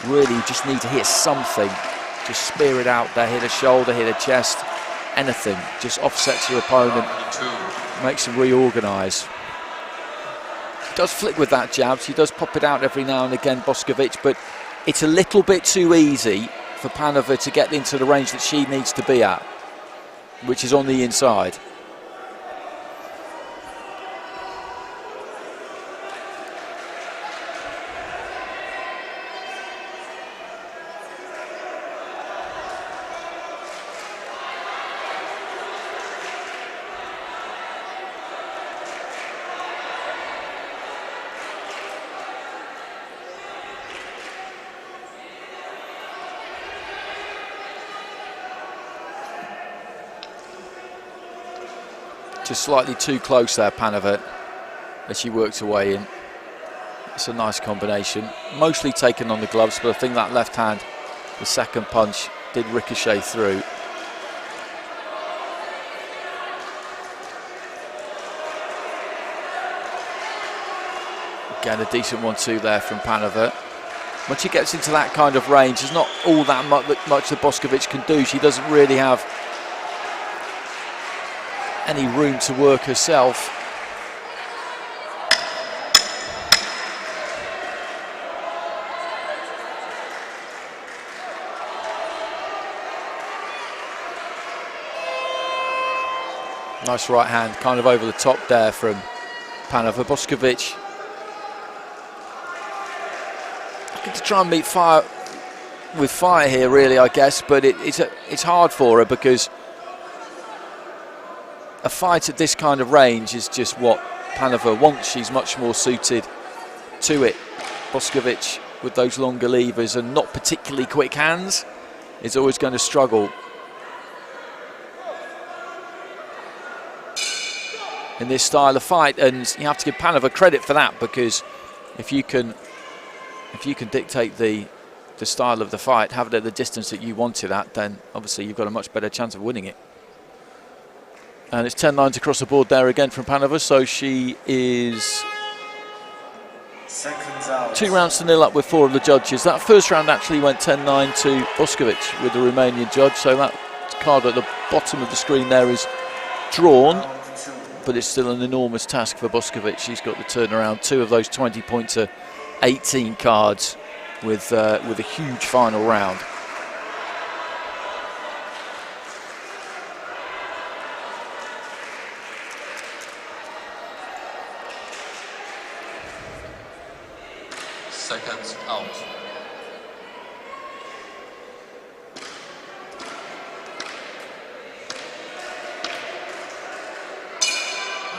Really, you just need to hit something. Just spear it out there, hit a shoulder, hit a chest, anything. Just offsets your opponent, makes them reorganise. She does flick with that jab. She does pop it out every now and again, Boskovic, but it's a little bit too easy for Panova to get into the range that she needs to be at, which is on the inside. Just slightly too close there, Panova, as she works her way in. It's a nice combination. Mostly taken on the gloves, but I think that left hand, the second punch, did ricochet through. Again, a decent 1-2 there from Panova. When she gets into that kind of range, there's not all that much that Boskovic can do. She doesn't really have any room to work herself. Nice right hand, kind of over the top there from Panova. Boskovic looking to try and meet fire with fire here, really, I guess, but it's hard for her because a fight at this kind of range is just what Panova wants. She's much more suited to it. Boskovic, with those longer levers and not particularly quick hands, is always going to struggle in this style of fight, and you have to give Panova credit for that, because if you can dictate the style of the fight, have it at the distance that you want it at, then obviously you've got a much better chance of winning it. And it's 10 lines across the board there again from Panova, so she is 2 rounds to 0 up with 4 of the judges. That first round actually went 10-9 to Boskovic with the Romanian judge, so that card at the bottom of the screen there is drawn, but it's still an enormous task for Boskovic. She's got to turn around 2 of those 20-point to 18 cards with a huge final round. Seconds out.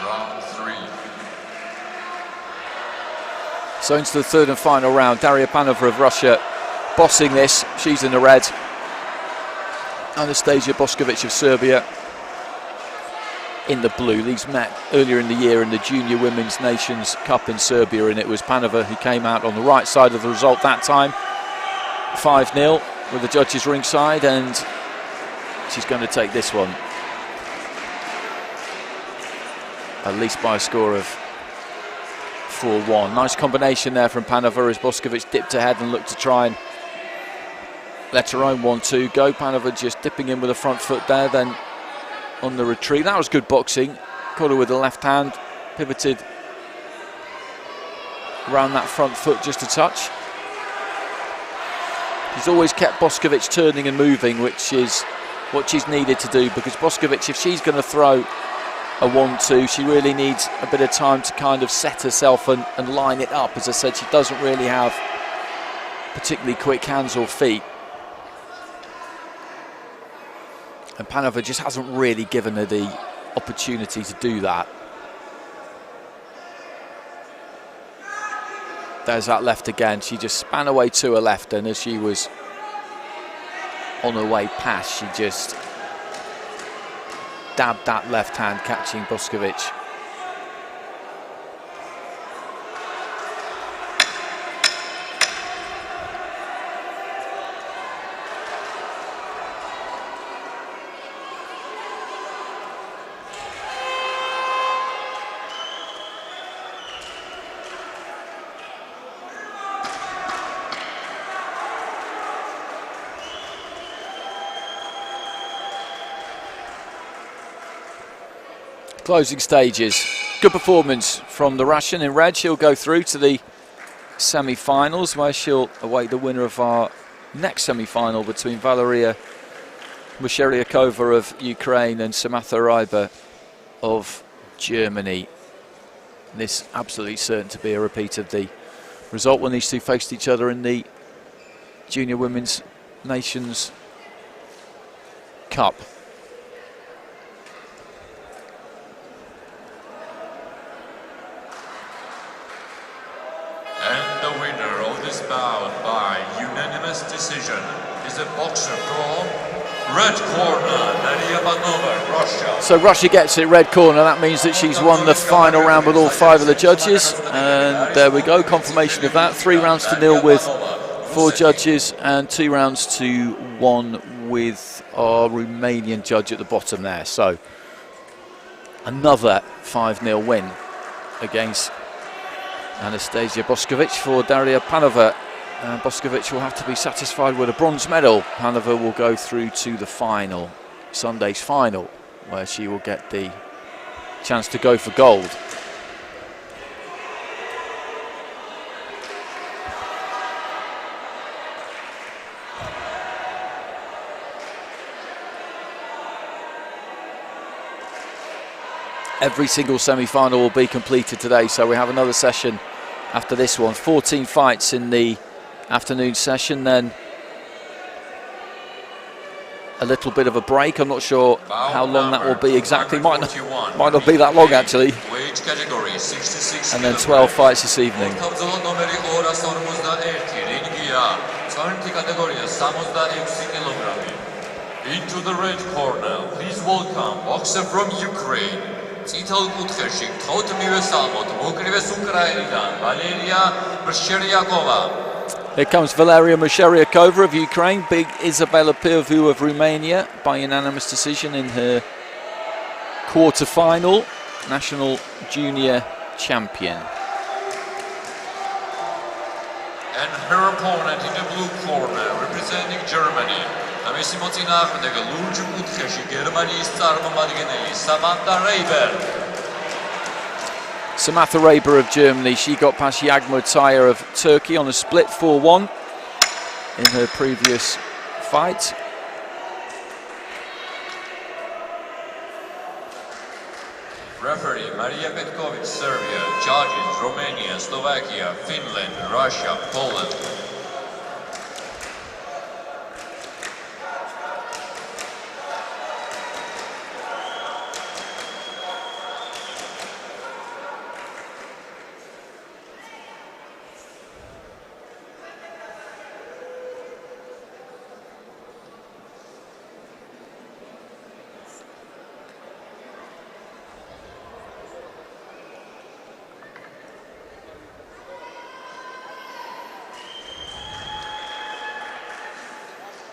Round 3. So into the third and final round. Daria Panova of Russia bossing this. She's in the red. Anastasia Boskovic of Serbia in the blue. These met earlier in the year in the Junior Women's Nations Cup in Serbia, and it was Panova who came out on the right side of the result that time. 5-0 with the judges ringside, and she's going to take this one at least by a score of 4-1. Nice combination there from Panova as Boskovic dipped ahead and looked to try and let her own 1-2 go. Panova just dipping in with a front foot there, then on the retreat. That was good boxing. Caught her with the left hand, pivoted around that front foot just a touch. She's always kept Boskovic turning and moving, which is what she's needed to do, because Boskovic, if she's going to throw a 1-2, she really needs a bit of time to kind of set herself and line it up. As I said, she doesn't really have particularly quick hands or feet, and Panova just hasn't really given her the opportunity to do that. There's that left again. She just span away to her left, and as she was on her way past, she just dabbed that left hand, catching Boskovic. Closing stages. Good performance from the Russian in red. She'll go through to the semi-finals, where she'll await the winner of our next semi-final between Valeria Musheryakova of Ukraine and Samantha Reiber of Germany. This absolutely certain to be a repeat of the result when these two faced each other in the Junior Women's Nations Cup. And the winner of this bout by unanimous decision is a boxer from red corner, Anastasia, Russia. So Russia gets it, red corner. That means that she's won the final round with all 5 of the judges. And there we go, confirmation of that. 3 rounds to 0 with 4 judges and 2 rounds to 1 with our Romanian judge at the bottom there. So another 5-0 win against Anastasia Boskovic for Daria Panova. Boskovic will have to be satisfied with a bronze medal. Panova will go through to the final, Sunday's final, where she will get the chance to go for gold. Every single semi-final will be completed today, so we have another session after this one. 14 fights in the afternoon session, then a little bit of a break. I'm not sure how long that will be exactly. Might not be that long actually. And then 12 fights this evening. Into the red corner, please welcome boxer from Ukraine. Untitled Chapter, Valeria Musheryakova. Here comes Valeria Musheryakova of Ukraine, big Isabella Pirvu of Romania by unanimous decision in her quarter-final, national junior champion. And her opponent in the blue corner, representing Germany, Samantha Reiber of Germany. She got past Yagmurtaya of Turkey on a split 4-1 in her previous fight. Referee Maria Petkovic, Serbia. Judges Romania, Slovakia, Finland, Russia, Poland.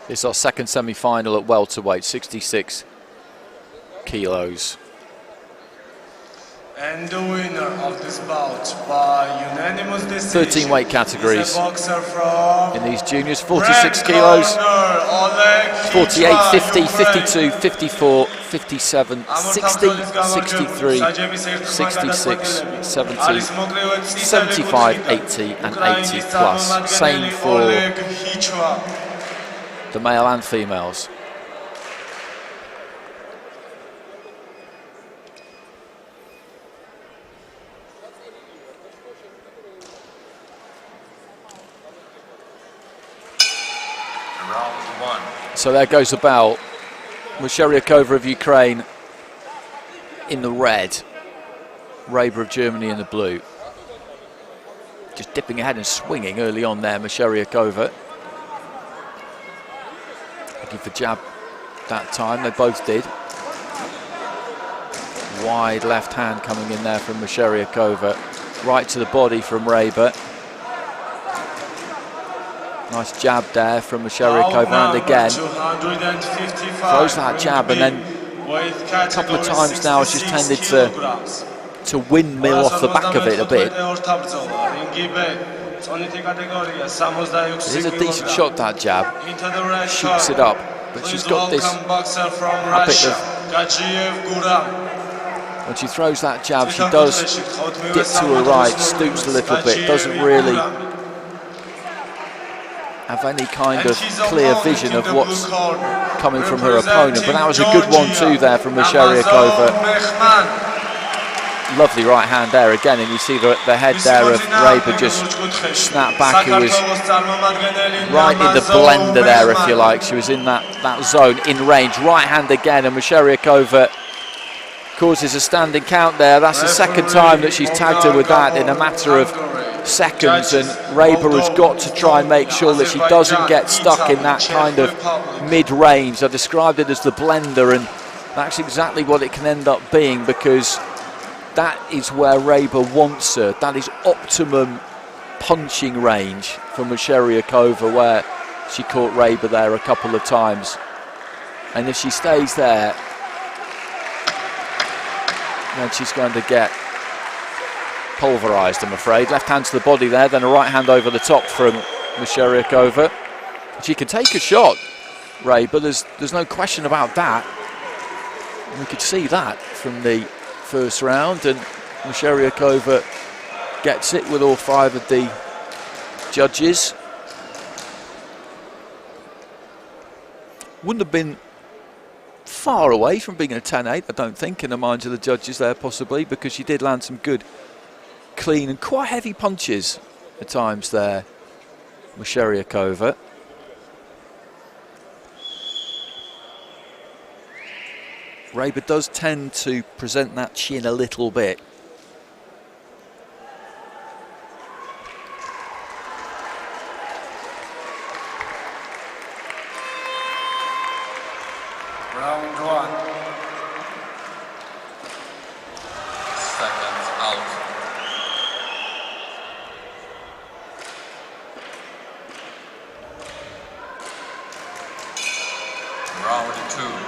It's our second semi-final at welterweight, 66 kilos. And the winner of this bout by unanimous decision 13 weight categories in these juniors, 46 corner, kilos, Oleg 48, 50, Ukraine. 52, 54, 57, 60, 63, 66, 70, 75, 80 and 80 plus. Same for the male and females. Round 1. So there goes the bell. Musheryakova of Ukraine in the red, Reiber of Germany in the blue. Just dipping ahead and swinging early on there, Musheryakova. Looking for jab that time, they both did. Wide left hand coming in there from Musheryakova. Right to the body from Reiber. Nice jab there from Musheryakova, and again throws that jab, and then a couple of times now has just tended to windmill off the back of it a bit. It is a decent shot, that jab. Shoots it up, but she's got this habit of When she throws that jab, she does dip to her right, stoops a little bit, doesn't really have any kind of clear vision of what's coming from her opponent. But that was a good 1-2 there from Mysheriakova. Lovely right hand there again, and you see the head there of Reba just snap back. It was right in the blender there, if you like. She was in that zone, in range. Right hand again, and Mysheriakova causes a standing count there. That's the second time that she's tagged her with that in a matter of seconds, and Reba has got to try and make sure that she doesn't get stuck in that kind of mid-range. I described it as the blender, and that's exactly what it can end up being, because that is where Reba wants her. That is optimum punching range for Mysheriakova, where she caught Reba there a couple of times. And if she stays there, then she's going to get pulverised, I'm afraid. Left hand to the body there, then a right hand over the top from Mysheriakova. She can take a shot, Reba, there's no question about that. We could see that from the first round, and Mysheriakova gets it with all 5 of the judges. Wouldn't have been far away from being a 10-8, I don't think, in the minds of the judges there, possibly, because she did land some good, clean and quite heavy punches at times there, Mysheriakova. Reba does tend to present that chin a little bit. Round 1. Seconds out. Round 2.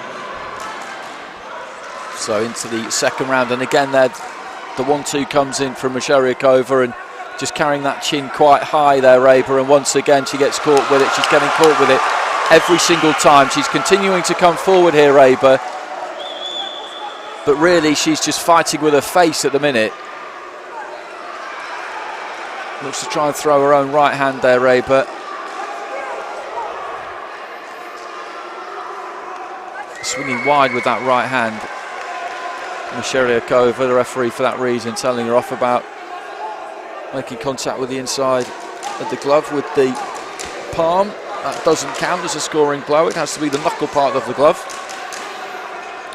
So into the second round, and again there the 1-2 comes in from Mysheriakova, and just carrying that chin quite high there, Reba, and once again she gets caught with it. She's getting caught with it every single time. She's continuing to come forward here, Reba, but really she's just fighting with her face at the minute. Looks to try and throw her own right hand there, Reba. Swinging wide with that right hand. Mysheriakova, the referee for that reason, telling her off about making contact with the inside of the glove with the palm. That doesn't count as a scoring blow. It has to be the knuckle part of the glove.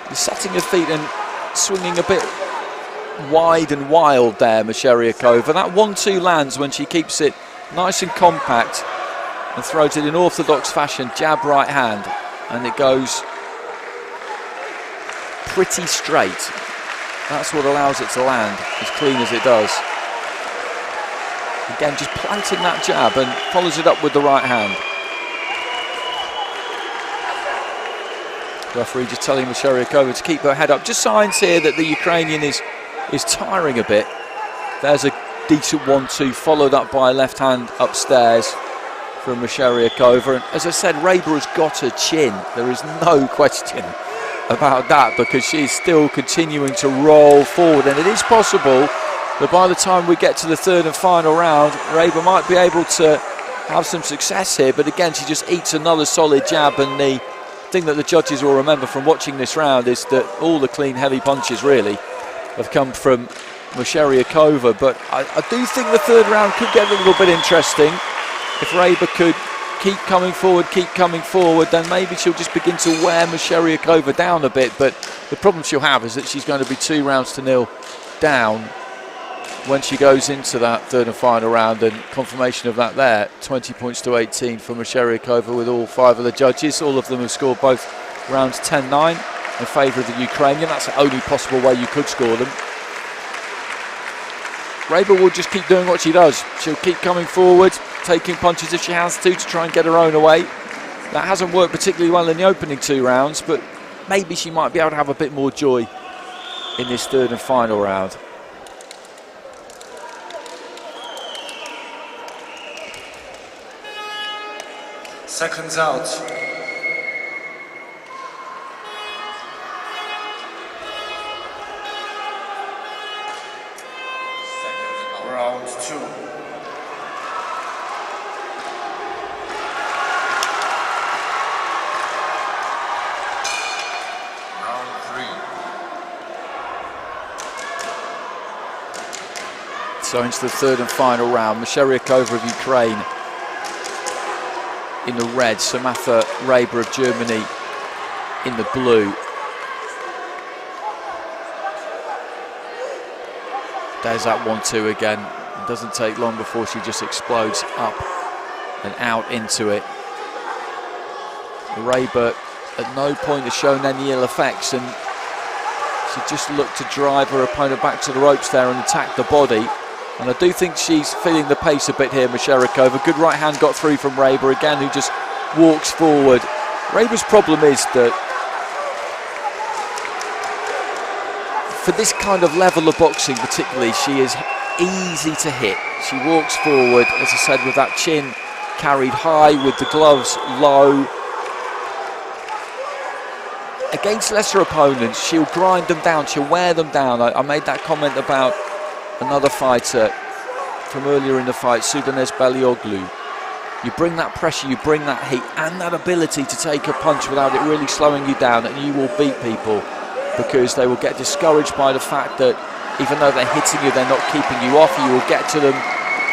He's setting her feet and swinging a bit wide and wild there, Mysheriakova. That 1-2 lands when she keeps it nice and compact and throws it in orthodox fashion, jab right hand, and it goes pretty straight. That's what allows it to land as clean as it does. Again, just planting that jab and follows it up with the right hand. The referee just telling Mysheriakova to keep her head up. Just signs here that the Ukrainian is tiring a bit. There's a decent 1-2 followed up by a left hand upstairs from Mysheriakova. And as I said, Reba has got her chin. There is no question about that, because she's still continuing to roll forward, and it is possible that by the time we get to the third and final round, Reba might be able to have some success here. But again, she just eats another solid jab, and the thing that the judges will remember from watching this round is that all the clean heavy punches really have come from Mysheriakova. But I do think the third round could get a little bit interesting. If Reba could keep coming forward, then maybe she'll just begin to wear Mysheriakova down a bit. But the problem she'll have is that she's going to be 2-0 down when she goes into that third and final round, and confirmation of that there, 20 points to 18 for Mysheriakova with all 5 of the judges. All of them have scored both rounds 10-9 in favour of the Ukrainian. That's the only possible way you could score them. Reba will just keep doing what she does. She'll keep coming forward, taking punches if she has to try and get her own away. That hasn't worked particularly well in the opening 2 rounds, but maybe she might be able to have a bit more joy in this third and final round. Seconds out. Round 2. Round 3. So into the third and final round. Mysheriakova of Ukraine in the red, Samatha Reiber of Germany in the blue. There's that 1-2 again. It doesn't take long before she just explodes up and out into it. Reiber at no point has shown any ill effects, and she just looked to drive her opponent back to the ropes there and attack the body. And I do think she's feeling the pace a bit here, Mysheriakova. Good right hand got through from Reiber again, who just walks forward. Reiber's problem is that for this kind of level of boxing particularly, she is easy to hit. She walks forward, as I said, with that chin carried high, with the gloves low. Against lesser opponents, she'll grind them down, she'll wear them down. I made that comment about another fighter from earlier in the fight, Sudanez Balioglu. You bring that pressure, you bring that heat and that ability to take a punch without it really slowing you down, and you will beat people, because they will get discouraged by the fact that even though they're hitting you, they're not keeping you off. You will get to them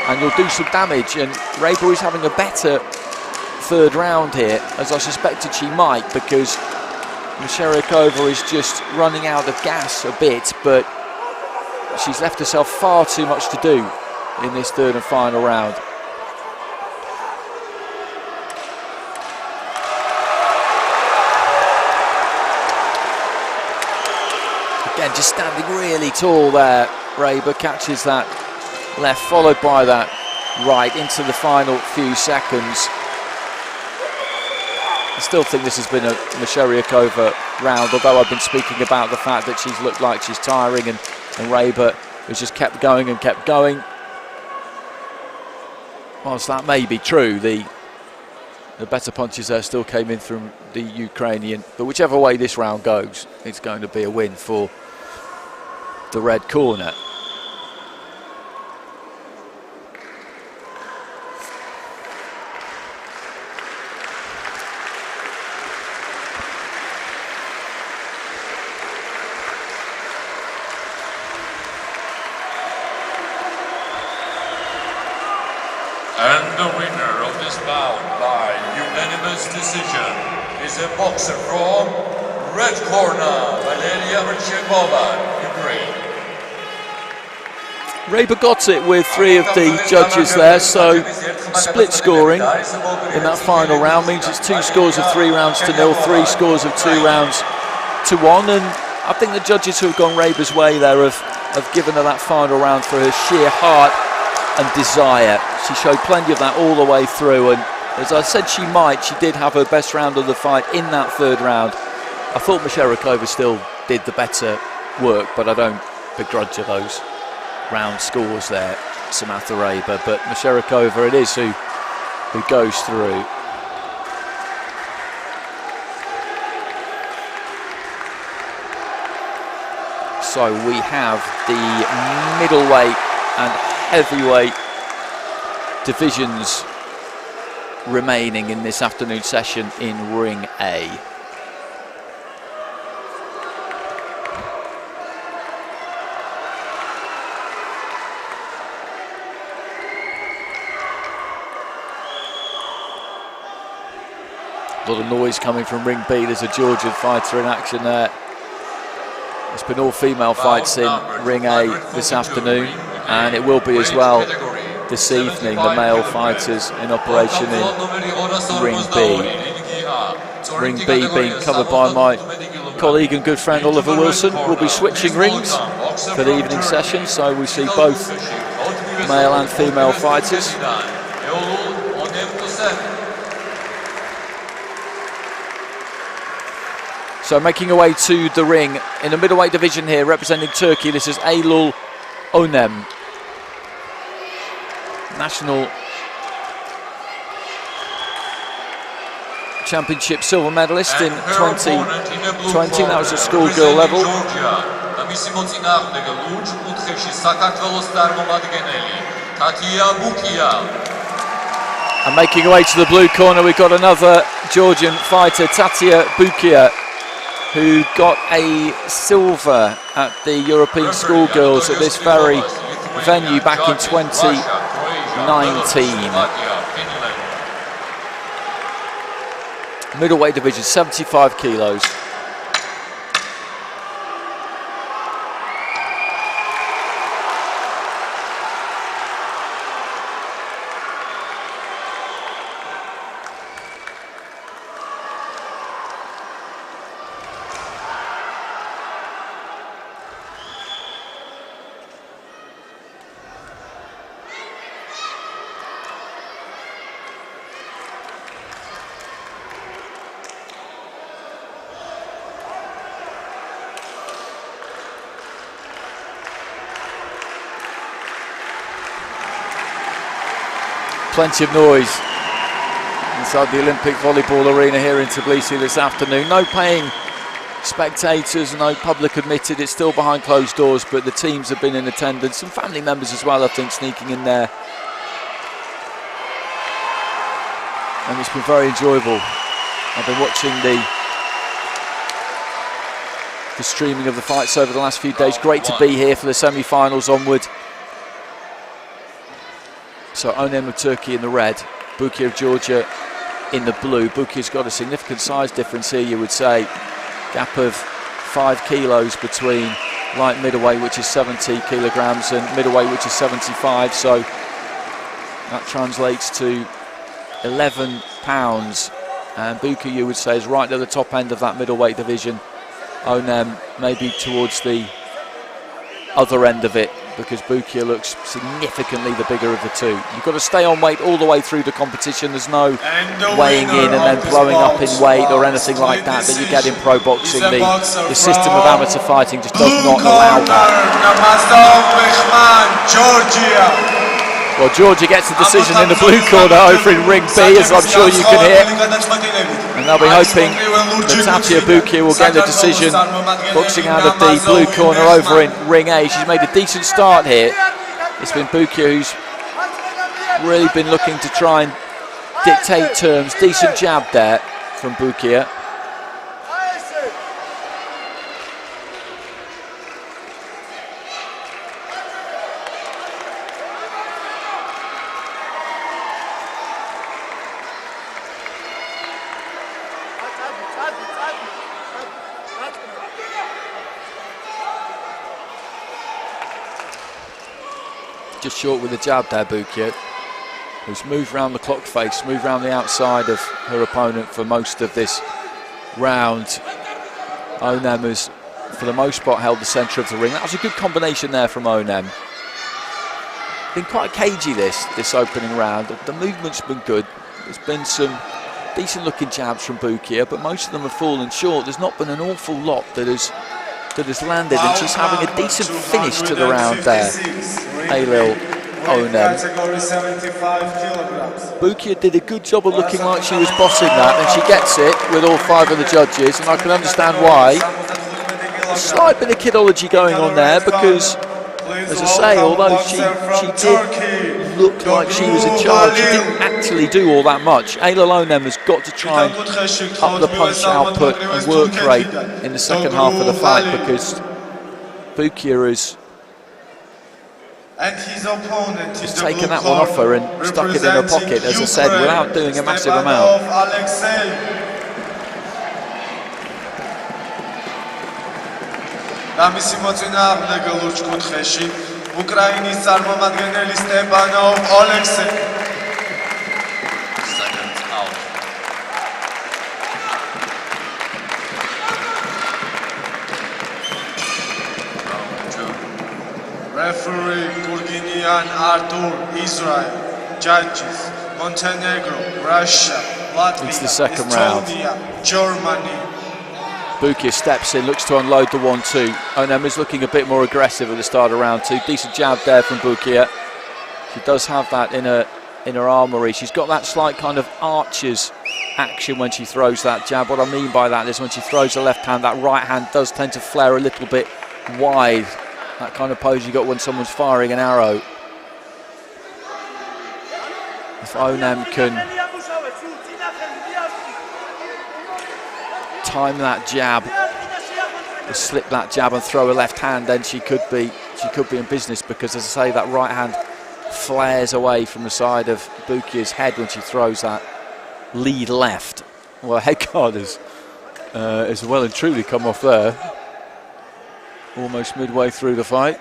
and you'll do some damage. And Reiber is having a better third round here, as I suspected she might, because Mysheriakova is just running out of gas a bit, but she's left herself far too much to do in this third and final round. Again, just standing really tall there. Reiber catches that left, followed by that right into the final few seconds. I still think this has been a Mysheriakova round, although I've been speaking about the fact that she's looked like she's tiring, and Reiber has just kept going and kept going. Whilst that may be true, the better punches there still came in from the Ukrainian. But whichever way this round goes, it's going to be a win for the red corner. And the winner of this bout by unanimous decision is a boxer from red corner, Valeria Merchegova, Ukraine. Reiber got it with three of the judges there, so split scoring in that final round means it's 2 scores of 3 rounds to 0, 3 scores of 2 rounds to 1, and I think the judges who have gone Reiber's way there have given her that final round for her sheer heart and desire. She showed plenty of that all the way through, and as I said she might, she did have her best round of the fight in that third round. I thought Mysheriakova still did the better work, but I don't begrudge her those round scores there, Samatha Reiber, but Mysheriakova it is who goes through. So we have the middleweight and heavyweight divisions remaining in this afternoon session in Ring A. A lot of noise coming from Ring B. There's a Georgian fighter in action there. It's been all female fights in Ring A this afternoon, and it will be as well this evening, the male fighters in operation in Ring B. Ring B being covered by my colleague and good friend Oliver Wilson. We'll be switching rings for the evening session, so we see both male and female fighters. So making her way to the ring in the middleweight division here, representing Turkey, this is Eylül Önem, national championship silver medalist in 2020. That was at schoolgirl level. და მისი მოწინააღმდეგე ლურჯ კუთხეში საქართველოს წარმომადგენელი თათია ბუკია. And making away to the blue corner, we've got another Georgian fighter, Tatia Bukia, who got a silver at the European Schoolgirls at this very venue back in 2019. Middleweight division, 75 kilos. Plenty of noise inside the Olympic volleyball arena here in Tbilisi this afternoon. No paying spectators, no public admitted. It's still behind closed doors, but the teams have been in attendance. Some family members as well, I think, sneaking in there. And it's been very enjoyable. I've been watching the streaming of the fights over the last few days. Great to be here for the semi-finals onward. So Onem of Turkey in the red, Bukia of Georgia in the blue. Bukia's got a significant size difference here, you would say. Gap of 5 kilos between light middleweight, which is 70 kilograms, and middleweight, which is 75. So that translates to 11 pounds. And Bukia, you would say, is right at the top end of that middleweight division. Onem maybe towards the other end of it, because Bukia looks significantly the bigger of the two. You've got to stay on weight all the way through the competition. There's no weighing in and then blowing up in weight or anything like that you get in pro boxing. The system of amateur fighting just does not allow that. Well, Georgia gets the decision in the blue corner over in ring B, as I'm sure you can hear. And they'll be hoping that Tatia Bukia will get the decision. Boxing out of the blue corner over in ring A. She's made a decent start here. It's been Bukia who's really been looking to try and dictate terms. Decent jab there from Bukia. Just short with the jab there, Bukia, who's moved round the clock face, moved round the outside of her opponent for most of this round. Onem has, for the most part, held the centre of the ring. That was a good combination there from Onem. Been quite cagey this opening round. The movement's been good. There's been some decent-looking jabs from Bukia, but most of them have fallen short. There's not been an awful lot that has landed, and she's having a decent finish to the round there. Aylil Onem. Bukia did a good job of looking like she was bossing that, and she gets it with all 5 of the judges, and I can understand why. A slight bit of kidology going on there, because, as I say, although she did look like she was in charge, she didn't actually do all that much. Aylil Onem has got to try and up the punch output and work rate in the second half of the fight, because Bukia has taken that one off her and stuck it in her pocket, as I said, without doing a massive amount. Referee Turginian Artur, Israel. Judges Montenegro, Russia, Latvia, it's the second round. Germany. Bukia steps in, looks to unload the 1-2. Onem is looking a bit more aggressive at the start of round 2. Decent jab there from Bukia. She does have that in her armoury. She's got that slight kind of archer's action when she throws that jab. What I mean by that is when she throws the left hand, that right hand does tend to flare a little bit wide, that kind of pose you got when someone's firing an arrow. If Onem can time that jab, slip that jab and throw a left hand, then she could be in business, because, as I say, that right hand flares away from the side of Bukia's head when she throws that lead left. Well, head guard is well and truly come off there, almost midway through the fight.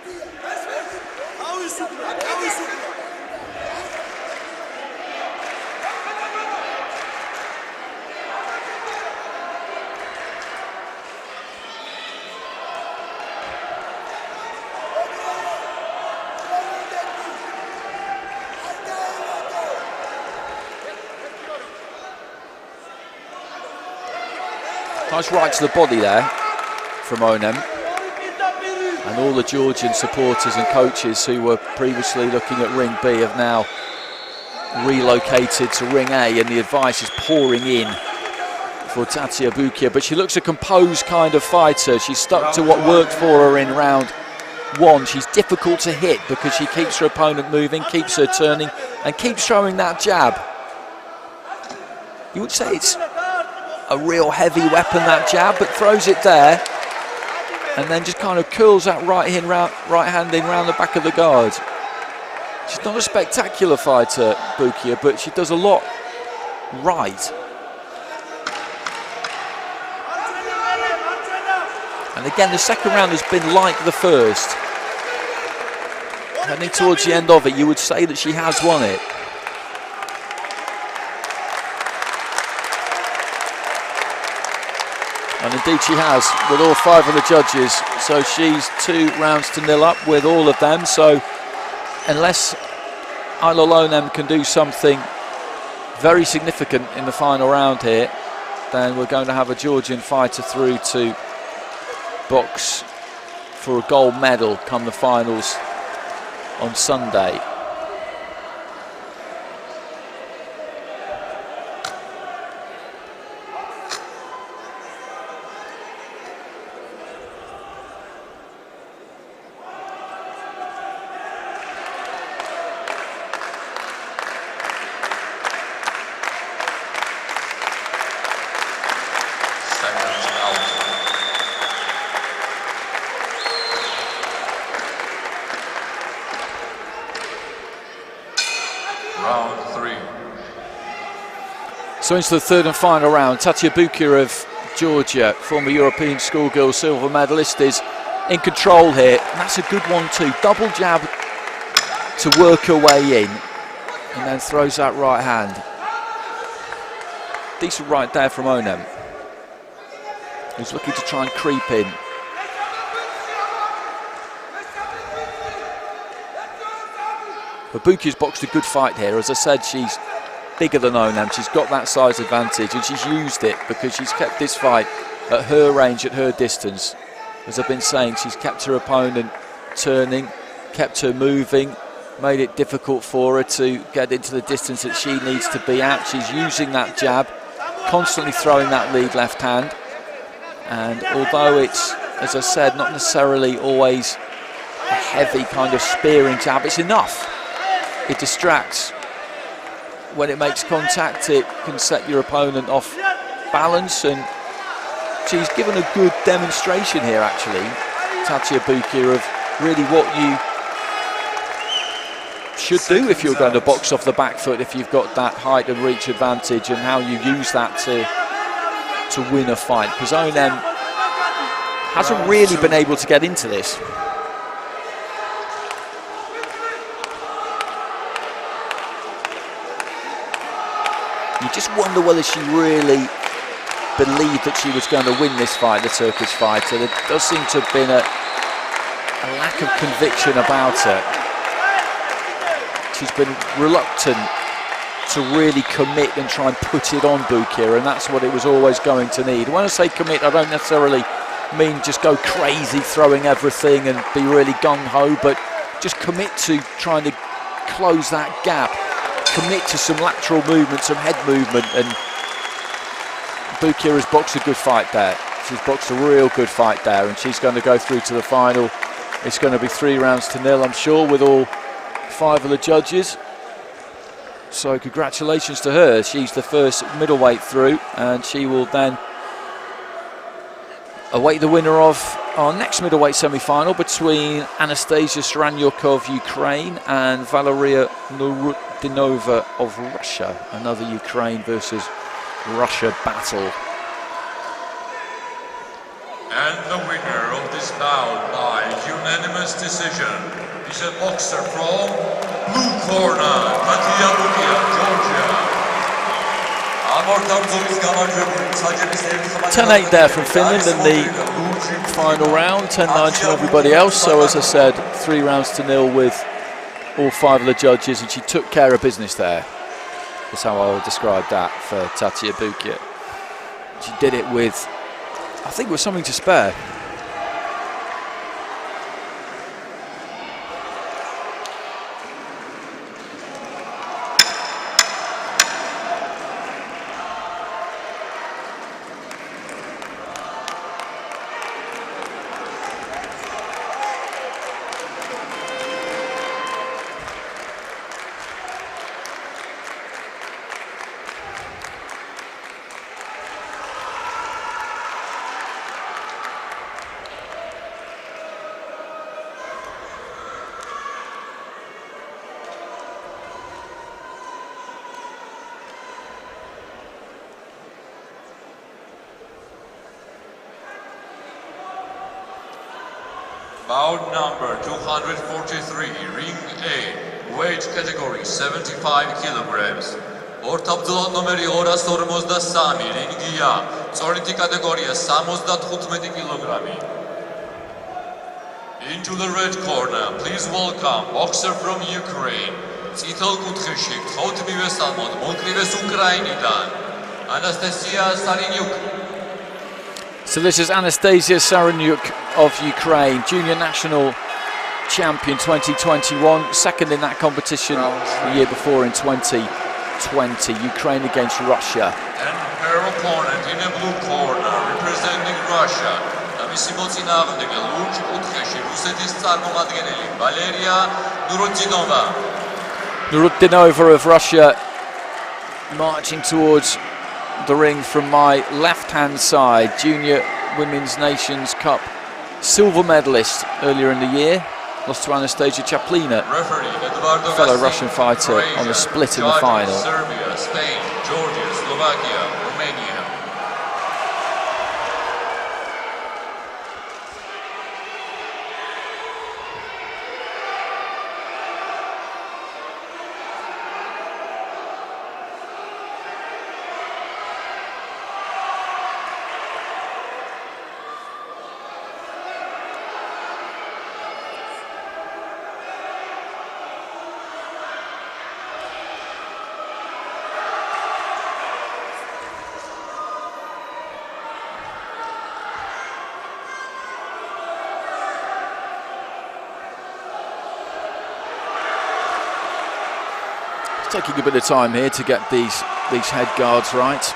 Nice right to the body there from Onem. And all the Georgian supporters and coaches who were previously looking at Ring B have now relocated to Ring A, and the advice is pouring in for Tatia Bukia. But she looks a composed kind of fighter. She's stuck to what worked for her in round one. She's difficult to hit because she keeps her opponent moving, keeps her turning, and keeps throwing that jab. You would say it's a real heavy weapon, that jab, but throws it there and then just kind of curls that right hand in round the back of the guard. She's not a spectacular fighter, Bukia, but she does a lot right. And again, the second round has been like the first. Heading towards the end of it, you would say that she has won it. And indeed she has, with all 5 of the judges. So she's 2-0 up with all of them. So unless Aylol Onem can do something very significant in the final round here, then we're going to have a Georgian fighter through to box for a gold medal come the finals on Sunday. So into the third and final round. Tatia Bukia of Georgia, former European schoolgirl silver medalist, is in control here. And that's a good one too. Double jab to work her way in, and then throws that right hand. Decent right there from Onem, who's looking to try and creep in. But Bukia's boxed a good fight here. As I said, she's bigger than Onem. She's got that size advantage, and she's used it because she's kept this fight at her range, at her distance. As I've been saying, she's kept her opponent turning, kept her moving, made it difficult for her to get into the distance that she needs to be at. She's using that jab, constantly throwing that lead left hand. And although it's, as I said, not necessarily always a heavy kind of spearing jab, it's enough. It distracts. When it makes contact, it can set your opponent off balance, and she's given a good demonstration here, actually, Tatia Bukia, of really what you should do if you're going to box off the back foot, if you've got that height and reach advantage, and how you use that to win a fight. Because Onem hasn't really been able to get into this. You just wonder whether she really believed that she was going to win this fight, the Turkish fighter. There does seem to have been a lack of conviction about her. She's been reluctant to really commit and try and put it on Bukia, and that's what it was always going to need. When I say commit, I don't necessarily mean just go crazy throwing everything and be really gung-ho, but just commit to trying to close that gap. Commit to some lateral movement, some head movement, and Bukia has boxed a good fight there. She's boxed a real good fight there, and she's going to go through to the final. It's going to be 3-0, I'm sure, with all 5 of the judges. So congratulations to her. She's the first middleweight through, and she will then await the winner of our next middleweight semi-final between Anastasia Nuke of Ukraine and Valeria Nurudinova of Russia. Another Ukraine versus Russia battle. And the winner of this bout by unanimous decision is a boxer from blue corner, Georgia. 10-8 there from Finland in the final round, 10-9 from everybody else. So as I said, 3-0 with all 5 of the judges, and she took care of business there. That's how I would describe that for Tatia Bukia. She did it with, I think, with something to spare. Bout number 243, ring A, weight category 75 kilograms. Ortabdlon номერი 243, რინგია, წორითი კატეგორია 75 კილოგრამი. Into the red corner, please welcome boxer from Ukraine. წითელ კუთხეში გთხოვთ მივესალმოთ მოკრივეს უკრაინიდან, Anastasia Nuke. So this is Anastasia Nuke of Ukraine, junior national champion 2021, second in that competition the year before in 2020, Ukraine against Russia. And her opponent in a blue corner, representing Russia, Valeria Nurudinova of Russia marching towards the ring from my left-hand side, junior Women's Nations Cup silver medalist earlier in the year, lost to Anastasia Chaplina, fellow Russian fighter, on a split in the final. Serbia, Spain, Georgia, Slovakia, Romania. Taking a bit of time here to get these head guards right.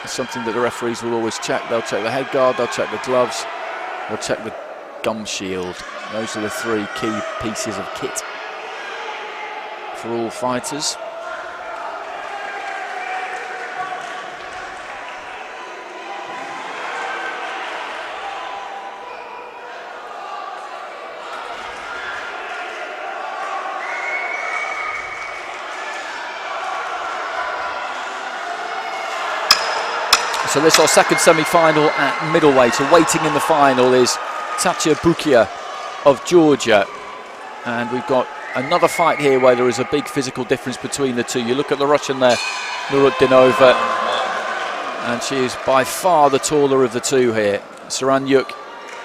It's something that the referees will always check. They'll check the head guard, they'll check the gloves, they'll check the gum shield. Those are the 3 key pieces of kit for all fighters. So this is our second semi-final at middleweight. Awaiting in the final is Tatia Bukia of Georgia. And we've got another fight here where there is a big physical difference between the two. You look at the Russian there, Nurudinova, and she is by far the taller of the two here. Nuke,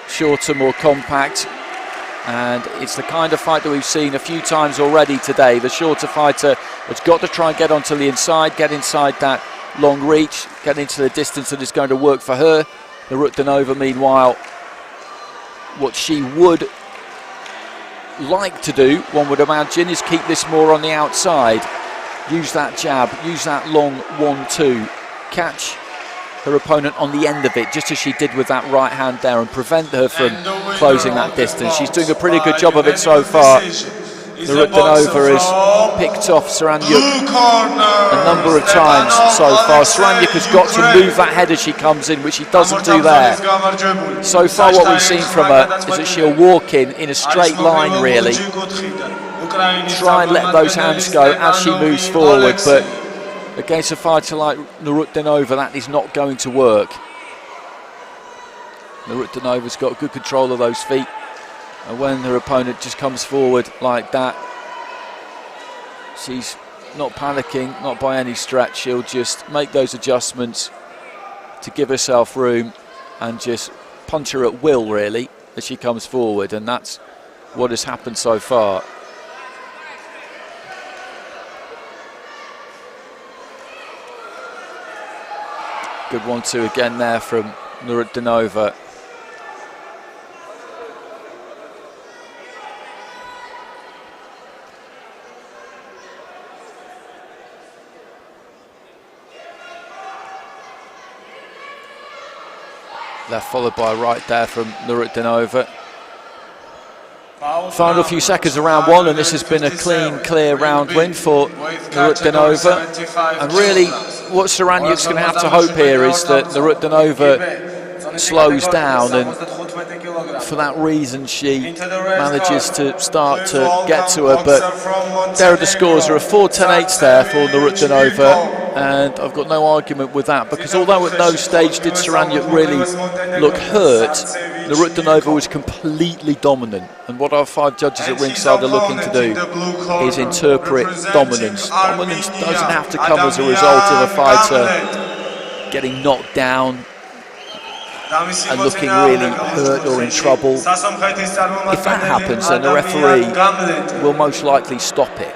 shorter, more compact. And it's the kind of fight that we've seen a few times already today. The shorter fighter has got to try and get onto the inside, get inside that long reach, get into the distance that is going to work for her. Nurudinova, meanwhile, what she would like to do, one would imagine, is keep this more on the outside. Use that jab, use that long 1-2. Catch her opponent on the end of it, just as she did with that right hand there, and prevent her from closing that distance. She's doing a pretty good job of it so far. Nurutdinova has picked off Saranyuk a number of times so far. Saranyuk has got to move that head as she comes in, which she doesn't do there. So far what we've seen from her is that she'll walk in a straight line really, try and let those hands go as she moves forward, but against a fighter like Nurutdinova that is not going to work. Nurutdinova's got good control of those feet, and when her opponent just comes forward like that, she's not panicking, not by any stretch. She'll just make those adjustments to give herself room and just punch her at will really as she comes forward, and that's what has happened so far. Good 1-2 again there from Nurutdinova. Left followed by a right there from Nurutdinova. Final few seconds of round one, and this has been a clean, clear round win for Nurutdinova. And really, what Saranyuk's going to have to hope here is that Nurutdinova slows down, and for that reason she manages to start to get to her. But there are the scores. There are 4 10-8s there for Nurutdinova, and I've got no argument with that, because although at no stage did Saranyuk really look hurt, Nurutdinova was completely dominant, and what our 5 judges at ringside are looking to do is interpret dominance. Dominance doesn't have to come as a result of a fighter getting knocked down and looking really hurt or in trouble. If that happens, then the referee will most likely stop it.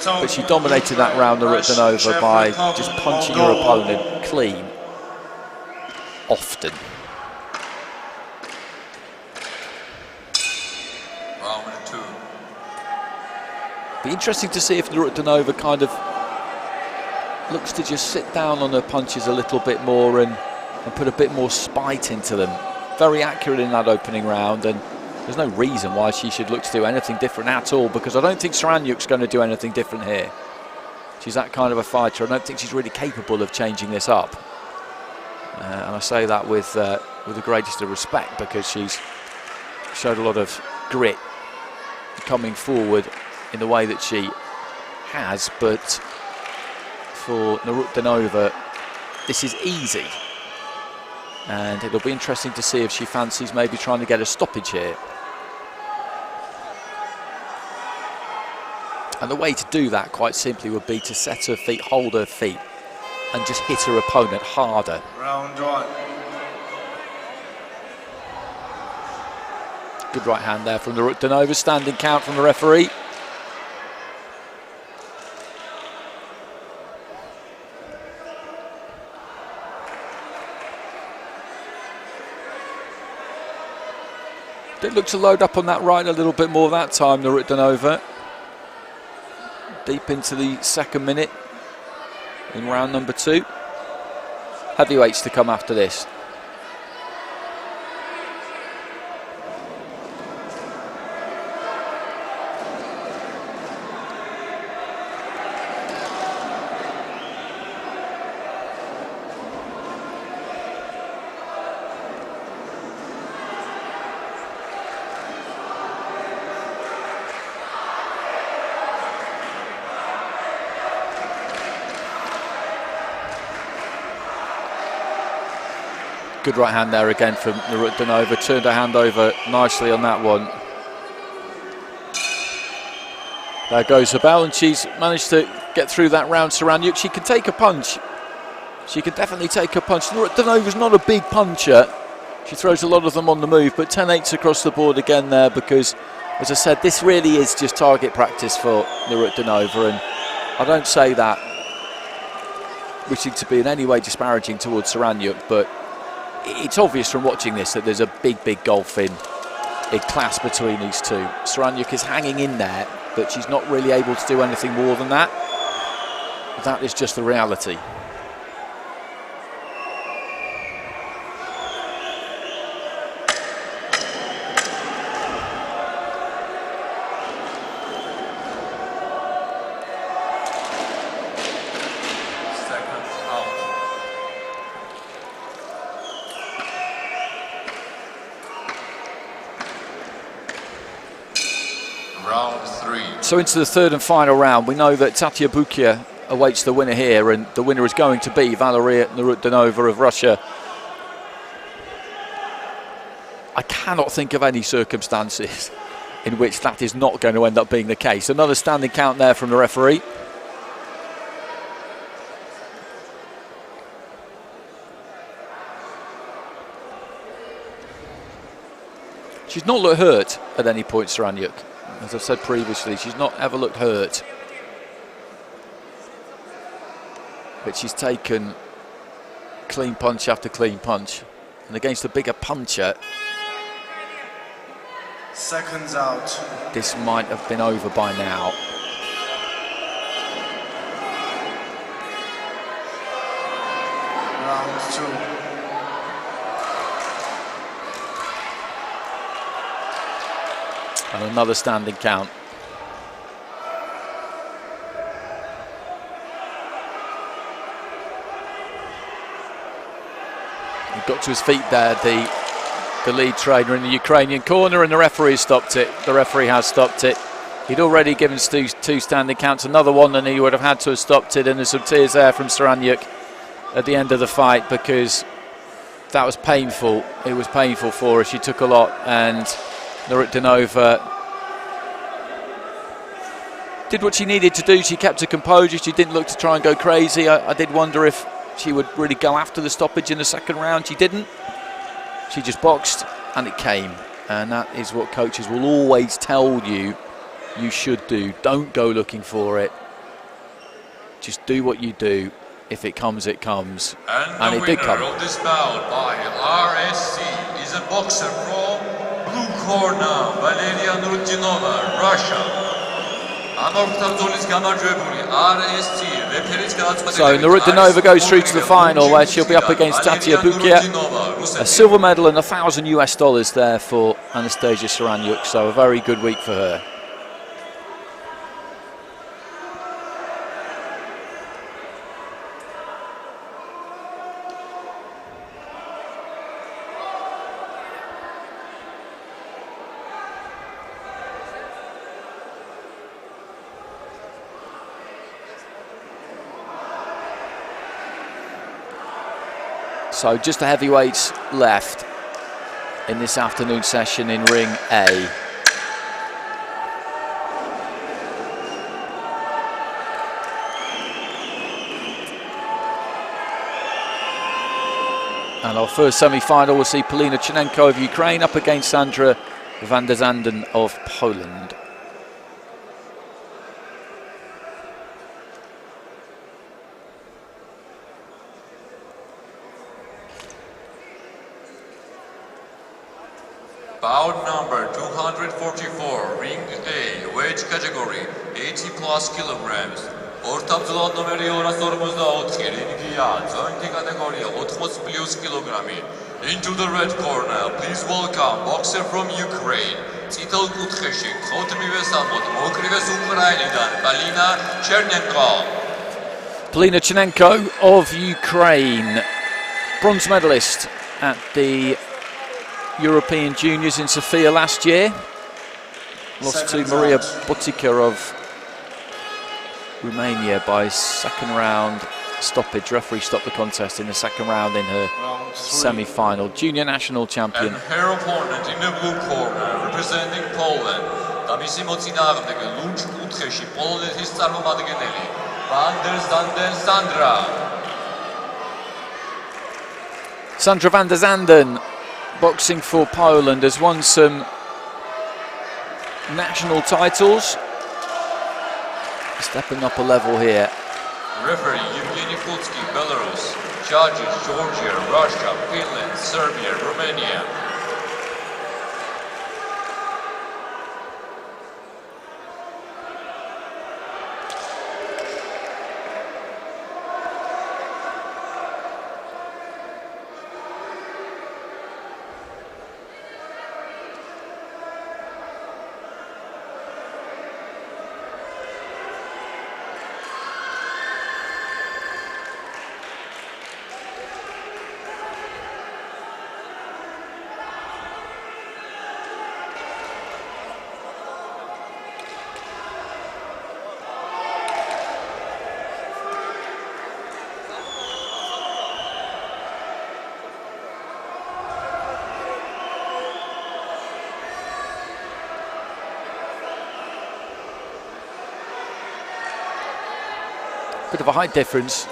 But she dominated that round, Nurutdinova, by just punching her opponent clean, often. Round 2. Be interesting to see if Nurutdinova kind of looks to just sit down on her punches a little bit more and put a bit more spite into them. Very accurate in that opening round, and there's no reason why she should look to do anything different at all, because I don't think Saranyuk's going to do anything different here. She's that kind of a fighter. I don't think she's really capable of changing this up. And I say that with the greatest of respect, because she's showed a lot of grit coming forward in the way that she has. But for Nurutdinova, this is easy. And it'll be interesting to see if she fancies maybe trying to get a stoppage here. And the way to do that, quite simply, would be to set her feet, hold her feet, and just hit her opponent harder. Round 1. Good right hand there from Nurutdinova, standing count from the referee. Did look to load up on that right a little bit more that time, Nurutdinova. Deep into the 2nd minute in round number 2. Heavyweights to come after this. Good right hand there again from Nurutdinova. Turned her hand over nicely on that one. There goes her bell, and she's managed to get through that round. Saranyuk, she can take a punch. She can definitely take a punch. Nurutdinova's not a big puncher. She throws a lot of them on the move, but 10-8s across the board again there, because, as I said, this really is just target practice for Nurutdinova, and I don't say that wishing to be in any way disparaging towards Saranyuk, but it's obvious from watching this that there's a big gulf in class between these two. Saranyuk is hanging in there that she's not really able to do anything more than that. That is just the reality. So into the third and final round, we know that Tatia Bukia awaits the winner here, and the winner is going to be Valeria Nurutdinova of Russia. I cannot think of any circumstances in which that is not going to end up being the case. Another standing count there from the referee. She's not looked hurt at any point, Saranyuk. As I've said previously, she's not ever looked hurt. But she's taken clean punch after clean punch. And against a bigger puncher, seconds out, this might have been over by now. Round 2. And another standing count. He got to his feet there, the lead trainer in the Ukrainian corner, and the referee stopped it. The referee has stopped it. He'd already given two standing counts, another one, and he would have had to have stopped it. And there's some tears there from Saranyuk at the end of the fight, because that was painful. It was painful for her. She took a lot, and Nurutdinova did what she needed to do. She kept her composure. She didn't look to try and go crazy. I did wonder if she would really go after the stoppage in the second round. She didn't. She just boxed, and it came. And that is what coaches will always tell you you should do. Don't go looking for it. Just do what you do. If it comes, it comes. And it did come. The winner of this bout by RSC is a boxer from blue corner, Valeria Nurutdinova, Russia. So Nurutdinova goes through to the final, where she'll be up against Tatia Bukia. A silver medal and $1,000 US there for Anastasia Saranyuk. So a very good week for her. So just the heavyweights left in this afternoon session in Ring A. And our first semi-final will see Polina Chinenko of Ukraine up against Sandra van der Zanden of Poland. Bout number 244, Ring A, weight category, 80 plus kilograms. Ortabzlan numeri 244, ringia, jointi category, 80 plus kilogrami. Into the red corner, please welcome boxer from Ukraine. Titel Kutcheshi, Khotmive Samot, Mokrives Ukrainidan, Polina Chernenko. Polina Chinenko of Ukraine, bronze medalist at the European Juniors in Sofia last year. Lost to Maria Botica of Romania by second round stoppage. Referee stopped the contest in the second round in her semi-final. Junior national champion. And her opponent in the blue corner, representing Poland, Tbilisi მოწინააღმდეგე ლუნჩ კუთხეში პოლონეთის წარმომადგენელი van der Zanden Sandra. Sandra van der Zanden, boxing for Poland, has won some national titles. Stepping up a level here. Referee Evgeny Futsky, Belarus. Judges Georgia, Russia, Finland, Serbia, Romania. Bit of a height difference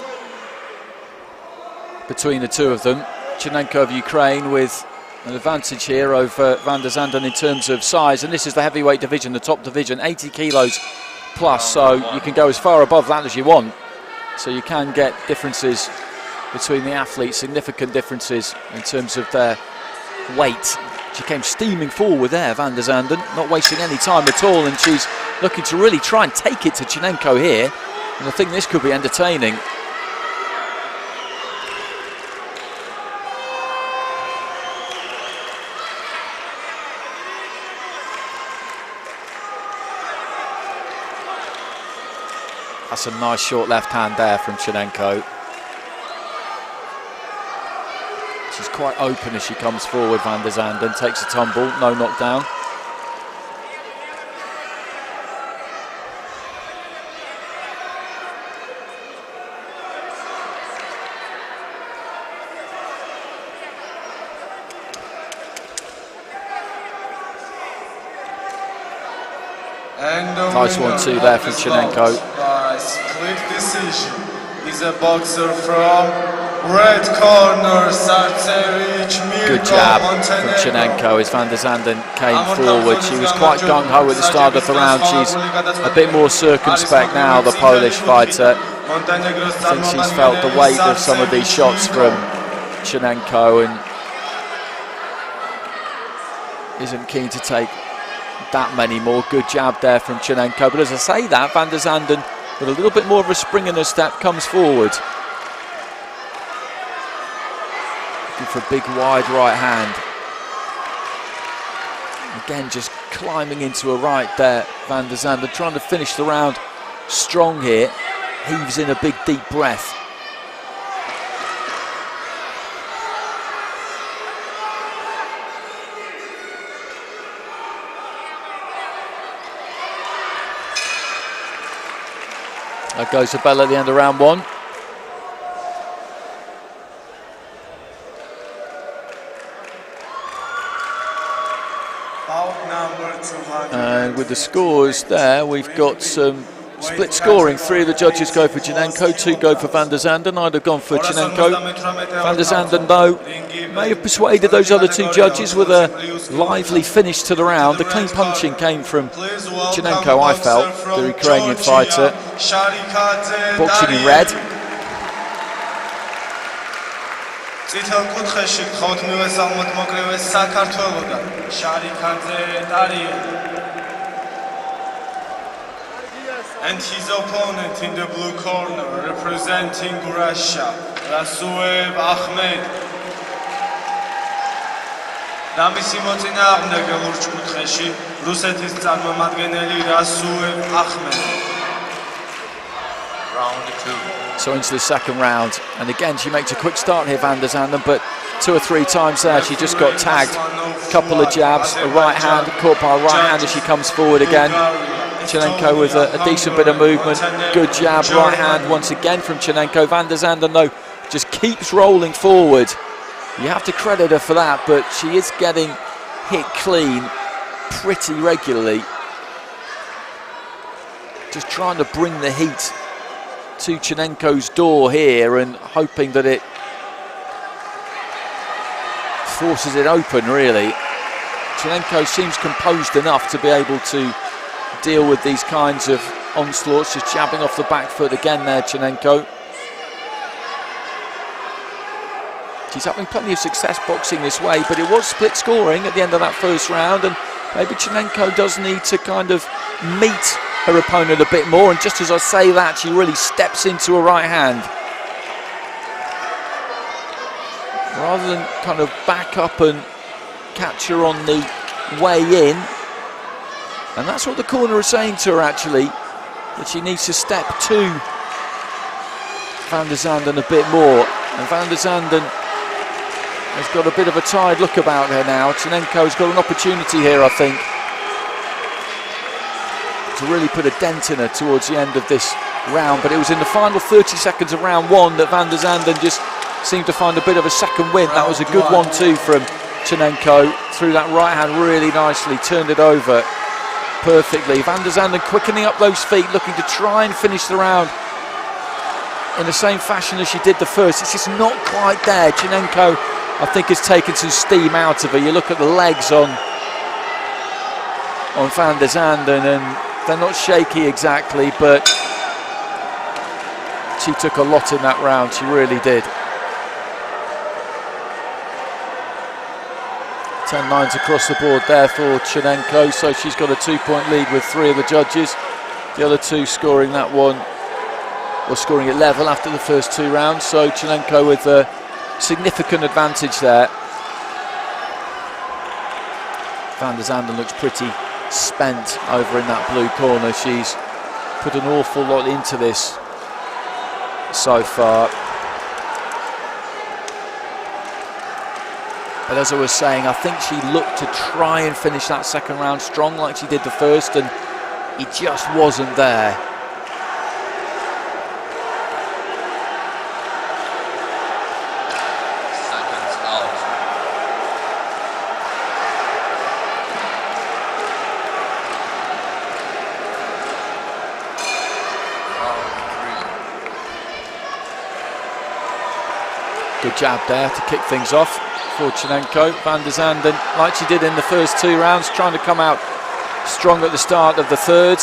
between the two of them. Chinenko of Ukraine with an advantage here over van der Zanden in terms of size, and this is the heavyweight division, the top division, 80 kilos plus, so you can go as far above that as you want. So you can get differences between the athletes, significant differences in terms of their weight. She came steaming forward there, van der Zanden, not wasting any time at all, and she's looking to really try and take it to Chinenko here, and I think this could be entertaining. That's a nice short left hand there from Chinenko. She's quite open as she comes forward, van der Zanden, takes a tumble, no knockdown. Nice 1-2 there from Chinenko. By split decision is a boxer from red corner, Good jab from Chinenko as van der Zanden came forward. She was quite gung-ho at the start of the round. She's a bit more circumspect now, the Polish fighter. I think she's felt the weight of some of these shots from Chinenko and isn't keen to take that many more. Good jab there from Chinenko, but as I say that, van der Zanden with a little bit more of a spring in her step comes forward. Looking for a big wide right hand. Again, just climbing into a right there, van der Zanden, trying to finish the round strong here. Heaves in a big deep breath. That goes the bell at the end of round one. And with the scores there, we've got some split scoring. 3 of the judges go for Chinenko, 2 go for van der Zanden. I'd have gone for Chinenko. Van der Zanden, though, may have persuaded those other 2 judges with a lively finish to the round. The clean punching came from Chinenko, I felt, the Ukrainian fighter. Boxing in red. And his opponent in the blue corner, representing Russia, Rasuev Ahmed. Ramisi მოწინააღმდეგე ლურჯ კუთხეში რუსეთის წარმომადგენელი Rasuev Ahmed. Round 2. So into the second round, and again she makes a quick start here, van der Zanden, but 2 or 3 times there she just got tagged. A couple of jabs, a right hand, caught by a right hand as she comes forward again. Chinenko with a decent bit of movement, good jab, right hand once again from Chinenko. Van der Zanden, though, just keeps rolling forward. You have to credit her for that, but she is getting hit clean pretty regularly. Just trying to bring the heat to Chinenko's door here and hoping that it forces it open, really. Chinenko seems composed enough to be able to deal with these kinds of onslaughts, just jabbing off the back foot again there, Chinenko. She's having plenty of success boxing this way, but it was split scoring at the end of that first round, and maybe Chinenko does need to kind of meet her opponent a bit more, and just as I say that, she really steps into a right hand. Rather than kind of back up and catch her on the way in. And that's what the corner is saying to her, actually, that she needs to step to van der Zanden a bit more. And van der Zanden has got a bit of a tired look about her now. Chinenko's got an opportunity here, I think, to really put a dent in her towards the end of this round. But it was in the final 30 seconds of round one that van der Zanden just seemed to find a bit of a second wind. That was a good 1-2 from Chinenko. Threw that right hand really nicely, turned it over perfectly. Van der Zanden quickening up those feet, looking to try and finish the round in the same fashion as she did the first. It's just not quite there. Chinenko, I think, has taken some steam out of her. You look at the legs on Van der Zanden, and they're not shaky exactly, but she took a lot in that round. She really did. 10-9 across the board there for Chinenko, so she's got a 2-point lead with 3 of the judges. The other 2 scoring that one, or scoring it level after the first 2 rounds, so Chinenko with a significant advantage there. Van der Zanden looks pretty spent over in that blue corner. She's put an awful lot into this so far. But as I was saying, I think she looked to try and finish that second round strong like she did the first, and it just wasn't there. Seconds out. Round 3. Good jab there to kick things off for Chinenko. Van der Zanden, like she did in the first 2 rounds, trying to come out strong at the start of the third.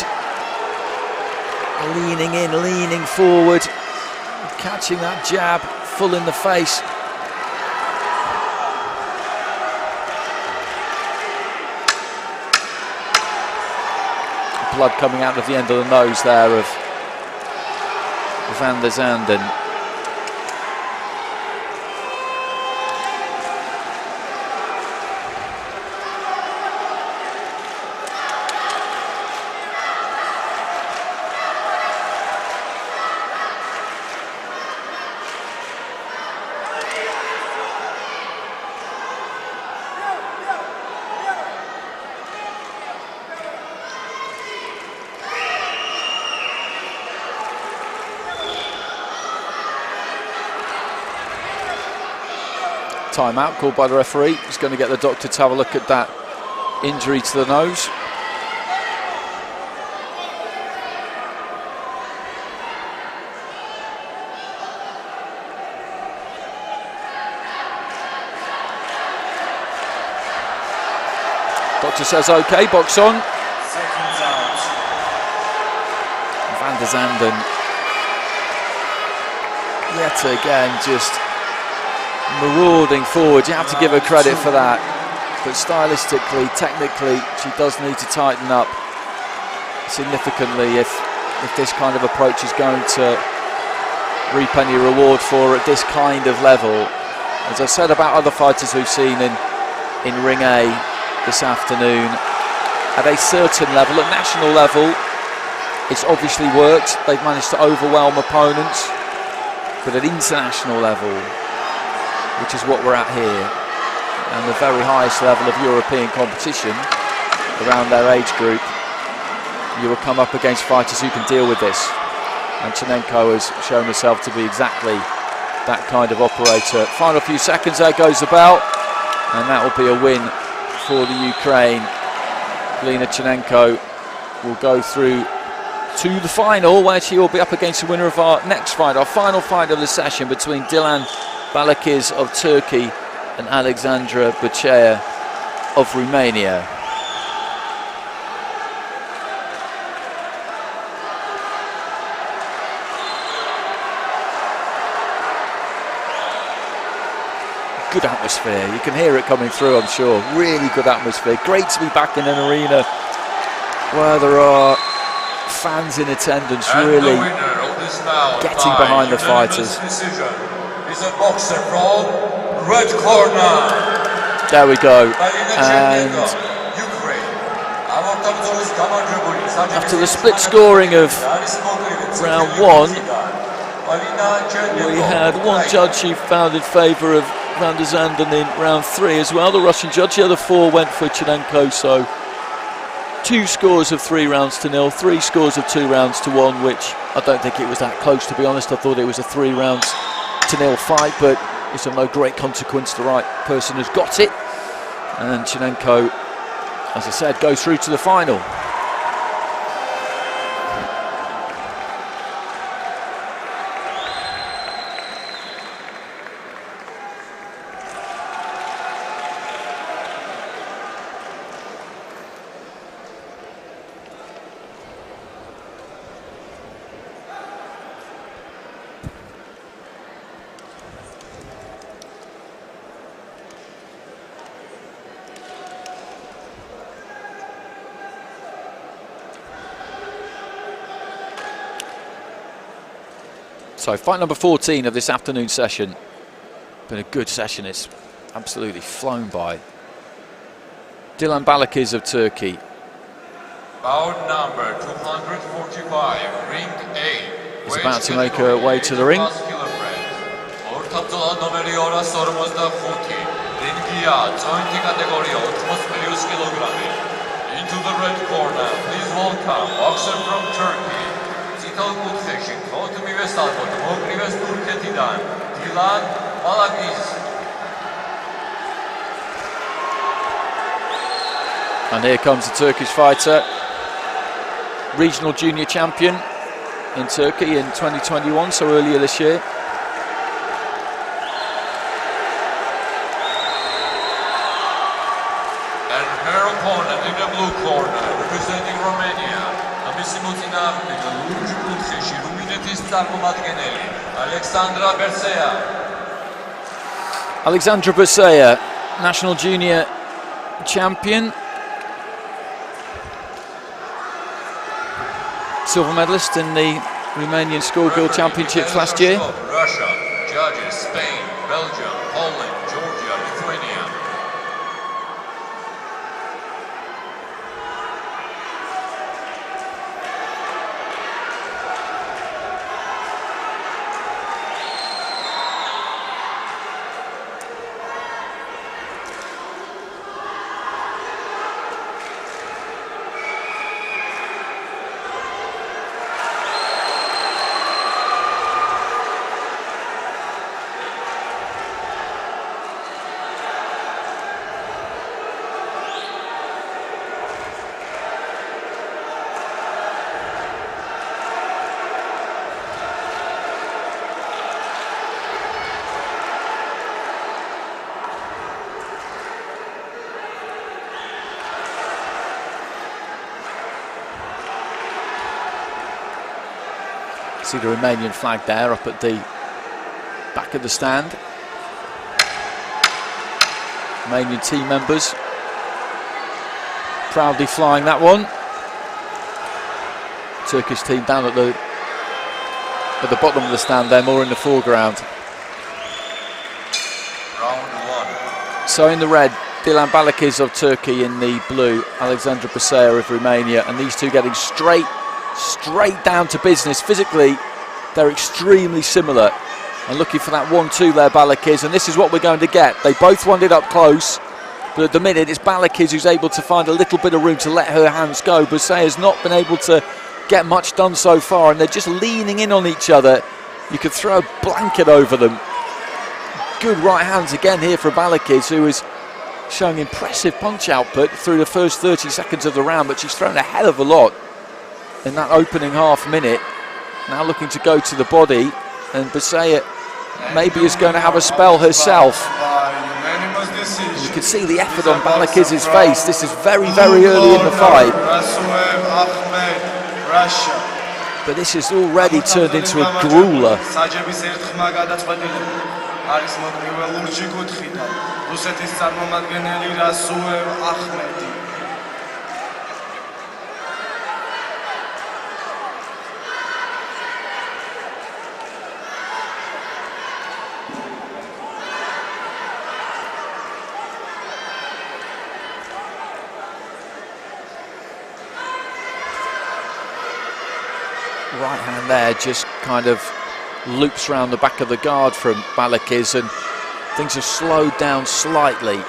Leaning in, leaning forward, catching that jab full in the face. Blood coming out of the end of the nose there of Van der Zanden. Timeout called by the referee. He's going to get the doctor to have a look at that injury to the nose. Doctor says okay, box on. Seconds out. Van der Zanden yet again just marauding forward. You have to give her credit for that, but stylistically, technically, she does need to tighten up significantly if this kind of approach is going to reap any reward for her at this kind of level. As I said about other fighters we've seen in Ring A this afternoon, at a certain level, at national level, it's obviously worked. They've managed to overwhelm opponents, but at international level, which is what we're at here, and the very highest level of European competition around their age group, you will come up against fighters who can deal with this. And Chinenko has shown herself to be exactly that kind of operator. Final few seconds, there goes the bell, and that will be a win for the Ukraine. Galina Chinenko will go through to the final, where she will be up against the winner of our next fight, our final fight of the session, between Dilan Balakiz of Turkey and Alexandra Băceaia of Romania. Good atmosphere, you can hear it coming through, I'm sure. Really good atmosphere. Great to be back in an arena where there are fans in attendance, really getting behind the fighters. Is a boxer from red corner. There we go. And after the split scoring of round 1, we had one judge who found in favour of Van der Zanden in round 3 as well, the Russian judge. The other 4 went for Chinenko, so 2 scores of 3 rounds to 0, 3 scores of 2 rounds to 1, which I don't think it was that close, to be honest. I thought it was a 3 rounds to 0 fight, but it's of no great consequence. The right person has got it, and Chinenko, as I said, goes through to the final. So fight number 14 of this afternoon session. Been a good session, it's absolutely flown by. Dilan Balakiz of Turkey. Bout number 245, ring A. Is about to make her way to the ring. Into the red corner, please welcome boxer from Turkey. Dilan Balakiz. And here comes the Turkish fighter, regional junior champion in Turkey in 2021, so earlier this year. And her opponent in the blue corner, representing Romania, Alexandra Bersea, national junior champion. Silver medalist in the Romanian Schoolgirl Championships last year. Russia, judges, Spain, Belgium, Poland, Georgia, Lithuania. See the Romanian flag there up at the back of the stand. Romanian team members proudly flying that one. Turkish team down at the bottom of the stand there, more in the foreground. Round one. So in the red, Dilan Balakiz of Turkey, in the blue, Alexandra Bersea of Romania, and these two getting straight down to business. Physically, they're extremely similar. And looking for that 1-2 there, Balakiz, and this is what we're going to get. They both want it up close, but at the minute it's Balakiz who's able to find a little bit of room to let her hands go. Bersea has not been able to get much done so far, and they're just leaning in on each other. You could throw a blanket over them. Good right hands again here for Balakiz, who is showing impressive punch output through the first 30 seconds of the round, but she's thrown a hell of a lot in that opening half minute. Now looking to go to the body, and Bersea maybe is going to have a spell herself. You can see the effort on Balakiz's face. This is very, very early in the fight. But this has already turned into a grueler. Right hand there just kind of loops around the back of the guard from Balakiz, and things have slowed down slightly.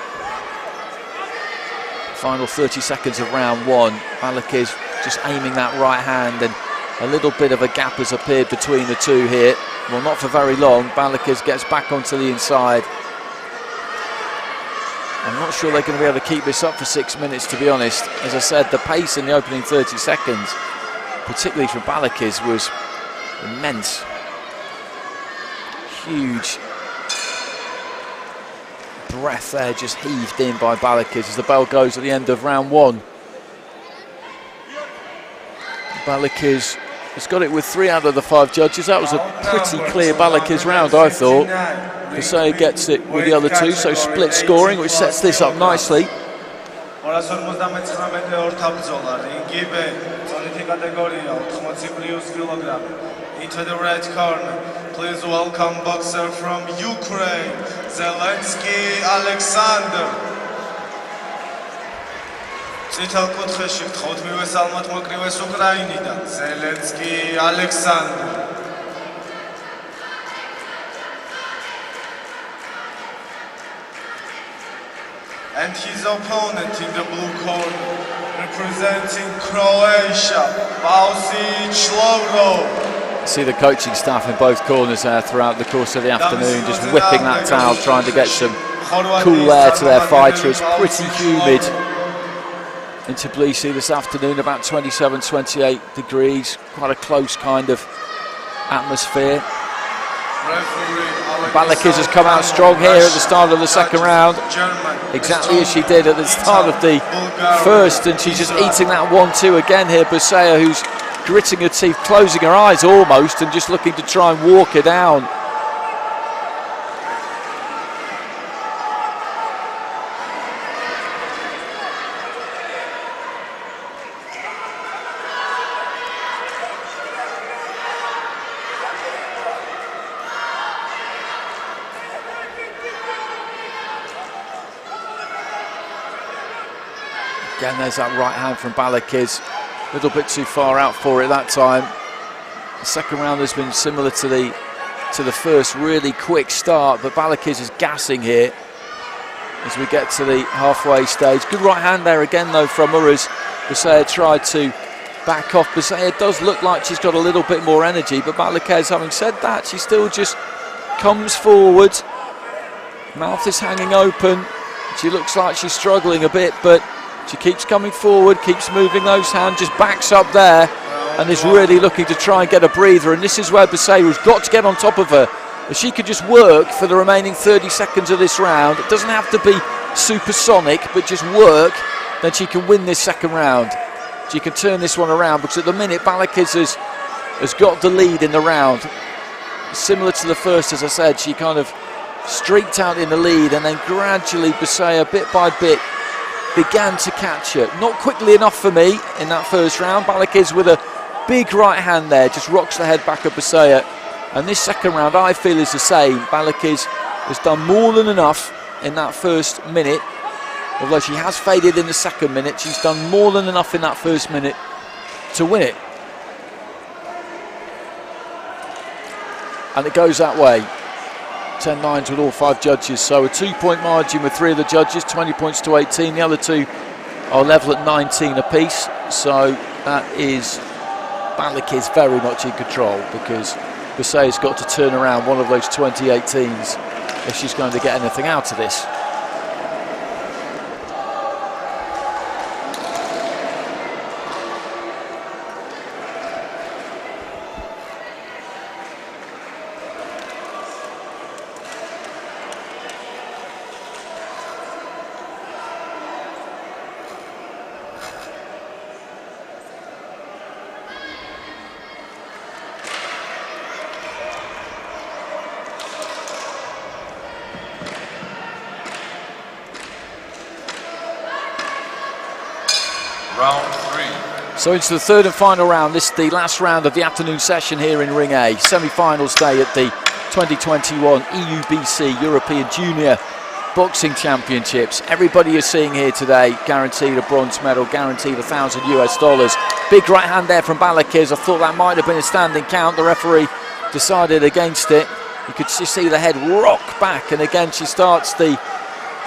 Final 30 seconds of round one. Balakiz just aiming that right hand, and a little bit of a gap has appeared between the two here. Well, not for very long. Balakiz gets back onto the inside. I'm not sure they're going to be able to keep this up for 6 minutes, to be honest. As I said, the pace in the opening 30 seconds, particularly for Balakiz, was immense. Huge breath there just heaved in by Balakiz as the bell goes at the end of round one. Balakiz has got it with 3 out of the 5 judges. That was a pretty clear Balakiz round, I thought. Bersea gets it with the other 2, so split scoring, which sets this up nicely. Into the red corner, Please welcome boxer from Ukraine, Zelensky Alexander. Წითელ კუთხეში გთხოვთ მივესალმოთ მოკრივეს უკრაინიდან, Zelensky Alexander. And his opponent in the blue corner, representing Croatia, Bausic. See the coaching staff in both corners there throughout the course of the afternoon, just whipping that towel, trying to get some cool air to their fighter. It's pretty humid in Tbilisi this afternoon, about 27, 28 degrees, quite a close kind of atmosphere. Balakiz has come out strong here at the start of the second round, exactly as she did at the start of the first, and she's just eating that 1-2 again here. Buseya, who's gritting her teeth, closing her eyes almost, and just looking to try and walk her down. Again, there's that right hand from Balakiz, a little bit too far out for it that time. The second round has been similar to the first, really quick start, but Balakiz is gassing here as we get to the halfway stage. Good right hand there again though from Uraz. Buseya tried to back off. Buseya does look like she's got a little bit more energy, but Balakiz, having said that, she still just comes forward. Mouth is hanging open. She looks like she's struggling a bit, but she keeps coming forward, keeps moving those hands, just backs up there and is really looking to try and get a breather. And this is where Buseya has got to get on top of her. If she could just work for the remaining 30 seconds of this round, it doesn't have to be supersonic, but just work, then she can win this second round. She can turn this one around, because at the minute Balakiz has got the lead in the round. Similar to the first, as I said, she kind of streaked out in the lead, and then gradually Buseya, bit by bit, began to catch her. Not quickly enough for me in that first round. Balakiz with a big right hand there, just rocks the head back of Buseya. And this second round, I feel, is the same. Balakiz has done more than enough in that first minute. Although she has faded in the second minute, she's done more than enough in that first minute to win it. And it goes that way. 10-9 with all 5 judges, so a 2-point margin with 3 of the judges, 20 points to 18. The other 2 are level at 19 apiece, so that is Balakiz very much in control, because Buseya's got to turn around one of those 2018s if she's going to get anything out of this. Round 3. So into the third and final round. This is the last round of the afternoon session here in Ring A. Semi-finals day at the 2021 EUBC European Junior Boxing Championships. Everybody you're seeing here today guaranteed a bronze medal, guaranteed $1,000 US. Big right hand there from Balakiz. I thought that might have been a standing count. The referee decided against it. You could just see the head rock back, and again she starts the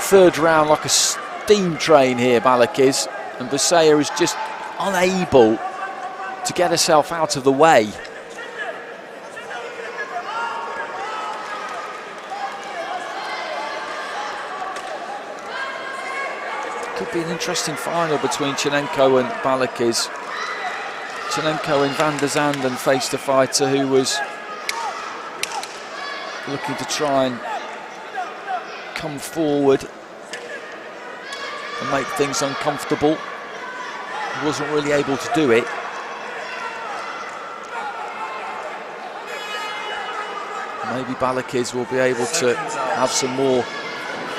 third round like a steam train here, Balakiz. And Buseya is just unable to get herself out of the way. Could be an interesting final between Chinenko and Balakiz. Chinenko in Van der Zanden faced a fighter who was looking to try and come forward and make things uncomfortable. He wasn't really able to do it. Maybe Balakiz will be able to have some more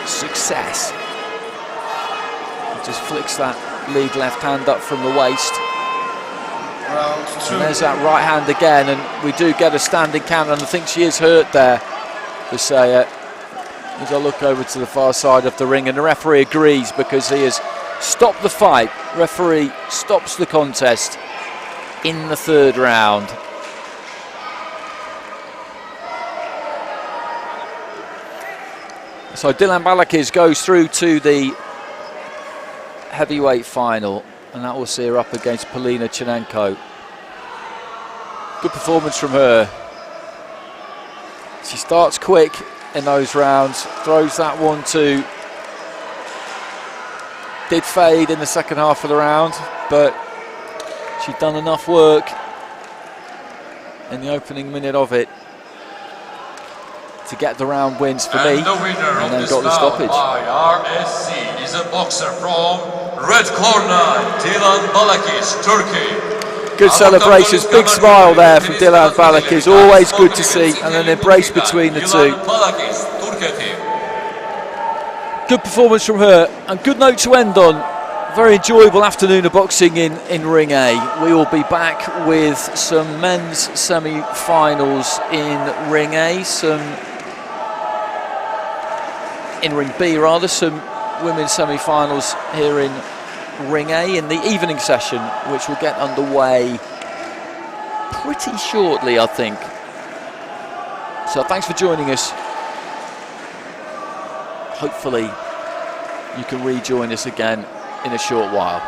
success. He just flicks that lead left hand up from the waist. Round 2. And there's that right hand again, and we do get a standing count, and I think she is hurt there, Visaya. As I look over to the far side of the ring, and the referee agrees because he has stopped the fight. Referee stops the contest in the 3rd round. So Dilan Balakis goes through to the heavyweight final, and that will see her up against Polina Chenenko. Good performance from her. She starts quick in those rounds, throws that 1-2. Did fade in the second half of the round, but she'd done enough work in the opening minute of it to get the round wins for me, the winner and of then this got the bout stoppage. by RSC is a boxer from red corner, Dilan Balakis, Turkey. Good celebrations, big smile there from Dilan Balakis, always good to see, and an embrace between the two. Good performance from her, and good note to end on. Very enjoyable afternoon of boxing in Ring A. We will be back with some men's semi-finals in Ring A, in Ring B rather, some women's semi-finals here in Ring A in the evening session, which will get underway pretty shortly, I think. So thanks for joining us. Hopefully you can rejoin us again in a short while.